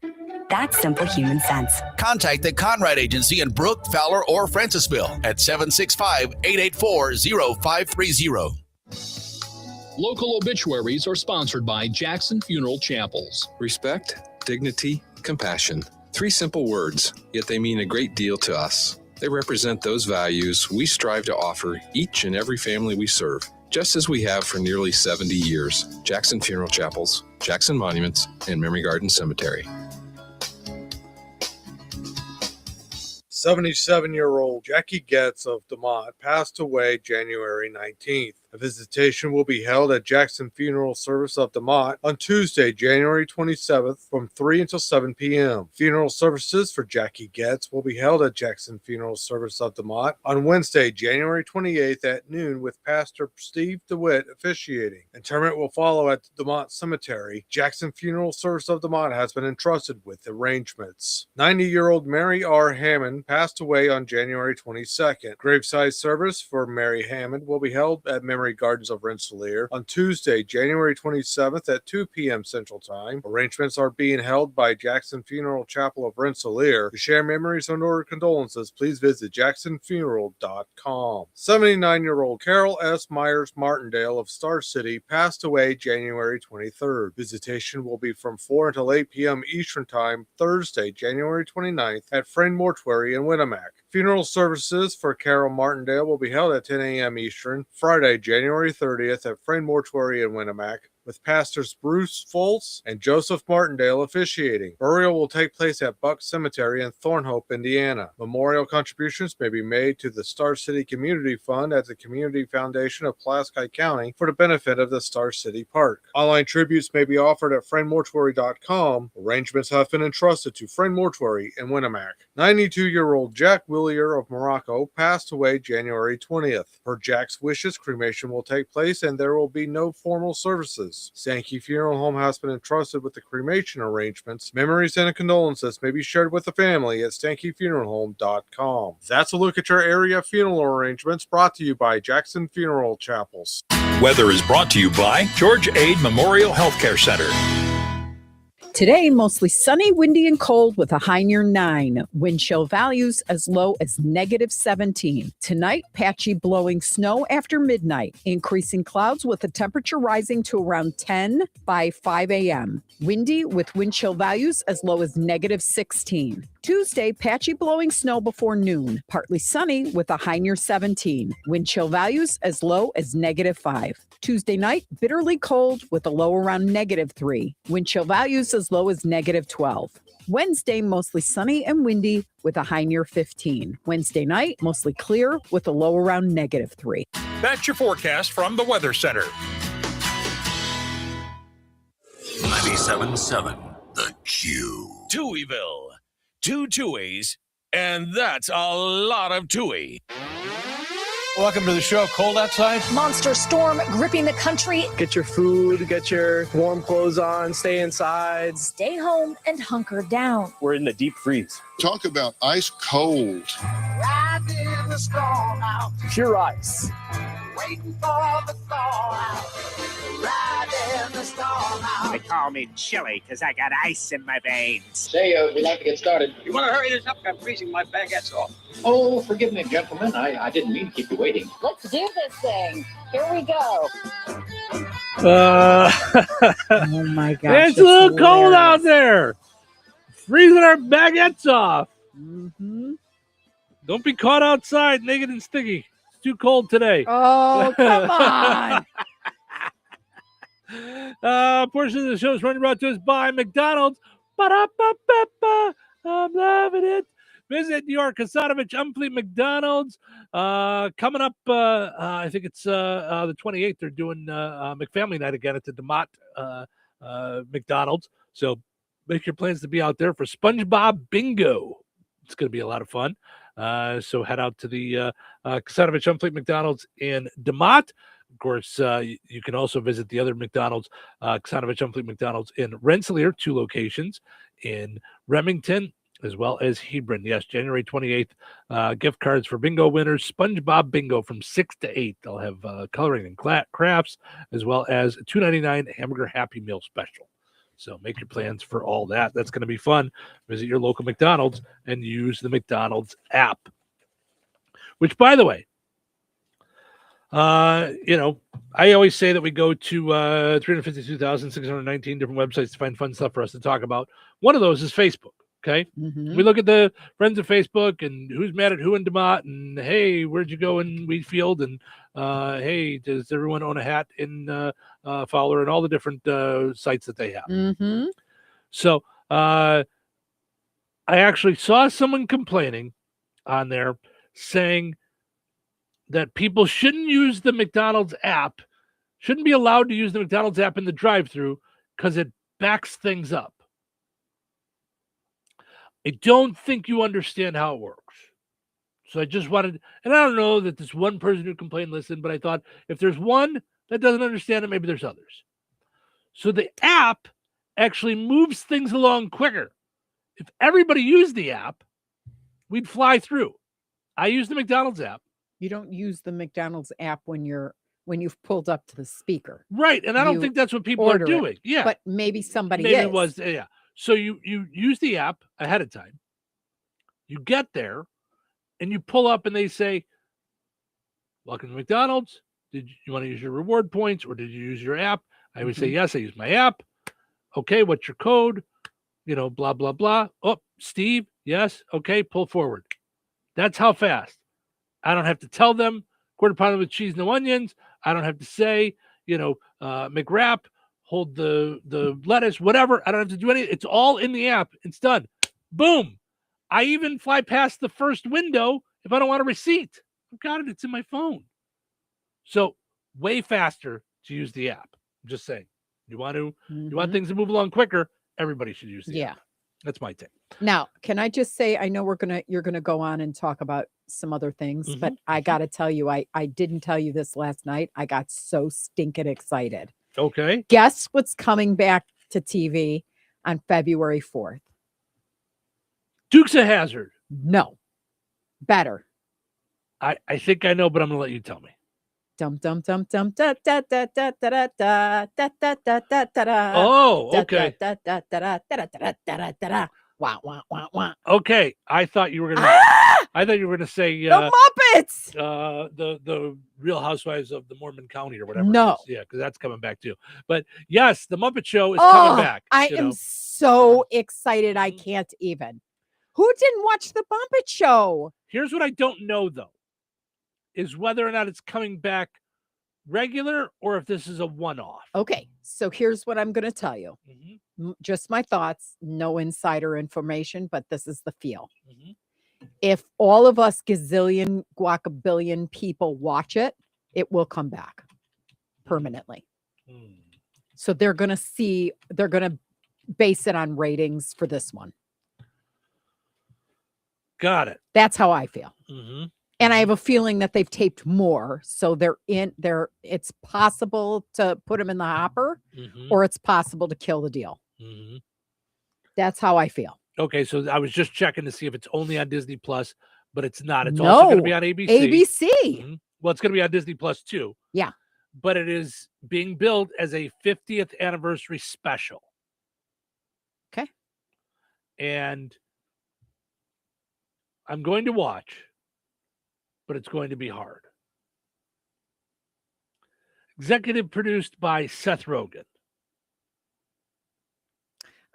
That's simple human sense. Contact the Conrad Agency in Brook, Fowler, or Francisville at 765-884-0530. Local obituaries are sponsored by Jackson Funeral Chapels. Respect, dignity, compassion. 3 simple words, yet they mean a great deal to us. They represent those values we strive to offer each and every family we serve, just as we have for nearly 70 years. Jackson Funeral Chapels, Jackson Monuments, and Memory Garden Cemetery. 77-year-old Jackie Getz of DeMont passed away January 19th. A visitation will be held at Jackson Funeral Service of DeMont on Tuesday, January 27th from 3 until 7 p.m. Funeral services for Jackie Getz will be held at Jackson Funeral Service of DeMont on Wednesday, January 28th at noon with Pastor Steve DeWitt officiating. Interment will follow at DeMont Cemetery. Jackson Funeral Service of DeMont has been entrusted with arrangements. 90-year-old Mary R. Hammond passed away on January 22nd. Graveside service for Mary Hammond will be held at Memory Gardens of Rensselaer on Tuesday, January 27th at 2 p.m. Central Time. Arrangements are being held by Jackson Funeral Chapel of Rensselaer. To share memories and order condolences, please visit jacksonfuneral.com. 79-year-old Carol S. Myers Martindale of Star City passed away January 23rd. Visitation will be from 4 until 8 p.m. Eastern Time, Thursday, January 29th at Friend Mortuary in Winnemac. Funeral services for Carol Martindale will be held at 10 a.m. Eastern, Friday, January 30th at Friend Mortuary in Winnemac, with Pastors Bruce Foltz and Joseph Martindale officiating. Burial will take place at Buck Cemetery in Thornhope, Indiana. Memorial contributions may be made to the Star City Community Fund at the Community Foundation of Pulaski County for the benefit of the Star City Park. Online tributes may be offered at friendmortuary.com. Arrangements have been entrusted to Friend Mortuary in Winnemac. 92-year-old Jack Willier of Morocco passed away January 20th. Per Jack's wishes, cremation will take place and there will be no formal services. Sankey Funeral Home has been entrusted with the cremation arrangements. Memories and condolences may be shared with the family at stankyfuneralhome.com. That's a look at your area funeral arrangements brought to you by Jackson Funeral Chapels. Weather is brought to you by George Ade Memorial Healthcare Center. Today, mostly sunny, windy, and cold with a high near 9. Wind chill values as low as -17. Tonight, patchy blowing snow after midnight. Increasing clouds with the temperature rising to around 10 by 5 a.m. Windy with wind chill values as low as -16. Tuesday, patchy blowing snow before noon. Partly sunny with a high near 17. Wind chill values as low as -5. Tuesday night, bitterly cold with a low around -3. Wind chill values as low as -12. Wednesday, mostly sunny and windy with a high near 15. Wednesday night, mostly clear with a low around -3. That's your forecast from the Weather Center. 97.7 The Q. Touhyville. 2 Tuohys, and that's a lot of Touhy. Welcome to the show. Cold outside? Monster storm gripping the country. Get your food, get your warm clothes on, stay inside. Stay home and hunker down. We're in the deep freeze. Talk about ice cold. Riding the storm out. Pure ice. Waiting for the thaw out. Riding the storm out. They call me Chili because I got ice in my veins. Say, we'd like to get started. You want to hurry this up? I'm freezing my baguettes off. Oh, forgive me, gentlemen. I didn't mean to keep you waiting. Let's do this thing. Here we go. Oh my gosh. It's a little cold out there. Freezing our baguettes off. Mm-hmm. Don't be caught outside naked and sticky. It's too cold today. Oh, come on. Portion of the show is running brought to us by McDonald's. Ba-da-ba-ba-ba. I'm loving it. Visit your Kasanovich Umfleet McDonald's. Coming up, I think it's the 28th. They're doing McFamily Night again at the DeMont McDonald's. So make your plans to be out there for SpongeBob Bingo. It's going to be a lot of fun. So head out to the Kasanovich Umfleet McDonald's in DeMont. Of course, you can also visit the other McDonald's, Kasanovich Umfleet McDonald's in Rensselaer, 2 locations in Remington, as well as Hebron. Yes, January 28th, gift cards for bingo winners, SpongeBob Bingo from 6 to 8. They'll have coloring and crafts, as well as a $2.99 hamburger Happy Meal special. So make your plans for all that. That's going to be fun. Visit your local McDonald's and use the McDonald's app. Which, by the way, I always say that we go to 352,619 different websites to find fun stuff for us to talk about. One of those is Facebook. Okay. Mm-hmm. We look at the friends of Facebook and who's mad at who in DeMont, and hey, where'd you go in Wheatfield? And hey, does everyone own a hat in Fowler, and all the different sites that they have. Mm-hmm. So I actually saw someone complaining on there saying that people shouldn't use the McDonald's app, shouldn't be allowed to use the McDonald's app in the drive-thru because it backs things up. I don't think you understand how it works. So I just wanted, and I don't know that this one person who complained listened, but I thought if there's one that doesn't understand it, maybe there's others. So the app actually moves things along quicker. If everybody used the app, we'd fly through. I use the McDonald's app. You don't use the McDonald's app when you've pulled up to the speaker. Right, and I don't think that's what people are doing. Yeah. But maybe somebody Maybe is. it was, yeah. So you use the app ahead of time. You get there, and you pull up, and they say, welcome to McDonald's. Did you want to use your reward points, or did you use your app? I would say, yes, I use my app. Okay, what's your code? Blah, blah, blah. Oh, Steve, yes. Okay, pull forward. That's how fast. I don't have to tell them quarter pounder with cheese, no onions. I don't have to say, McWrap, hold the lettuce, whatever. I don't have to do anything. It's all in the app. It's done. Boom. I even fly past the first window if I don't want a receipt. I've got it. It's in my phone. So way faster to use the app. I'm just saying. You want things to move along quicker, everybody should use the app. That's my take. Now, can I just say, I know you're gonna go on and talk about some other things, but I gotta tell you, I didn't tell you this last night. I got so stinking excited. Okay. Guess what's coming back to TV on February 4th? Dukes of Hazzard. No. Better. I think I know, but I'm gonna let you tell me. Dum dum dum dum da da da da da da da da da da da. Oh, okay. Da da da da da da da da da. Wah wah wah wah. Okay, I thought you were gonna. I thought you were gonna say the Muppets. The Real Housewives of the Mormon County or whatever. No, yeah, because that's coming back too. But yes, the Muppet Show is coming back. I am so excited. I can't even. Who didn't watch the Muppet Show? Here's what I don't know though. Is whether or not it's coming back regular or if this is a one-off. Okay, so here's what I'm going to tell you. Just my thoughts, no insider information, but this is the feel. If all of us gazillion, guacabillion people watch it, it will come back permanently. So they're going to base it on ratings for this one. Got it. That's how I feel. And I have a feeling that they've taped more. So it's possible to put them in the hopper or it's possible to kill the deal. That's how I feel. Okay. So I was just checking to see if it's only on Disney Plus, but it's not. It's also going to be on ABC. ABC. Well, it's going to be on Disney Plus too. Yeah. But it is being billed as a 50th anniversary special. Okay. And I'm going to watch, but it's going to be hard. Executive produced by Seth Rogen.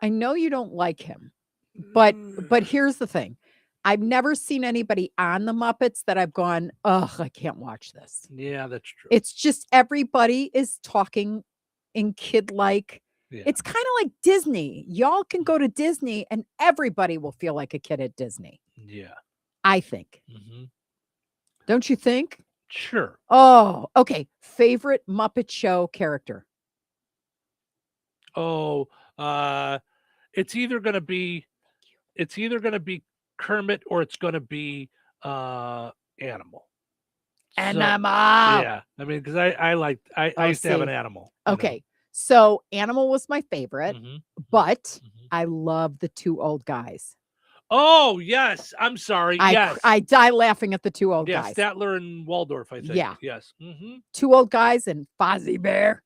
I know you don't like him, but here's the thing. I've never seen anybody on the Muppets that I've gone, ugh, I can't watch this. Yeah, that's true. It's just everybody is talking in kid-like. Yeah. It's kind of like Disney. Y'all can go to Disney and everybody will feel like a kid at Disney. Yeah. I think. Don't you think? Sure. Oh, okay. Favorite Muppet Show character? Oh, it's either going to be Kermit or it's going to be Animal. Animal. Yeah. I mean, because I used to have an animal. Okay. So Animal was my favorite, but I love the two old guys. Oh, yes. I'm sorry. Yes. I die laughing at the two old guys. Statler and Waldorf, I think. Yeah. Yes. Two old guys and Fozzie Bear.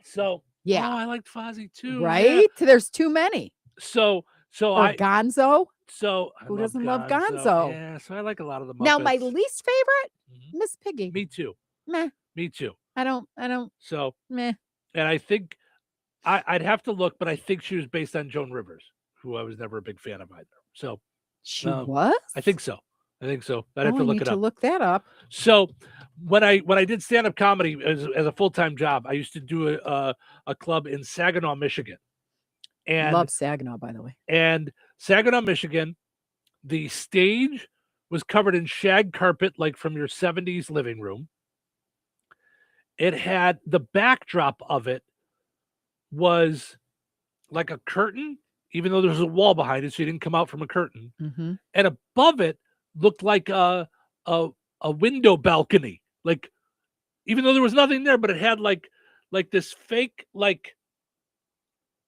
So, yeah. Oh, I liked Fozzie too. Right? Yeah. There's too many. Or Gonzo. So who doesn't love Gonzo? Yeah, so I like a lot of the Muppets. Now, my least favorite, Miss Piggy. Me too. Meh. Me too. I don't. So, meh. And I think I'd have to look, but I think she was based on Joan Rivers, who I was never a big fan of either. So she was? I think so. I'd have to look it up. Look that up. So when I did stand-up comedy as a full-time job, I used to do a club in Saginaw, Michigan. And love Saginaw, by the way. And Saginaw, Michigan, the stage was covered in shag carpet, like from your 70s living room. It had the backdrop of it was like a curtain, even though there was a wall behind it, so you didn't come out from a curtain. Mm-hmm. And above it looked like a window balcony, like even though there was nothing there, but it had like this fake like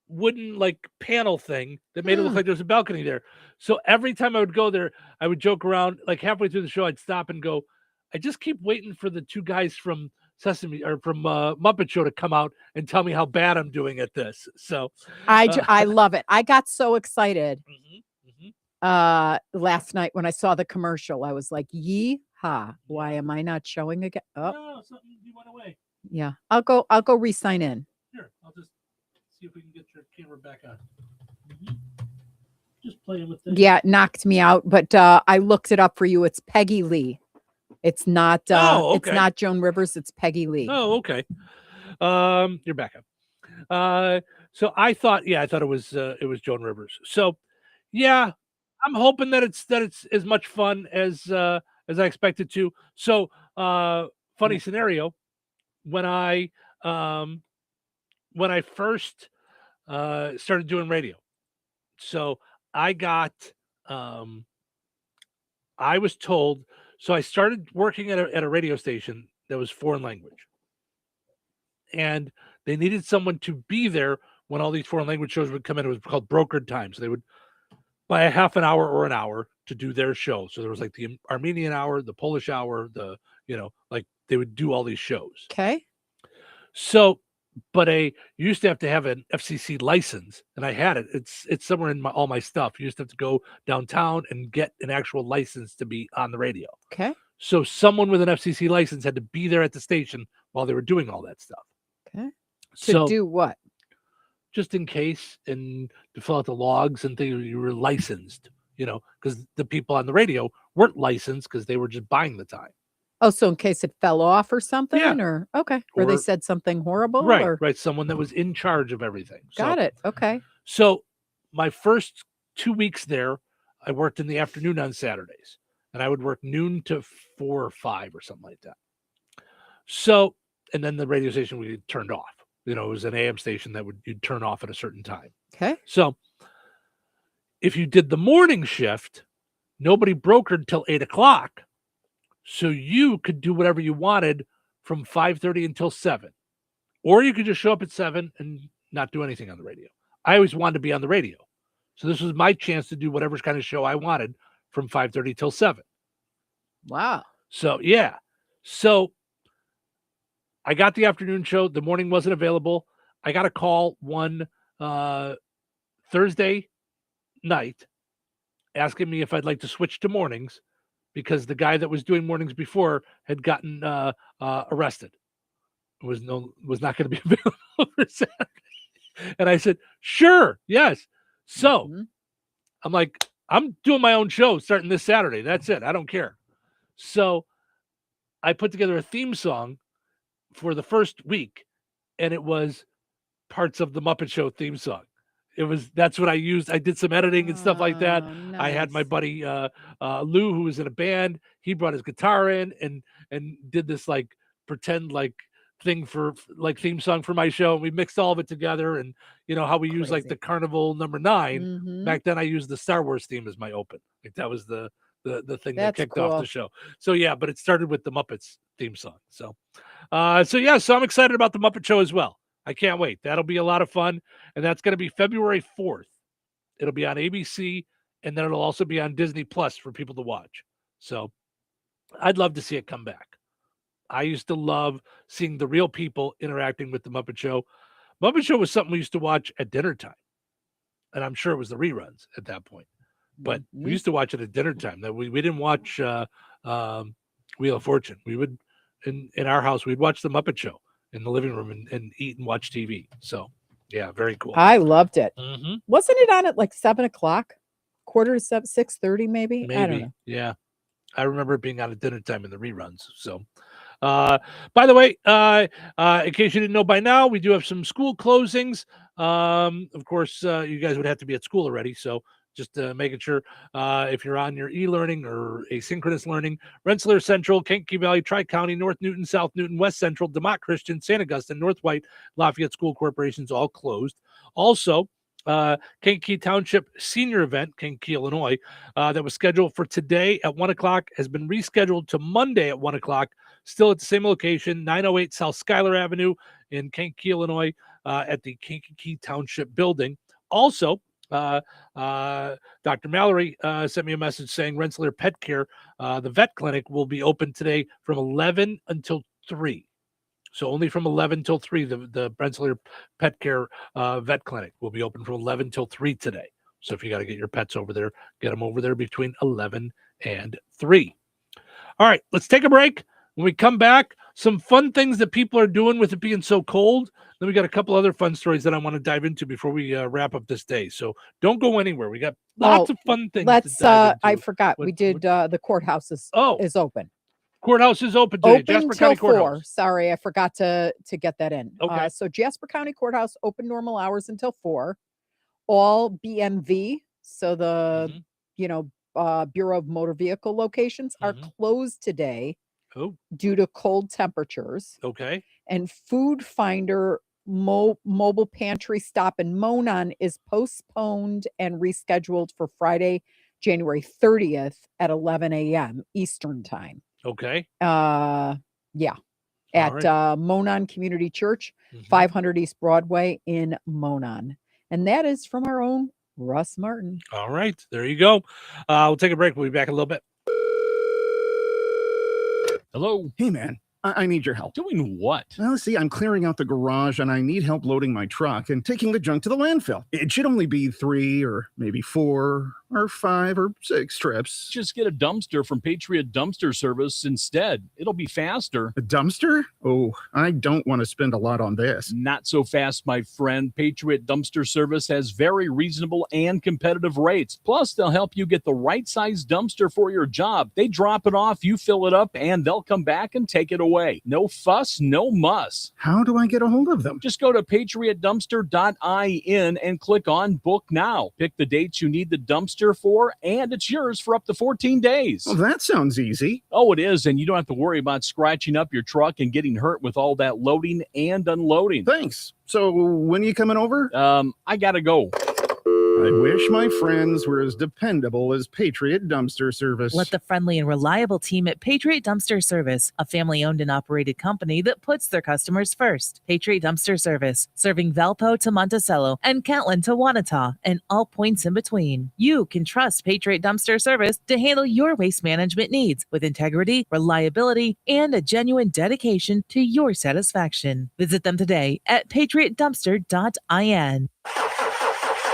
wooden like panel thing that made it look like there was a balcony there. So every time I would go there, I would joke around. Like halfway through the show, I'd stop and go, I just keep waiting for the two guys from Sesame or from Muppet Show to come out and tell me how bad I'm doing at this. So I love it. I got so excited last night when I saw the commercial. I was like, yee-haw. Why am I not showing again? Oh, no, something you went away. Yeah. I'll go re-sign in. Here, I'll just see if we can get your camera back on. Just playing with this. Yeah, it knocked me out, but I looked it up for you. It's Peggy Lee. It's not it's not Joan Rivers, it's Peggy Lee. Oh, okay. You're back up. So I thought it was Joan Rivers. So yeah, I'm hoping that it's as much fun as I expected to. So funny scenario, when I first started doing radio, so I got I was told. So I started working at a radio station that was foreign language. And they needed someone to be there when all these foreign language shows would come in. It was called brokered time. So they would buy a half an hour or an hour to do their show. So there was like the Armenian hour, the Polish hour, like they would do all these shows. Okay. So, but you used to have an FCC license, and I had it. It's somewhere in all my stuff. You used to have to go downtown and get an actual license to be on the radio. Okay. So someone with an FCC license had to be there at the station while they were doing all that stuff. Okay. So do what? Just in case, and to fill out the logs and things. You were licensed, because the people on the radio weren't licensed because they were just buying the time. Oh, so in case it fell off or something, Yeah. or okay, or they said something horrible, Right. Someone that was in charge of everything. Got it. Okay. So my first 2 weeks there, I worked in the afternoon on Saturdays, and I would work noon to 4 or 5 or something like that. So, and then the radio station we turned off. It was an AM station that you'd turn off at a certain time. Okay. So if you did the morning shift, nobody brokered till 8 o'clock. So you could do whatever you wanted from 5:30 until 7. Or you could just show up at 7 and not do anything on the radio. I always wanted to be on the radio. So this was my chance to do whatever kind of show I wanted from 5:30 till 7. Wow. So, yeah. So I got the afternoon show. The morning wasn't available. I got a call one Thursday night asking me if I'd like to switch to mornings because the guy that was doing mornings before had gotten arrested. Was not going to be available for Saturday. And I said, sure, yes. So I'm like, I'm doing my own show starting this Saturday. That's it. I don't care. So I put together a theme song for the first week, and it was parts of the Muppet Show theme song. That's what I used. I did some editing and stuff like that. Nice. I had my buddy Lou, who was in a band. He brought his guitar in and did this like pretend like thing for like theme song for my show. And we mixed all of it together, and how we use like the Carnival number 9. Back then I used the Star Wars theme as my open. Like that was the thing that kicked off the show. So yeah, but it started with the Muppets theme song. So so I'm excited about the Muppet Show as well. I can't wait. That'll be a lot of fun. And that's going to be February 4th. It'll be on ABC, and then it'll also be on Disney Plus for people to watch. So I'd love to see it come back. I used to love seeing the real people interacting with the Muppet Show. Muppet Show was something we used to watch at dinner time. And I'm sure it was the reruns at that point. But we used to watch it at dinner time. That we didn't watch Wheel of Fortune. We would, in our house, we'd watch the Muppet Show in the living room and eat and watch TV. So, yeah, very cool. I loved it. Mm-hmm. Wasn't it on at like 7 o'clock? Quarter to 7, 6:30 maybe? I don't know. Yeah. I remember it being on at dinner time in the reruns. So, by the way, in case you didn't know by now, we do have some school closings. Of course, you guys would have to be at school already. So Just making sure if you're on your e-learning or asynchronous learning, Rensselaer Central, Kankakee Valley, Tri-County, North Newton, South Newton, West Central, DeMott Christian, St. Augustine, North White, Lafayette School Corporations all closed. Also, Kankakee Township Senior Event, Kankakee, Illinois, that was scheduled for today at 1 o'clock has been rescheduled to Monday at 1 o'clock, still at the same location, 908 South Schuyler Avenue in Kankakee, Illinois, at the Kankakee Township Building. Also, Dr. Mallory sent me a message saying Rensselaer Pet Care, the vet clinic, will be open today from 11 until 3. So only from 11 till 3, the Rensselaer Pet Care vet clinic will be open from 11 till 3 today. So if you got to get your pets over there, get them over there between 11 and 3. All right, let's take a break. When we come back, some fun things that people are doing with it being so cold. Then we got a couple other fun stories that I want to dive into before we wrap up this day. So don't go anywhere. We got lots of fun things. I forgot. We did the courthouse is open. Courthouse is open today. Jasper County Courthouse. 4. Sorry, I forgot to get that in. Okay. So Jasper County Courthouse open normal hours until 4. All BMV, so the Bureau of Motor Vehicle locations are closed today due to cold temperatures. Okay. And Food Finder Mobile Pantry Stop in Monon is postponed and rescheduled for Friday, January 30th at 11 a.m. Eastern time. Okay. At Monon Community Church, 500 East Broadway in Monon. And that is from our own Russ Martin. All right. There you go. We'll take a break. We'll be back in a little bit. Hello. Hey, man. I need your help. Doing what? Well, see, I'm clearing out the garage and I need help loading my truck and taking the junk to the landfill. It should only be 3 or maybe 4 or 5 or 6 trips. Just get a dumpster from Patriot Dumpster Service instead. It'll be faster. A dumpster? Oh, I don't want to spend a lot on this. Not so fast, my friend. Patriot Dumpster Service has very reasonable and competitive rates. Plus, they'll help you get the right size dumpster for your job. They drop it off, you fill it up, and they'll come back and take it away. No fuss, no muss. How do I get a hold of them? Just go to patriotdumpster.in and click on Book Now. Pick the dates you need the dumpster for, and it's yours for up to 14 days. Well, that sounds easy. Oh, it is, and you don't have to worry about scratching up your truck and getting hurt with all that loading and unloading. Thanks. So when are you coming over? I gotta go. I wish my friends were as dependable as Patriot Dumpster Service. Let the friendly and reliable team at Patriot Dumpster Service, a family-owned and operated company that puts their customers first. Patriot Dumpster Service, serving Valpo to Monticello and Catlin to Wanata and all points in between. You can trust Patriot Dumpster Service to handle your waste management needs with integrity, reliability, and a genuine dedication to your satisfaction. Visit them today at patriotdumpster.in.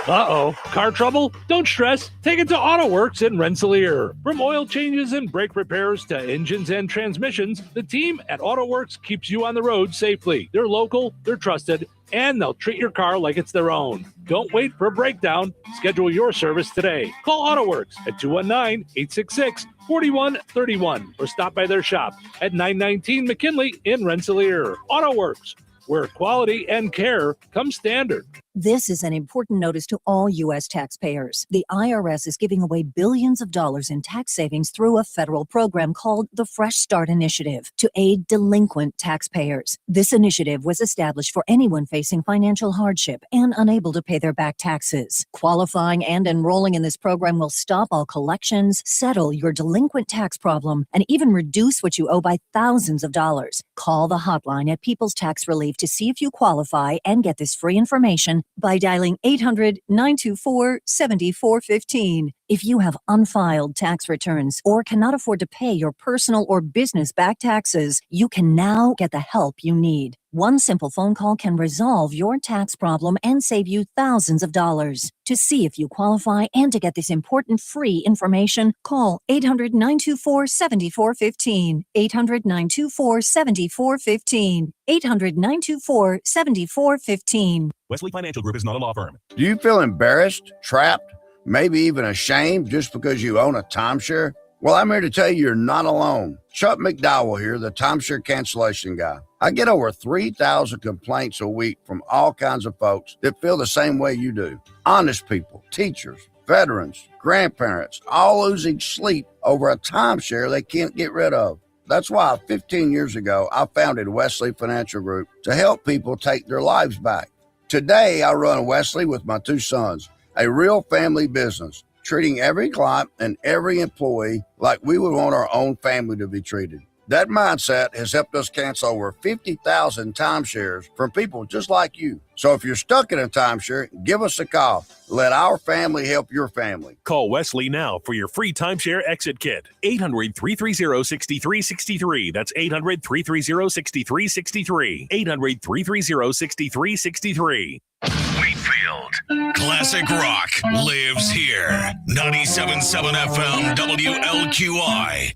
Car trouble? Don't stress. Take it to AutoWorks in Rensselaer. From oil changes and brake repairs to engines and transmissions, the team at AutoWorks keeps you on the road safely. They're local, they're trusted, and they'll treat your car like it's their own. Don't wait for a breakdown. Schedule your service today. Call AutoWorks at 219-866-4131 or stop by their shop at 919 McKinley in Rensselaer. AutoWorks, where quality and care come standard. This is an important notice to all U.S. taxpayers. The IRS is giving away billions of dollars in tax savings through a federal program called the Fresh Start Initiative to aid delinquent taxpayers. This initiative was established for anyone facing financial hardship and unable to pay their back taxes. Qualifying and enrolling in this program will stop all collections, settle your delinquent tax problem, and even reduce what you owe by thousands of dollars. Call the hotline at People's Tax Relief to see if you qualify and get this free information by dialing 800-924-7415. If you have unfiled tax returns or cannot afford to pay your personal or business back taxes, you can now get the help you need. One simple phone call can resolve your tax problem and save you thousands of dollars. To see if you qualify and to get this important free information, call 800-924-7415. 800-924-7415. 800-924-7415. Wesley Financial Group is not a law firm. Do you feel embarrassed, trapped, maybe even ashamed just because you own a timeshare? Well, I'm here to tell you you're not alone. Chuck McDowell here, the timeshare cancellation guy. I get over 3,000 complaints a week from all kinds of folks that feel the same way you do. Honest people, teachers, veterans, grandparents, all losing sleep over a timeshare they can't get rid of. That's why 15 years ago, I founded Wesley Financial Group to help people take their lives back. Today, I run Wesley with my 2 sons, a real family business, treating every client and every employee like we would want our own family to be treated. That mindset has helped us cancel over 50,000 timeshares from people just like you. So if you're stuck in a timeshare, give us a call. Let our family help your family. Call Wesley now for your free timeshare exit kit. 800-330-6363. That's 800-330-6363. 800-330-6363. Wheatfield. Classic rock lives here. 97.7 FM WLQI. The Q.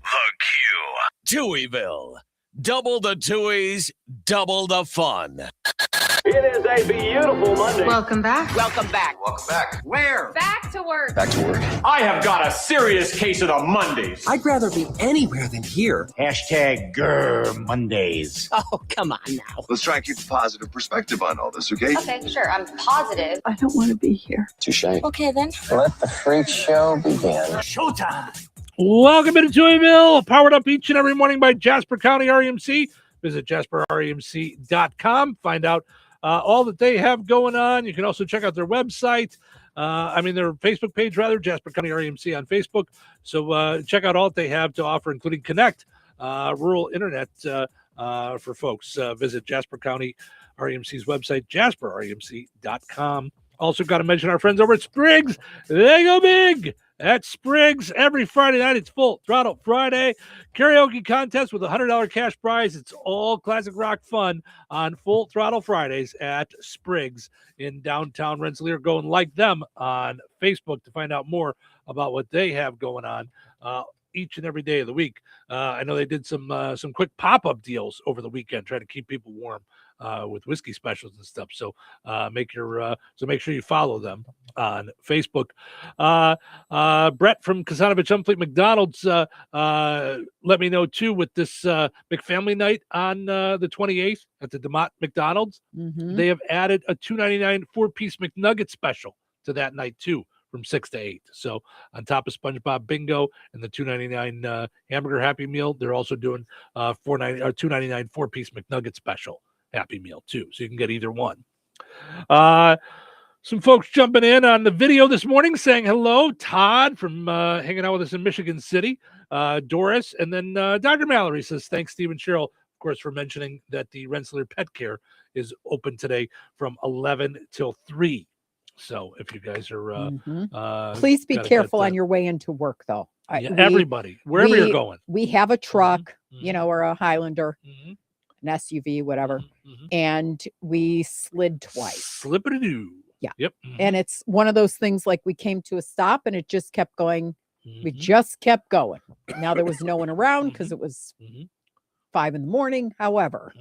Touhyville. Double the Touhies, double the fun. It is a beautiful Monday. Welcome back. Welcome back. Welcome back. Where? Back to work. Back to work. I have got a serious case of the Mondays. I'd rather be anywhere than here. Hashtag Grr Mondays. Oh, come on now. Let's try and keep a positive perspective on all this, okay? Okay, sure. I'm positive. I don't want to be here. Touche. Okay, then. Let the freak show begin. Showtime. Welcome to Touhyville, powered up each and every morning by Jasper County REMC. Visit jasperremc.com. Find out all that they have going on. You can also check out their website. Their Facebook page, rather, Jasper County REMC on Facebook. So check out all that they have to offer, including Connect, rural internet for folks. Visit Jasper County REMC's website, jasperremc.com. Also got to mention our friends over at Spriggs. They go big. At Spriggs, every Friday night, it's Full Throttle Friday. Karaoke contest with a $100 cash prize. It's all classic rock fun on Full Throttle Fridays at Spriggs in downtown Rensselaer. Go and like them on Facebook to find out more about what they have going on each and every day of the week. I know they did some quick pop-up deals over the weekend, trying to keep people warm with whiskey specials and stuff. So make sure you follow them on Facebook. Brett from Kasanovich Umfleet McDonald's let me know too with this McFamily night on the 28th at the DeMott McDonald's. Mm-hmm. They have added a $2.99 4-piece McNugget special to that night too, from 6 to 8. So on top of SpongeBob Bingo and the $2.99 hamburger Happy Meal, they're also doing $2.99 4-piece McNugget special Happy Meal too. So you can get either one. Some folks jumping in on the video this morning saying hello. Todd from hanging out with us in Michigan City. Doris, and then Dr. Mallory says thanks, Steve and Cheryl, of course, for mentioning that the Rensselaer Pet Care is open today from 11 till 3. So if you guys are please be careful on your way into work, though. Everybody, wherever you're going. We have a truck, or a Highlander, an SUV, whatever, and we slid twice. Slip-a-doo. Yeah. Yep. And it's one of those things like we came to a stop and it just kept going. We just kept going. Now there was no one around because it was 5 a.m. However,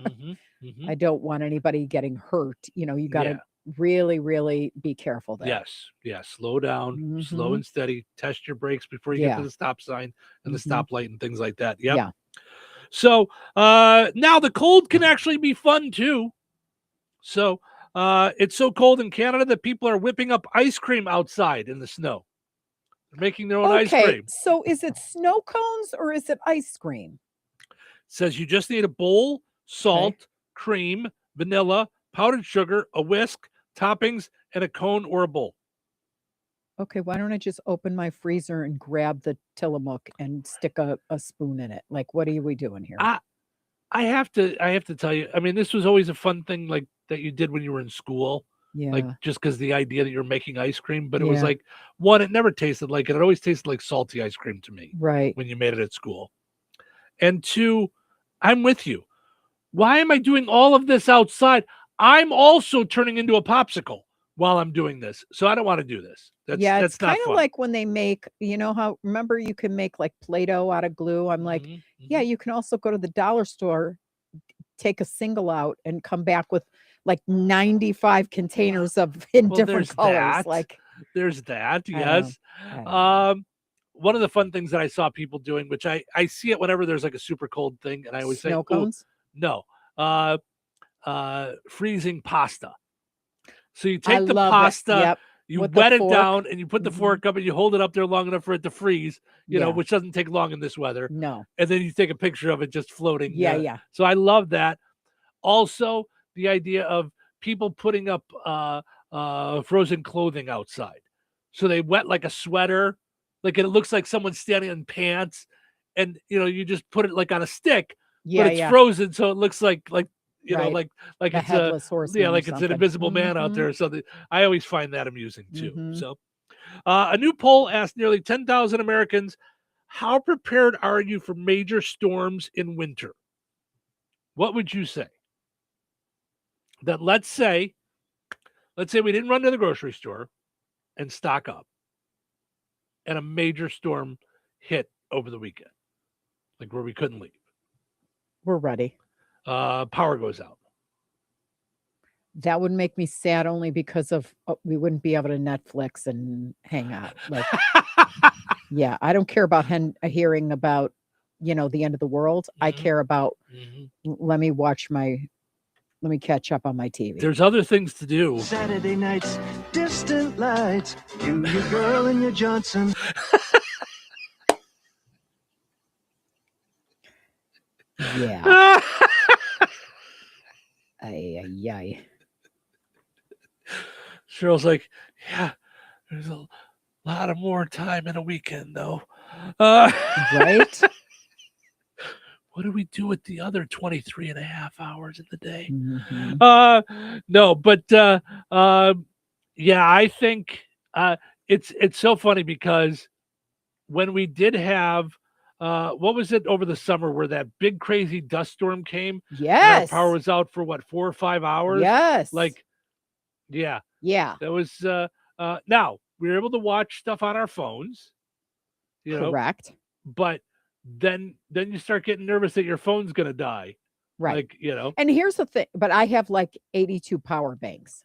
I don't want anybody getting hurt. You got to really, really be careful there. Yes. Slow down, slow and steady. Test your brakes before you get to the stop sign and the stoplight and things like that. Yep. Yeah. So now the cold can actually be fun too. So it's so cold in Canada that people are whipping up ice cream outside in the snow. They're making their own ice cream. So is it snow cones or is it ice cream? It says you just need a bowl, salt, cream, vanilla, powdered sugar, a whisk, toppings, and a cone or a bowl. Okay, why don't I just open my freezer and grab the Tillamook and stick a spoon in it? Like, what are we doing here? I have to tell you, I mean, this was always a fun thing like that you did when you were in school. Yeah. Like just because the idea that you're making ice cream, but it was like, one, it never tasted like it. It always tasted like salty ice cream to me. Right. When you made it at school. And two, I'm with you. Why am I doing all of this outside? I'm also turning into a popsicle while I'm doing this. So I don't want to do this. That's kind of like when they make, remember you can make like Play-Doh out of glue. I'm like, yeah, you can also go to the dollar store, take a single out and come back with like 95 containers in different colors. There's that. Yes. One of the fun things that I saw people doing, which I see it whenever there's like a super cold thing. And I always say, cones? No, freezing pasta. So you take the pasta, You With the wet it fork. down and you put the Mhm. fork up and you hold it up there long enough for it to freeze, you know, Yeah. which doesn't take long in this weather. No. And then you take a picture of it just floating. Yeah, yeah. So I love that. Also, the idea of people putting up frozen clothing outside. So they wet like a sweater, like it looks like someone's standing in pants, and you just put it like on a stick, Yeah, but it's yeah. frozen, so it looks like you know, Right. like The it's headless horseman or like it's an something. invisible man out Mhm. there or something. I always find that amusing too. Mhm. So a new poll asked nearly 10,000 Americans, how prepared are you for major storms in winter? What would you say? That let's say we didn't run to the grocery store and stock up, and a major storm hit over the weekend, like where we couldn't leave. We're ready. Power goes out. That would make me sad only because of we wouldn't be able to Netflix and hang out. Like, yeah, I don't care about hearing about, the end of the world. I care about let me catch up on my TV. There's other things to do. Saturday nights, distant lights, you, your girl, and your Johnson. Yeah. Ay. Cheryl's like, yeah, there's a lot of more time in a weekend, though. Right? What do we do with the other 23 and a half hours in the day? Mhm. No, but yeah, I think it's so funny because when we did have what was it over the summer where that big crazy dust storm came? and our Yes. power was out for what, 4 or 5 hours? Yes. Like, yeah, Yeah. that was now we were able to watch stuff on our phones, Correct. but then you start getting nervous that your phone's gonna die. Right. Like, And here's the thing, but I have like 82 power banks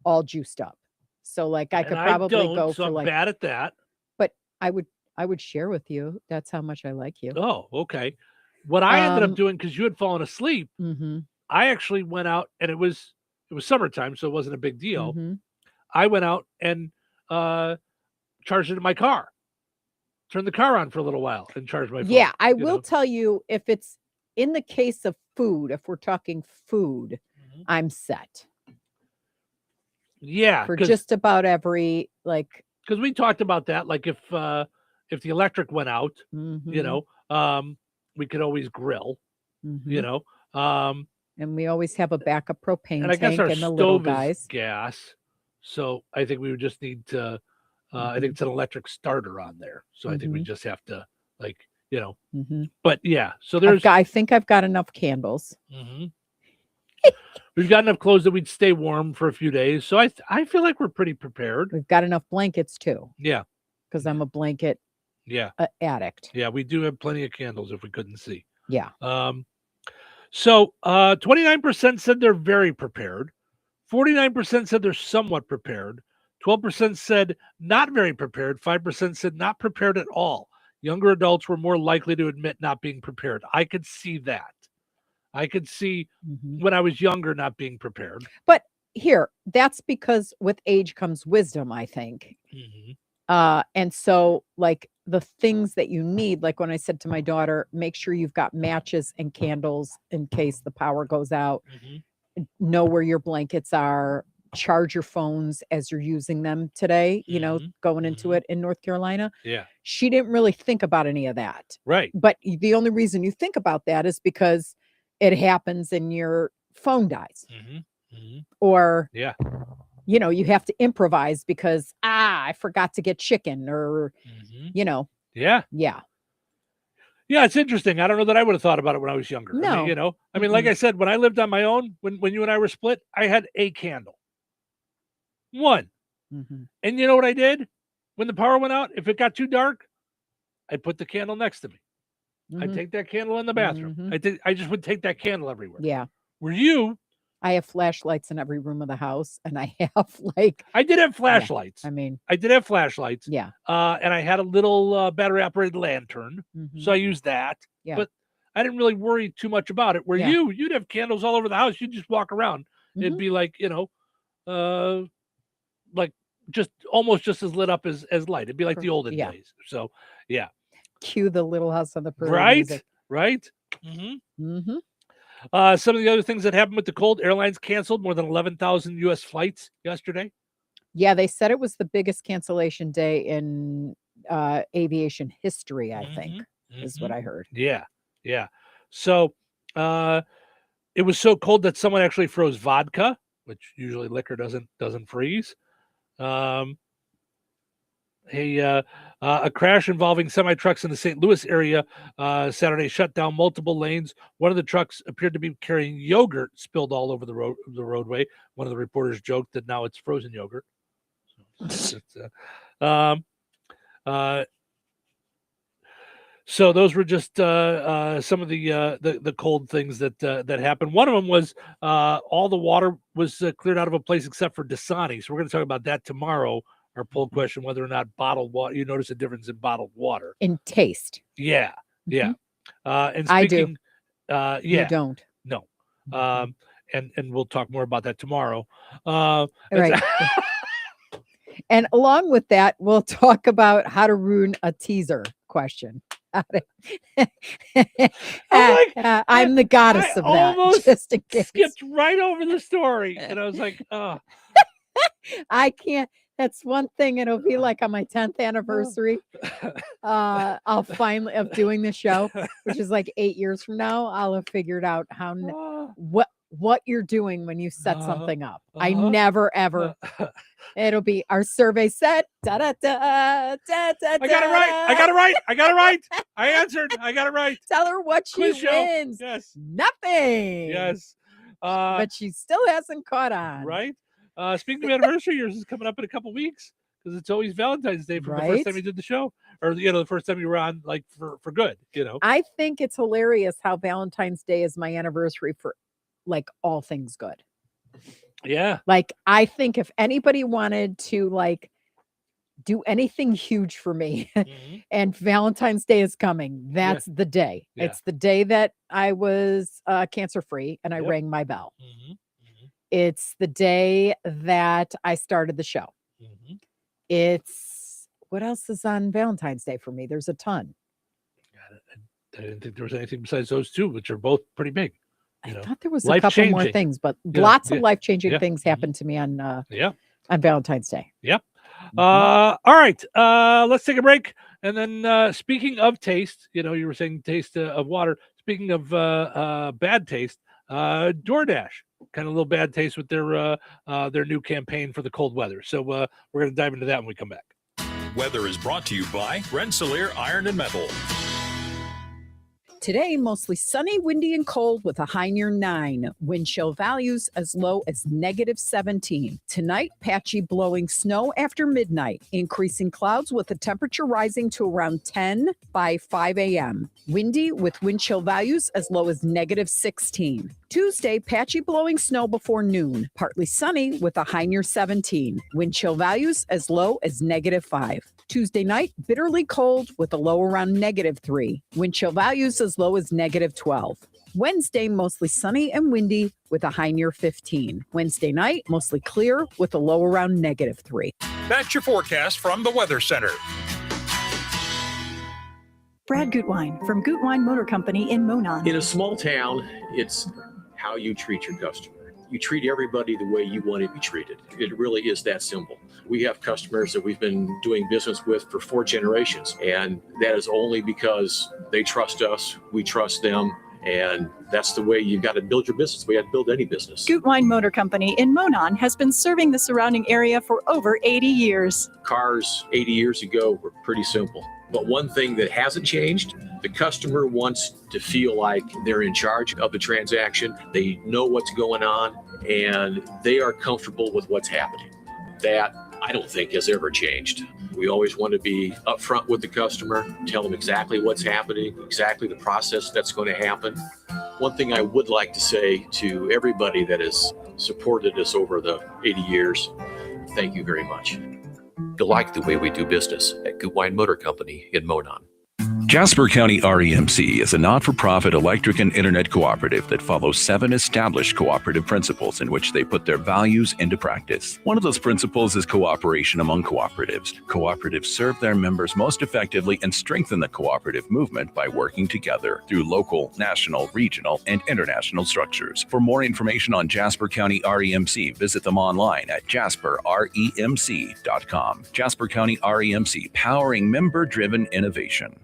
all juiced up. So like I and could I probably don't, go so for I'm like, bad at that. but I would share with you. That's how much I like you. Oh, okay. What I ended up Um, doing, because you had fallen asleep, Mhm. I actually went out, and it was summertime, so it wasn't a big deal. Mhm. I went out and charged it in my car. Turned the car on for a little while and charged my phone. Yeah, I you will know? tell you if it's in the case of food, if we're talking food, I'm set Yeah, for because just about every like we talked about that. Like if the electric went out, mhm, we could always grill. You mhm. know, And we always have a backup propane and I guess tank our and the little stove is guys. gas, so I think we would just need to. I think it's an electric starter on there, so I think we Mhm. just have to Mhm. But yeah, so there's I think I've got enough candles. Mhm. We've got enough clothes that we'd stay warm for a few days, so I feel like we're pretty prepared. We've got enough blankets too, Yeah, because I'm a blanket yeah, addict. yeah. We do have plenty of candles if we couldn't see. Yeah. So 29% said they're very prepared. 49% said they're somewhat prepared. 12% said not very prepared. 5% said not prepared at all. Younger adults were more likely to admit not being prepared. I could see that. I could see when I was younger not being prepared. But here, that's because with age comes wisdom, I think. And so like the things that you need, like when I said to my daughter, make sure you've got matches and candles in case the power goes out. Know where your blankets are, charge your phones as you're using them today, going into it in North Carolina. Yeah. She didn't really think about any of that. Right. But the only reason you think about that is because it happens and your phone dies. Or Yeah. you have to improvise because I forgot to get chicken or Yeah. Yeah. Yeah, it's interesting. I don't know that I would have thought about it when I was younger. I mean, No. Like I said, when I lived on my own, when you and I were split, I had a candle. One. And you know what I did? When the power went out, if it got too dark, I'd put the candle next to me. I'd take that candle in the bathroom. I just would take that candle everywhere. Yeah. Were you? I have flashlights in every room of the house and I have like I did have flashlights. I mean, I did have flashlights. Yeah. And I had a little battery operated lantern. So I used that. Yeah. But I didn't really worry too much about it. Where Yeah. you'd have candles all over the house. You'd just walk around. It'd be like, like just almost just as lit up as light. It'd be like the olden days. So yeah. Cue the Little House on the Prairie Right. music. Right. Some of the other things that happened with the cold, airlines canceled more than 11,000 U.S. flights yesterday. Yeah, they said it was the biggest cancellation day in aviation history, I think, is what I heard. Yeah. So it was so cold that someone actually froze vodka, which usually liquor doesn't freeze. A crash involving semi-trucks in the St. Louis area Saturday shut down multiple lanes. One of the trucks appeared to be carrying yogurt spilled all over the roadway. One of the reporters joked that now it's frozen yogurt. So those were just some of the cold things that happened. One of them was all the water was cleared out of a place except for Dasani. So we're going to talk about that tomorrow. Our poll question, whether or not bottled water, you notice a difference in bottled water. In taste. Yeah. And speaking, I do. Yeah. You don't. No. And we'll talk more about that tomorrow. Right. And along with that, we'll talk about how to ruin a teaser question. I'm the goddess of that. Just in case. Skipped right over the story. And I was like, oh. I can't. That's one thing. It'll be like on my 10th anniversary. I'll finally of doing the show, which is like 8 years from now. I'll have figured out how what you're doing when you set something up. I never ever. It'll be our survey set. Da, da, da, da, da, I got it right. I answered. I got it right. Tell her what she Quiz show. wins. Yes. Nothing. Yes. But she still hasn't caught on. Right. Speaking of anniversary, yours is coming up in a couple weeks because it's always Valentine's Day from the first time you did the show, or the first time you were on, like for good. I think it's hilarious how Valentine's Day is my anniversary for like all things good. Yeah. Like I think if anybody wanted to like do anything huge for me, and Valentine's Day is coming, that's the day. Yeah. It's the day that I was cancer free and I rang my bell. It's the day that I started the show. It's what else is on Valentine's Day for me? There's a ton. I didn't think there was anything besides those two, which are both pretty big. I thought there was a couple more things, but lots of life-changing things happened to me on Valentine's Day. Yep. All right. Let's take a break. And then speaking of taste, you were saying taste of water. Speaking of bad taste, DoorDash kind of a little bad taste with their new campaign for the cold weather. So we're going to dive into that when we come back. Weather is brought to you by Rensselaer Iron and Metal. Today, mostly sunny, windy, and cold with a high near 9. Wind chill values as low as -17. Tonight, patchy blowing snow after midnight. Increasing clouds with the temperature rising to around 10 by 5 a.m. Windy with wind chill values as low as -16. Tuesday, patchy blowing snow before noon. Partly sunny with a high near 17. Wind chill values as low as -5. Tuesday night, bitterly cold with a low around -3. Wind chill values as low as -12. Wednesday, mostly sunny and windy with a high near 15. Wednesday night, mostly clear with a low around -3. That's your forecast from the Weather Center. Brad Gutwein from Gutwein Motor Company in Monon. In a small town, it's how you treat your customer. You treat everybody the way you want to be treated. It really is that simple. We have customers that we've been doing business with for 4 generations, and that is only because they trust us, we trust them, and that's the way you've got to build your business. We have to build any business. Gutwein Motor Company in Monon has been serving the surrounding area for over 80 years. Cars 80 years ago were pretty simple. But one thing that hasn't changed, the customer wants to feel like they're in charge of the transaction. They know what's going on, and they are comfortable with what's happening. That, I don't think, has ever changed. We always want to be upfront with the customer, tell them exactly what's happening, exactly the process that's going to happen. One thing I would like to say to everybody that has supported us over the 80 years, thank you very much. You like the way we do business at Gutwein Motor Company in Monon. Jasper County REMC is a not-for-profit electric and internet cooperative that follows 7 established cooperative principles in which they put their values into practice. One of those principles is cooperation among cooperatives. Cooperatives serve their members most effectively and strengthen the cooperative movement by working together through local, national, regional, and international structures. For more information on Jasper County REMC, visit them online at jasperremc.com. Jasper County REMC, powering member-driven innovation.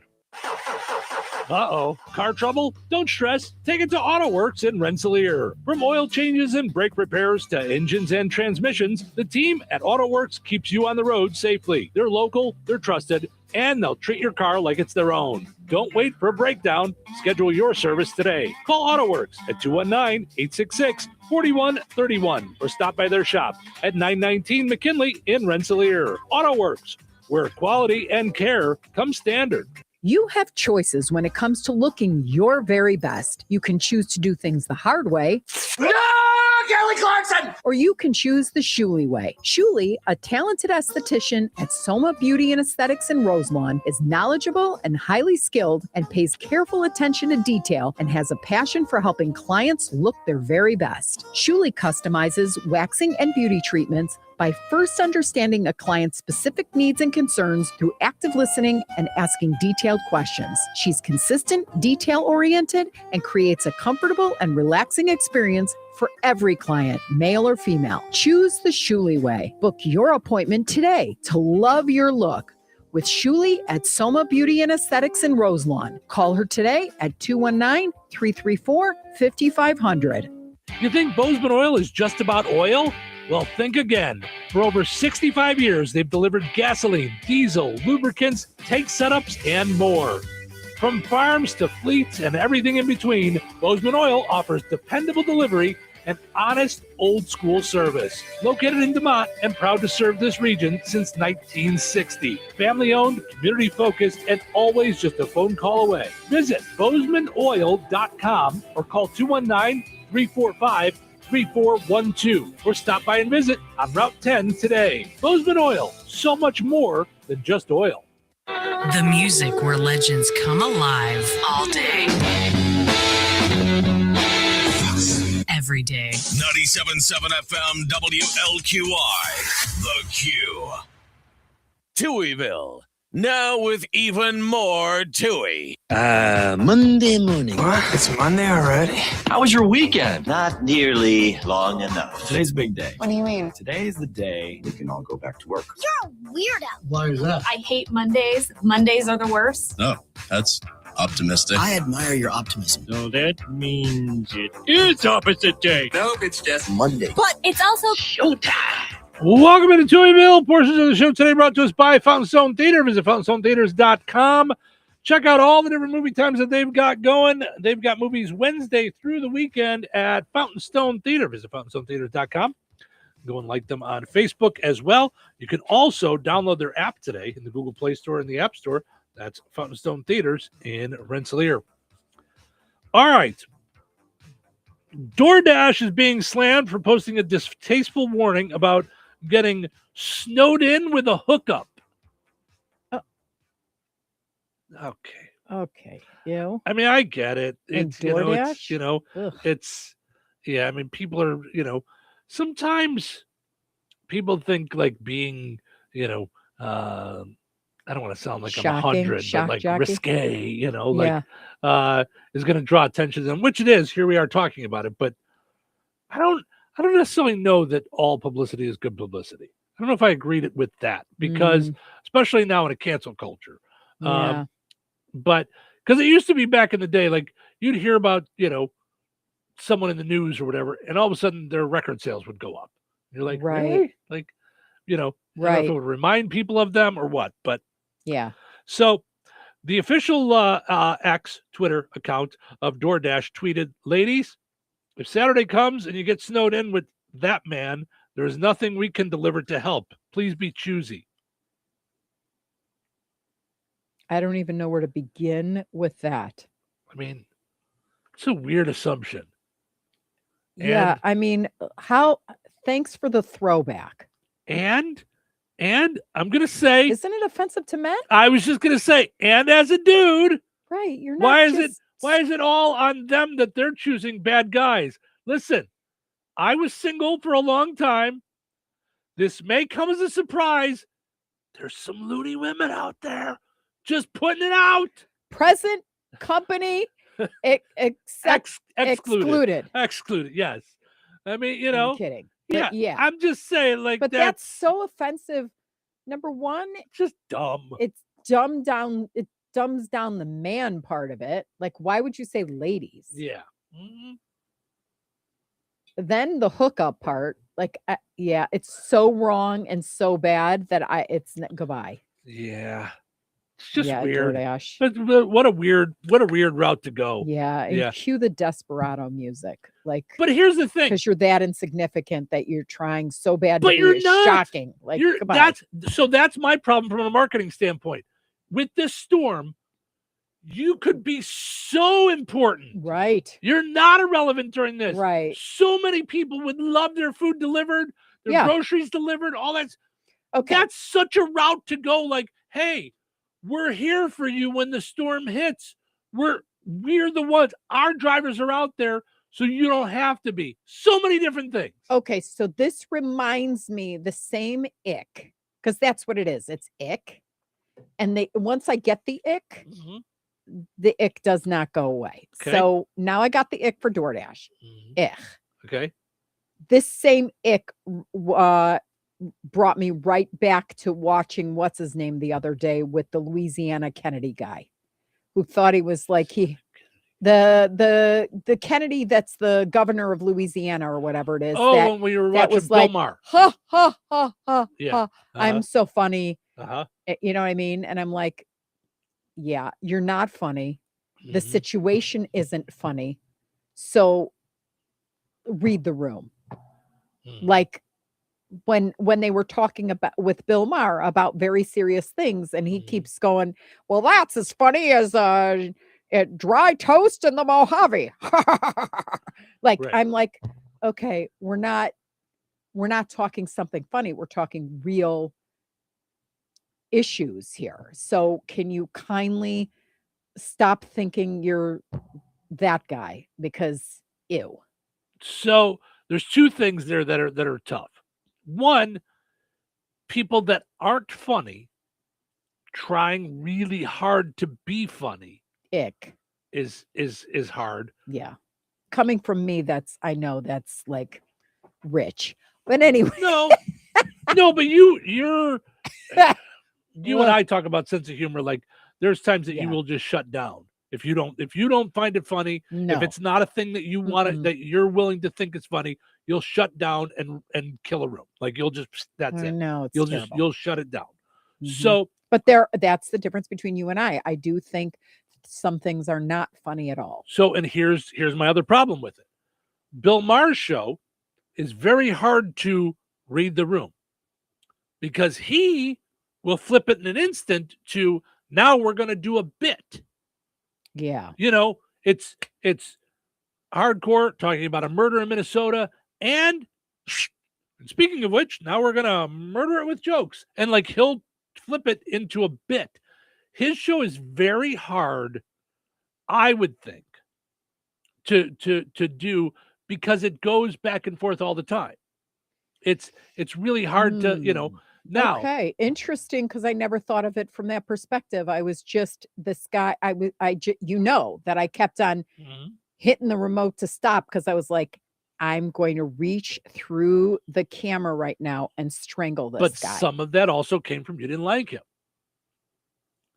Uh-oh, car trouble? Don't stress. Take it to AutoWorks in Rensselaer. From oil changes and brake repairs to engines and transmissions, the team at AutoWorks keeps you on the road safely. They're local, they're trusted, and they'll treat your car like it's their own. Don't wait for a breakdown. Schedule your service today. Call AutoWorks at 219-866-4131 or stop by their shop at 919 McKinley in Rensselaer. AutoWorks, where quality and care come standard. You have choices when it comes to looking your very best. You can choose to do things the hard way. No, Kelly Clarkson! Or you can choose the Shuley way. Shuley, a talented esthetician at Soma Beauty and Aesthetics in Roselawn, is knowledgeable and highly skilled and pays careful attention to detail and has a passion for helping clients look their very best. Shuley customizes waxing and beauty treatments by first understanding a client's specific needs and concerns through active listening and asking detailed questions. She's consistent, detail-oriented, and creates a comfortable and relaxing experience for every client, male or female. Choose the Shuley way. Book your appointment today to love your look with Shuley at Soma Beauty and Aesthetics in Roselawn. Call her today at 219-334-5500. You think Bozeman Oil is just about oil? Well, think again. For over 65 years, they've delivered gasoline, diesel, lubricants, tank setups, and more. From farms to fleets and everything in between, Bozeman Oil offers dependable delivery and honest, old-school service. Located in DeMont and proud to serve this region since 1960. Family-owned, community-focused, and always just a phone call away. Visit BozemanOil.com or call 219-345-3412 or stop by and visit on Route 10 today. Bozeman Oil, so much more than just oil. The music where legends come alive all day. Every day. 97.7 FM WLQI. The Q. Touhyville. Now with even more Touhy. Monday morning. What? It's Monday already? How was your weekend? Not nearly long enough. Today's a big day. What do you mean? Today is the day we can all go back to work. You're a weirdo. Why is that? I hate Mondays. Mondays are the worst. No, that's optimistic. I admire your optimism. So that means it is opposite day. Nope, it's just Monday. But it's also showtime. Welcome into Touhyville. Portions of the show today brought to us by Fountain Stone Theater. Visit fountainstonetheaters.com. Check out all the different movie times that they've got going. They've got movies Wednesday through the weekend at Fountain Stone Theater. Visit fountainstonetheaters.com. Go and like them on Facebook as well. You can also download their app today in the Google Play Store and the App Store. That's Fountain Stone Theaters in Rensselaer. All right. DoorDash is being slammed for posting a distasteful warning about getting snowed in with a hookup. Okay. You. I mean, I get it. It's, Ugh. I mean, people are, sometimes people think like being, I don't want to sound like I'm 100, but like jockey. risque, is going to draw attention to them, which it is. Here we are talking about it, but I don't necessarily know that all publicity is good publicity. I don't know if I agreed with that because, especially now in a cancel culture, Yeah. but because it used to be back in the day, like you'd hear about, someone in the news or whatever, and all of a sudden their record sales would go up. You're like, Right. really? Like, I don't know if it would remind people of them or what, but Yeah. so the official X Twitter account of DoorDash tweeted, "Ladies, if Saturday comes and you get snowed in with that man, there is nothing we can deliver to help. Please be choosy." I don't even know where to begin with that. I mean, it's a weird assumption. Yeah. I mean, thanks for the throwback. And And I'm going to say, isn't it offensive to men? I was just going to say, and as a dude, right? You're not. Why is it all on them that they're choosing bad guys? Listen, I was single for a long time. This may come as a surprise. There's some loony women out there just putting it out. Present company excluded. Excluded, yes. I mean, you know. I'm kidding. Yeah. I'm just saying, like, but that's so offensive. Number one, just dumb. It's dumbed down. It dumbs down the man part of it. Like, why would you say ladies? Yeah. Mm-hmm. Then the hookup part, like, yeah, it's so wrong and so bad that it's goodbye. Yeah. It's just weird. DoorDash. But what a weird route to go. Yeah. And cue the desperado music. Like, but here's the thing. Because you're that insignificant that you're trying so bad but to you're be not. Shocking. Like, goodbye. That's my problem from a marketing standpoint. With this storm, you could be so important. Right. You're not irrelevant during this. Right. So many people would love their food delivered, their groceries delivered, all that. Okay. That's such a route to go. Like, hey, we're here for you when the storm hits. We're the ones. Our drivers are out there, so you don't have to be. So many different things. Okay, so this reminds me the same ick, because that's what it is. It's ick. And once I get the ick, the ick does not go away. Okay. So now I got the ick for DoorDash. Ick. Okay. This same ick brought me right back to watching what's his name the other day with the Louisiana Kennedy guy, who thought he was like the Kennedy that's the governor of Louisiana or whatever it is. Oh, when we were watching was Bill like, Maher. Ha ha ha ha ha. Uh-huh. I'm so funny. Uh-huh. You know what I mean? And I'm like, yeah, you're not funny. The situation isn't funny. So read the room. Like when they were talking about with Bill Maher about very serious things, and he keeps going, well, that's as funny as dry toast in the Mojave. Like, right. I'm like, okay, we're not talking something funny. We're talking real issues here. So can you kindly stop thinking you're that guy? Because ew. So there's two things there that are tough. One, people that aren't funny trying really hard to be funny. Ick. Is hard. Yeah. Coming from me, I know that's like rich. But anyway. No, but you're you and I talk about sense of humor. Like, there's times that you will just shut down if you don't find it funny. No. If it's not a thing that you want that you're willing to think is funny, you'll shut down and kill a room. Like, you'll just No, you'll shut it down. So, but that's the difference between you and I. I do think some things are not funny at all. So, and here's my other problem with it. Bill Maher's show is very hard to read the room, because he will flip it in an instant to, now we're going to do a bit. Yeah. You know, it's hardcore, talking about a murder in Minnesota. And speaking of which, now we're going to murder it with jokes. And like, he'll flip it into a bit. His show is very hard, I would think, to do, because it goes back and forth all the time. It's really hard to, now. Okay, interesting, because I never thought of it from that perspective. I was just this guy. that I kept on hitting the remote to stop, because I was like, I'm going to reach through the camera right now and strangle this guy. But some of that also came from you didn't like him.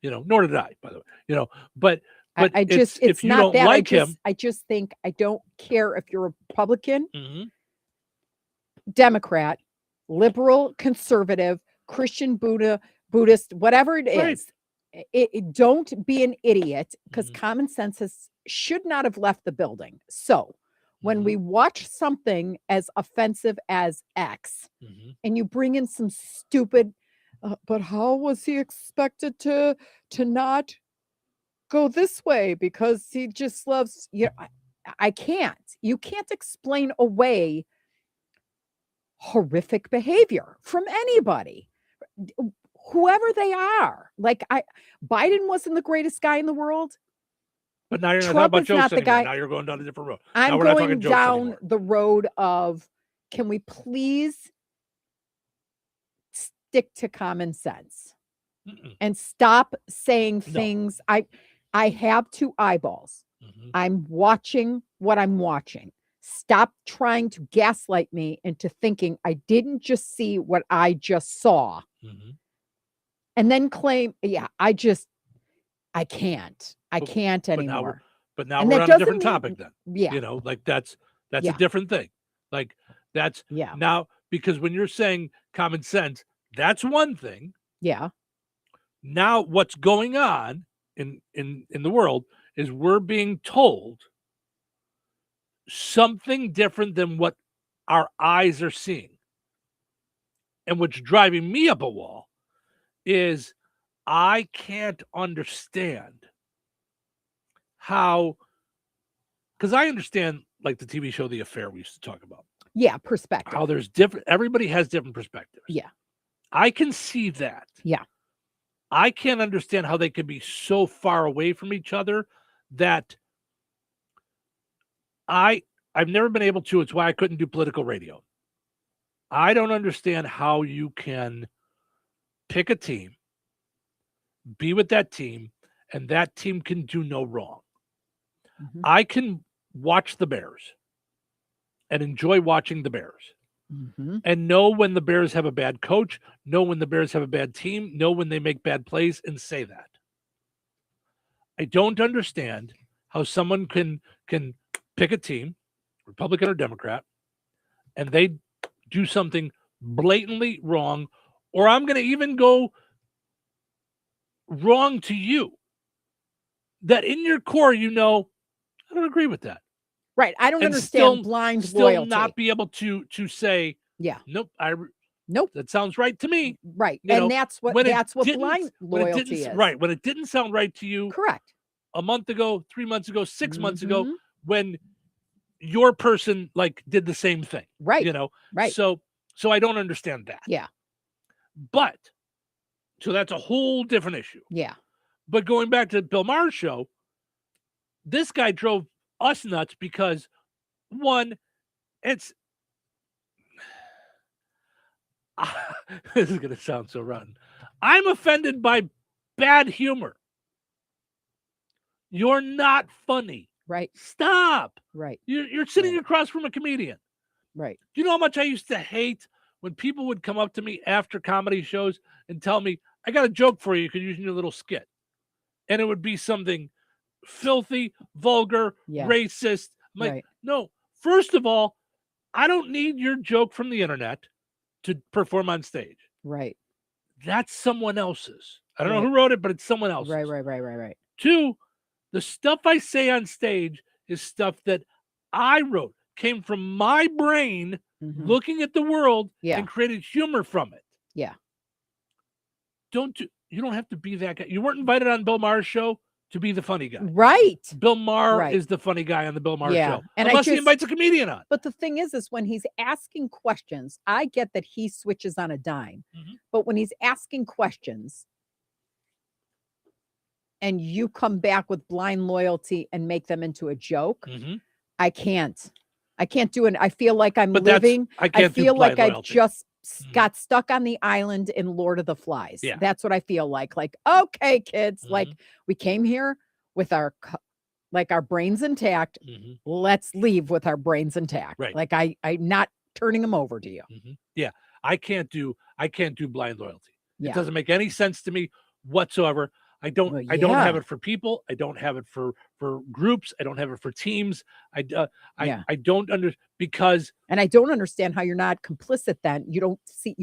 Nor did I, by the way. But I just if you don't like him, I just think I don't care if you're Republican, Democrat, liberal, conservative, Christian, Buddhist, whatever it is. It don't be an idiot, because common sense should not have left the building. So when we watch something as offensive as X, and you bring in some stupid, but how was he expected to not go this way because he just loves you? I can't. You can't explain away horrific behavior from anybody. whoever they are. Like Biden wasn't the greatest guy in the world. But now you're not Trump talking about is jokes not the anymore. guy. Now you're going down a different road. I'm now we're not going talking jokes down anymore. the road of, can we please stick to common sense and stop saying things? I have two eyeballs. I'm watching what I'm watching. Stop trying to gaslight me into thinking I didn't just see what I just saw. And then claim, I can't anymore. But now And we're that on a doesn't different mean- topic then. Yeah. You know, like that's Yeah. a different thing. Like that's now, because when you're saying common sense, that's one thing. Yeah. Now what's going on in the world is we're being told something different than what our eyes are seeing. And what's driving me up a wall is I can't understand how, because I understand like the TV show The Affair we used to talk about. Yeah, perspective. How there's different, everybody has different perspectives. Yeah. I can see that. Yeah. I can't understand how they could be so far away from each other that I've never been able to. It's why I couldn't do political radio. I don't understand how you can pick a team, be with that team, and that team can do no wrong. I can watch the Bears and enjoy watching the Bears and know when the Bears have a bad coach, know when the Bears have a bad team, know when they make bad plays, and say that. I don't understand how someone can pick a team, Republican or Democrat, and they do something blatantly wrong, or I'm going to even go wrong to you, that in your core, you know, I don't agree with that. Right. I don't And understand blind still loyalty. not be able to say, nope, nope, that sounds right to me. Right. You know, that's what when it blind didn't- when it loyalty didn't- is. Right. When it didn't sound right to you. Correct. A month ago, 3 months ago, 6 months ago, when your person like did the same thing. Right. You know, right. So I don't understand that. Yeah. But so that's a whole different issue. Yeah. But going back to Bill Maher's show, this guy drove us nuts because one, it's this is going to sound so rotten. I'm offended by bad humor. You're not funny. Right. Stop. Right. You're sitting across from a comedian. Right. Do you know how much I used to hate when people would come up to me after comedy shows and tell me, I got a joke for you. You could use in your little skit. And it would be something filthy, vulgar, racist. I'm like, no, first of all, I don't need your joke from the internet to perform on stage. Right. That's someone else's. I don't know who wrote it, but it's someone else's. Right. Two, the stuff I say on stage is stuff that I wrote, came from my brain, looking at the world and created humor from it. Yeah. You don't have to be that guy. You weren't invited on Bill Maher's show to be the funny guy. Right. Bill Maher is the funny guy on the Bill Maher show. And unless he invites a comedian on. But the thing is when he's asking questions, I get that he switches on a dime. But when he's asking questions and you come back with blind loyalty and make them into a joke, I can't do it. I feel like I'm living. I feel like I've just got stuck on the island in Lord of the Flies. Yeah. That's what I feel like. Like, okay, kids, like we came here with our brains intact. Let's leave with our brains intact. Right. Like I'm not turning them over to you. Yeah. I can't do blind loyalty. Yeah. It doesn't make any sense to me whatsoever. I don't have it for people. I don't have it for groups. I don't have it for teams. I don't because and I don't understand how you're not complicit then. You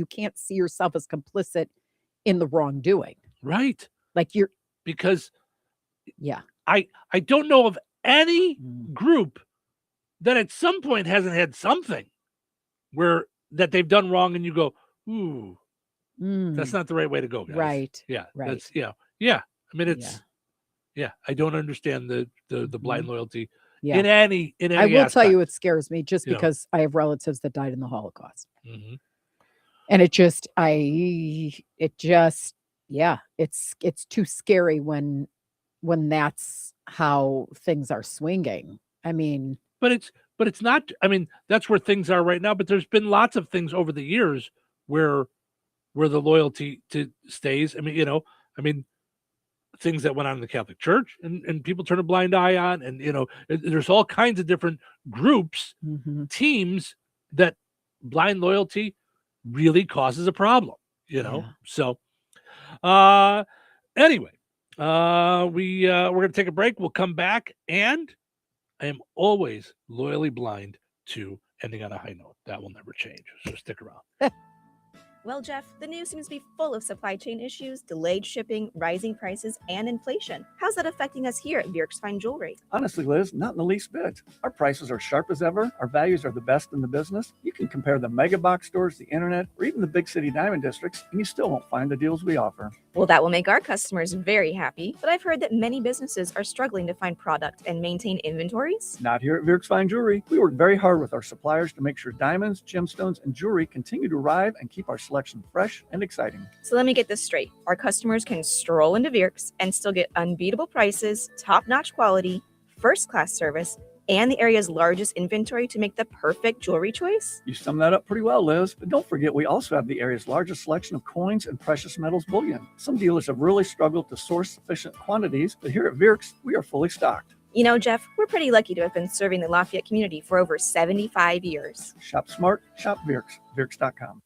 can't see yourself as complicit in the wrongdoing. Right. Like because yeah. I don't know of any group that at some point hasn't had something where that they've done wrong and you go, ooh, that's not the right way to go, guys. Right. Yeah. Right. That's yeah. I mean, it's I don't understand the blind loyalty in any I will aspect. tell you, it scares me just because I have relatives that died in the Holocaust. And it's too scary when that's how things are swinging. I mean, but it's not. I mean, that's where things are right now. But there's been lots of things over the years where the loyalty to stays. I mean, things that went on in the Catholic Church and people turn a blind eye on, and there's all kinds of different groups, teams that blind loyalty really causes a problem. So anyway, we're gonna take a break. We'll come back, and I am always loyally blind to ending on a high note. That will never change. So stick around. Well, Jeff, the news seems to be full of supply chain issues, delayed shipping, rising prices, and inflation. How's that affecting us here at Bjork's Fine Jewelry? Honestly, Liz, not in the least bit. Our prices are sharp as ever. Our values are the best in the business. You can compare the mega box stores, the internet, or even the big city diamond districts, and you still won't find the deals we offer. Well, that will make our customers very happy, but I've heard that many businesses are struggling to find product and maintain inventories. Not here at Bjork's Fine Jewelry. We work very hard with our suppliers to make sure diamonds, gemstones, and jewelry continue to arrive and keep our selection fresh and exciting. So let me get this straight. Our customers can stroll into Bjork's and still get unbeatable prices, top-notch quality, first-class service, and the area's largest inventory to make the perfect jewelry choice? You summed that up pretty well, Liz. But don't forget, we also have the area's largest selection of coins and precious metals bullion. Some dealers have really struggled to source sufficient quantities, but here at Bjork's, we are fully stocked. You know, Jeff, we're pretty lucky to have been serving the Lafayette community for over 75 years. Shop smart, shop Bjork's. Bjork's.com.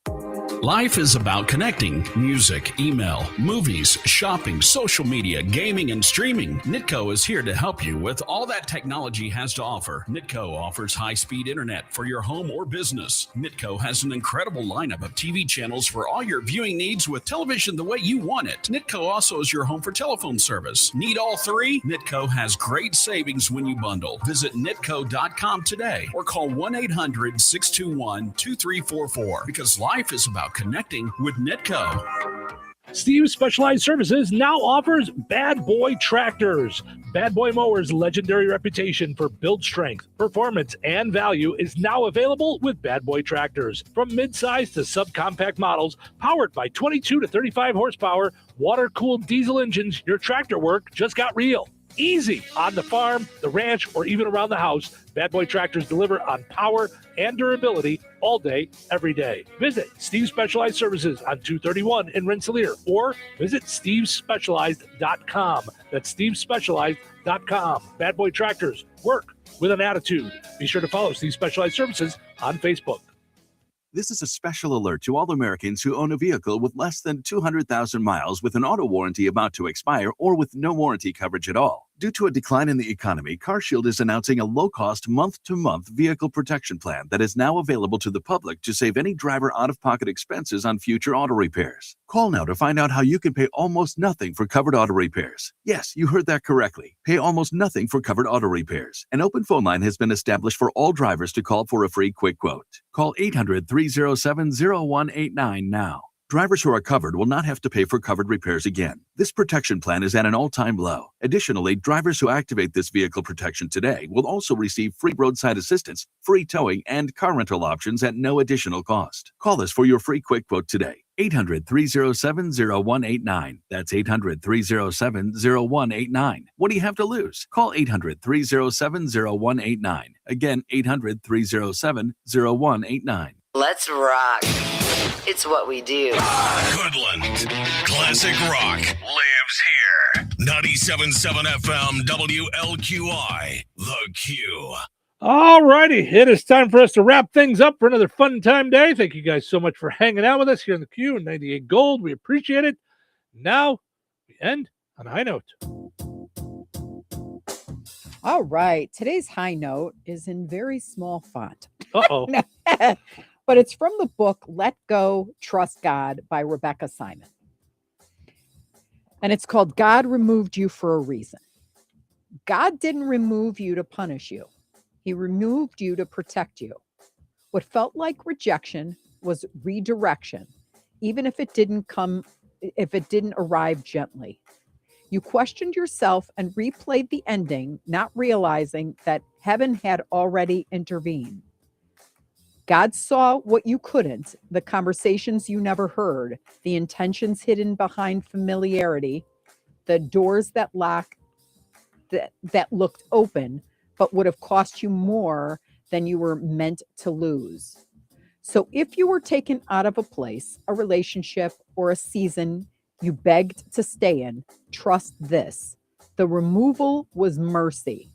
Life is about connecting. Music, email, movies, shopping, social media, gaming, and streaming. Nitco is here to help you with all that technology has to offer. Nitco offers high-speed internet for your home or business. Nitco has an incredible lineup of TV channels for all your viewing needs with television the way you want it. Nitco also is your home for telephone service. Need all three? Nitco has great savings when you bundle. Visit nitco.com today or call 1-800-621-2344 because life is about connecting with Nitco. Steve's Specialized Services now offers Bad Boy Tractors. Bad Boy Mowers' legendary reputation for build strength, performance, and value is now available with Bad Boy Tractors. From mid-size to subcompact models, powered by 22 to 35 horsepower, water-cooled diesel engines, your tractor work just got real. Easy on the farm, the ranch, or even around the house. Bad Boy Tractors deliver on power and durability all day, every day. Visit Steve's Specialized Services on 231 in Rensselaer or visit stevespecialized.com. That's stevespecialized.com. Bad Boy Tractors, work with an attitude. Be sure to follow Steve's Specialized Services on Facebook. This is a special alert to all Americans who own a vehicle with less than 200,000 miles with an auto warranty about to expire or with no warranty coverage at all. Due to a decline in the economy, CarShield is announcing a low-cost month-to-month vehicle protection plan that is now available to the public to save any driver out-of-pocket expenses on future auto repairs. Call now to find out how you can pay almost nothing for covered auto repairs. Yes, you heard that correctly. Pay almost nothing for covered auto repairs. An open phone line has been established for all drivers to call for a free quick quote. Call 800-307-0189 now. Drivers who are covered will not have to pay for covered repairs again. This protection plan is at an all-time low. Additionally, drivers who activate this vehicle protection today will also receive free roadside assistance, free towing, and car rental options at no additional cost. Call us for your free quick quote today. 800-307-0189. That's 800-307-0189. What do you have to lose? Call 800-307-0189. Again, 800-307-0189. Let's rock. It's what we do. Goodland. Classic rock lives here. 97.7 FM WLQI. The Q. All righty. It is time for us to wrap things up for another fun time day. Thank you guys so much for hanging out with us here in the Q and 98 Gold. We appreciate it. Now we end on a high note. All right. Today's high note is in very small font. Uh-oh. But it's from the book Let Go, Trust God by Rebecca Simon. And it's called God Removed You for a Reason. God didn't remove you to punish you. He removed you to protect you. What felt like rejection was redirection, even if it didn't arrive gently. You questioned yourself and replayed the ending, not realizing that heaven had already intervened. God saw what you couldn't, the conversations you never heard, the intentions hidden behind familiarity, the doors that looked open but would have cost you more than you were meant to lose. So if you were taken out of a place, a relationship, or a season you begged to stay in, trust this: the removal was mercy.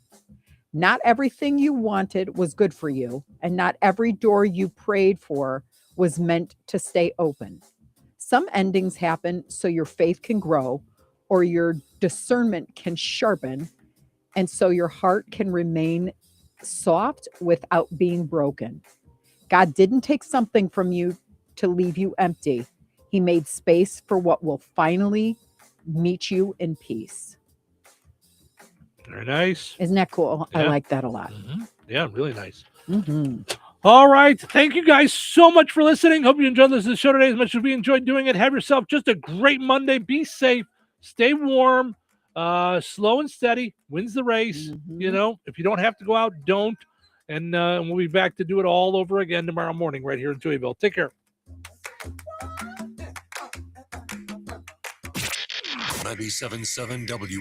Not everything you wanted was good for you, and not every door you prayed for was meant to stay open. Some endings happen so your faith can grow, or your discernment can sharpen, and so your heart can remain soft without being broken. God didn't take something from you to leave you empty. He made space for what will finally meet you in peace. Very nice. Isn't that cool? Yeah. I like that a lot. Mm-hmm. Yeah, really nice. Mm-hmm. All right. Thank you guys so much for listening. Hope you enjoyed listening to the show today as much as we enjoyed doing it. Have yourself just a great Monday. Be safe. Stay warm. Slow and steady wins the race. Mm-hmm. You know, if you don't have to go out, don't. And we'll be back to do it all over again tomorrow morning right here in Touhyville. Take care. 97.7 WL.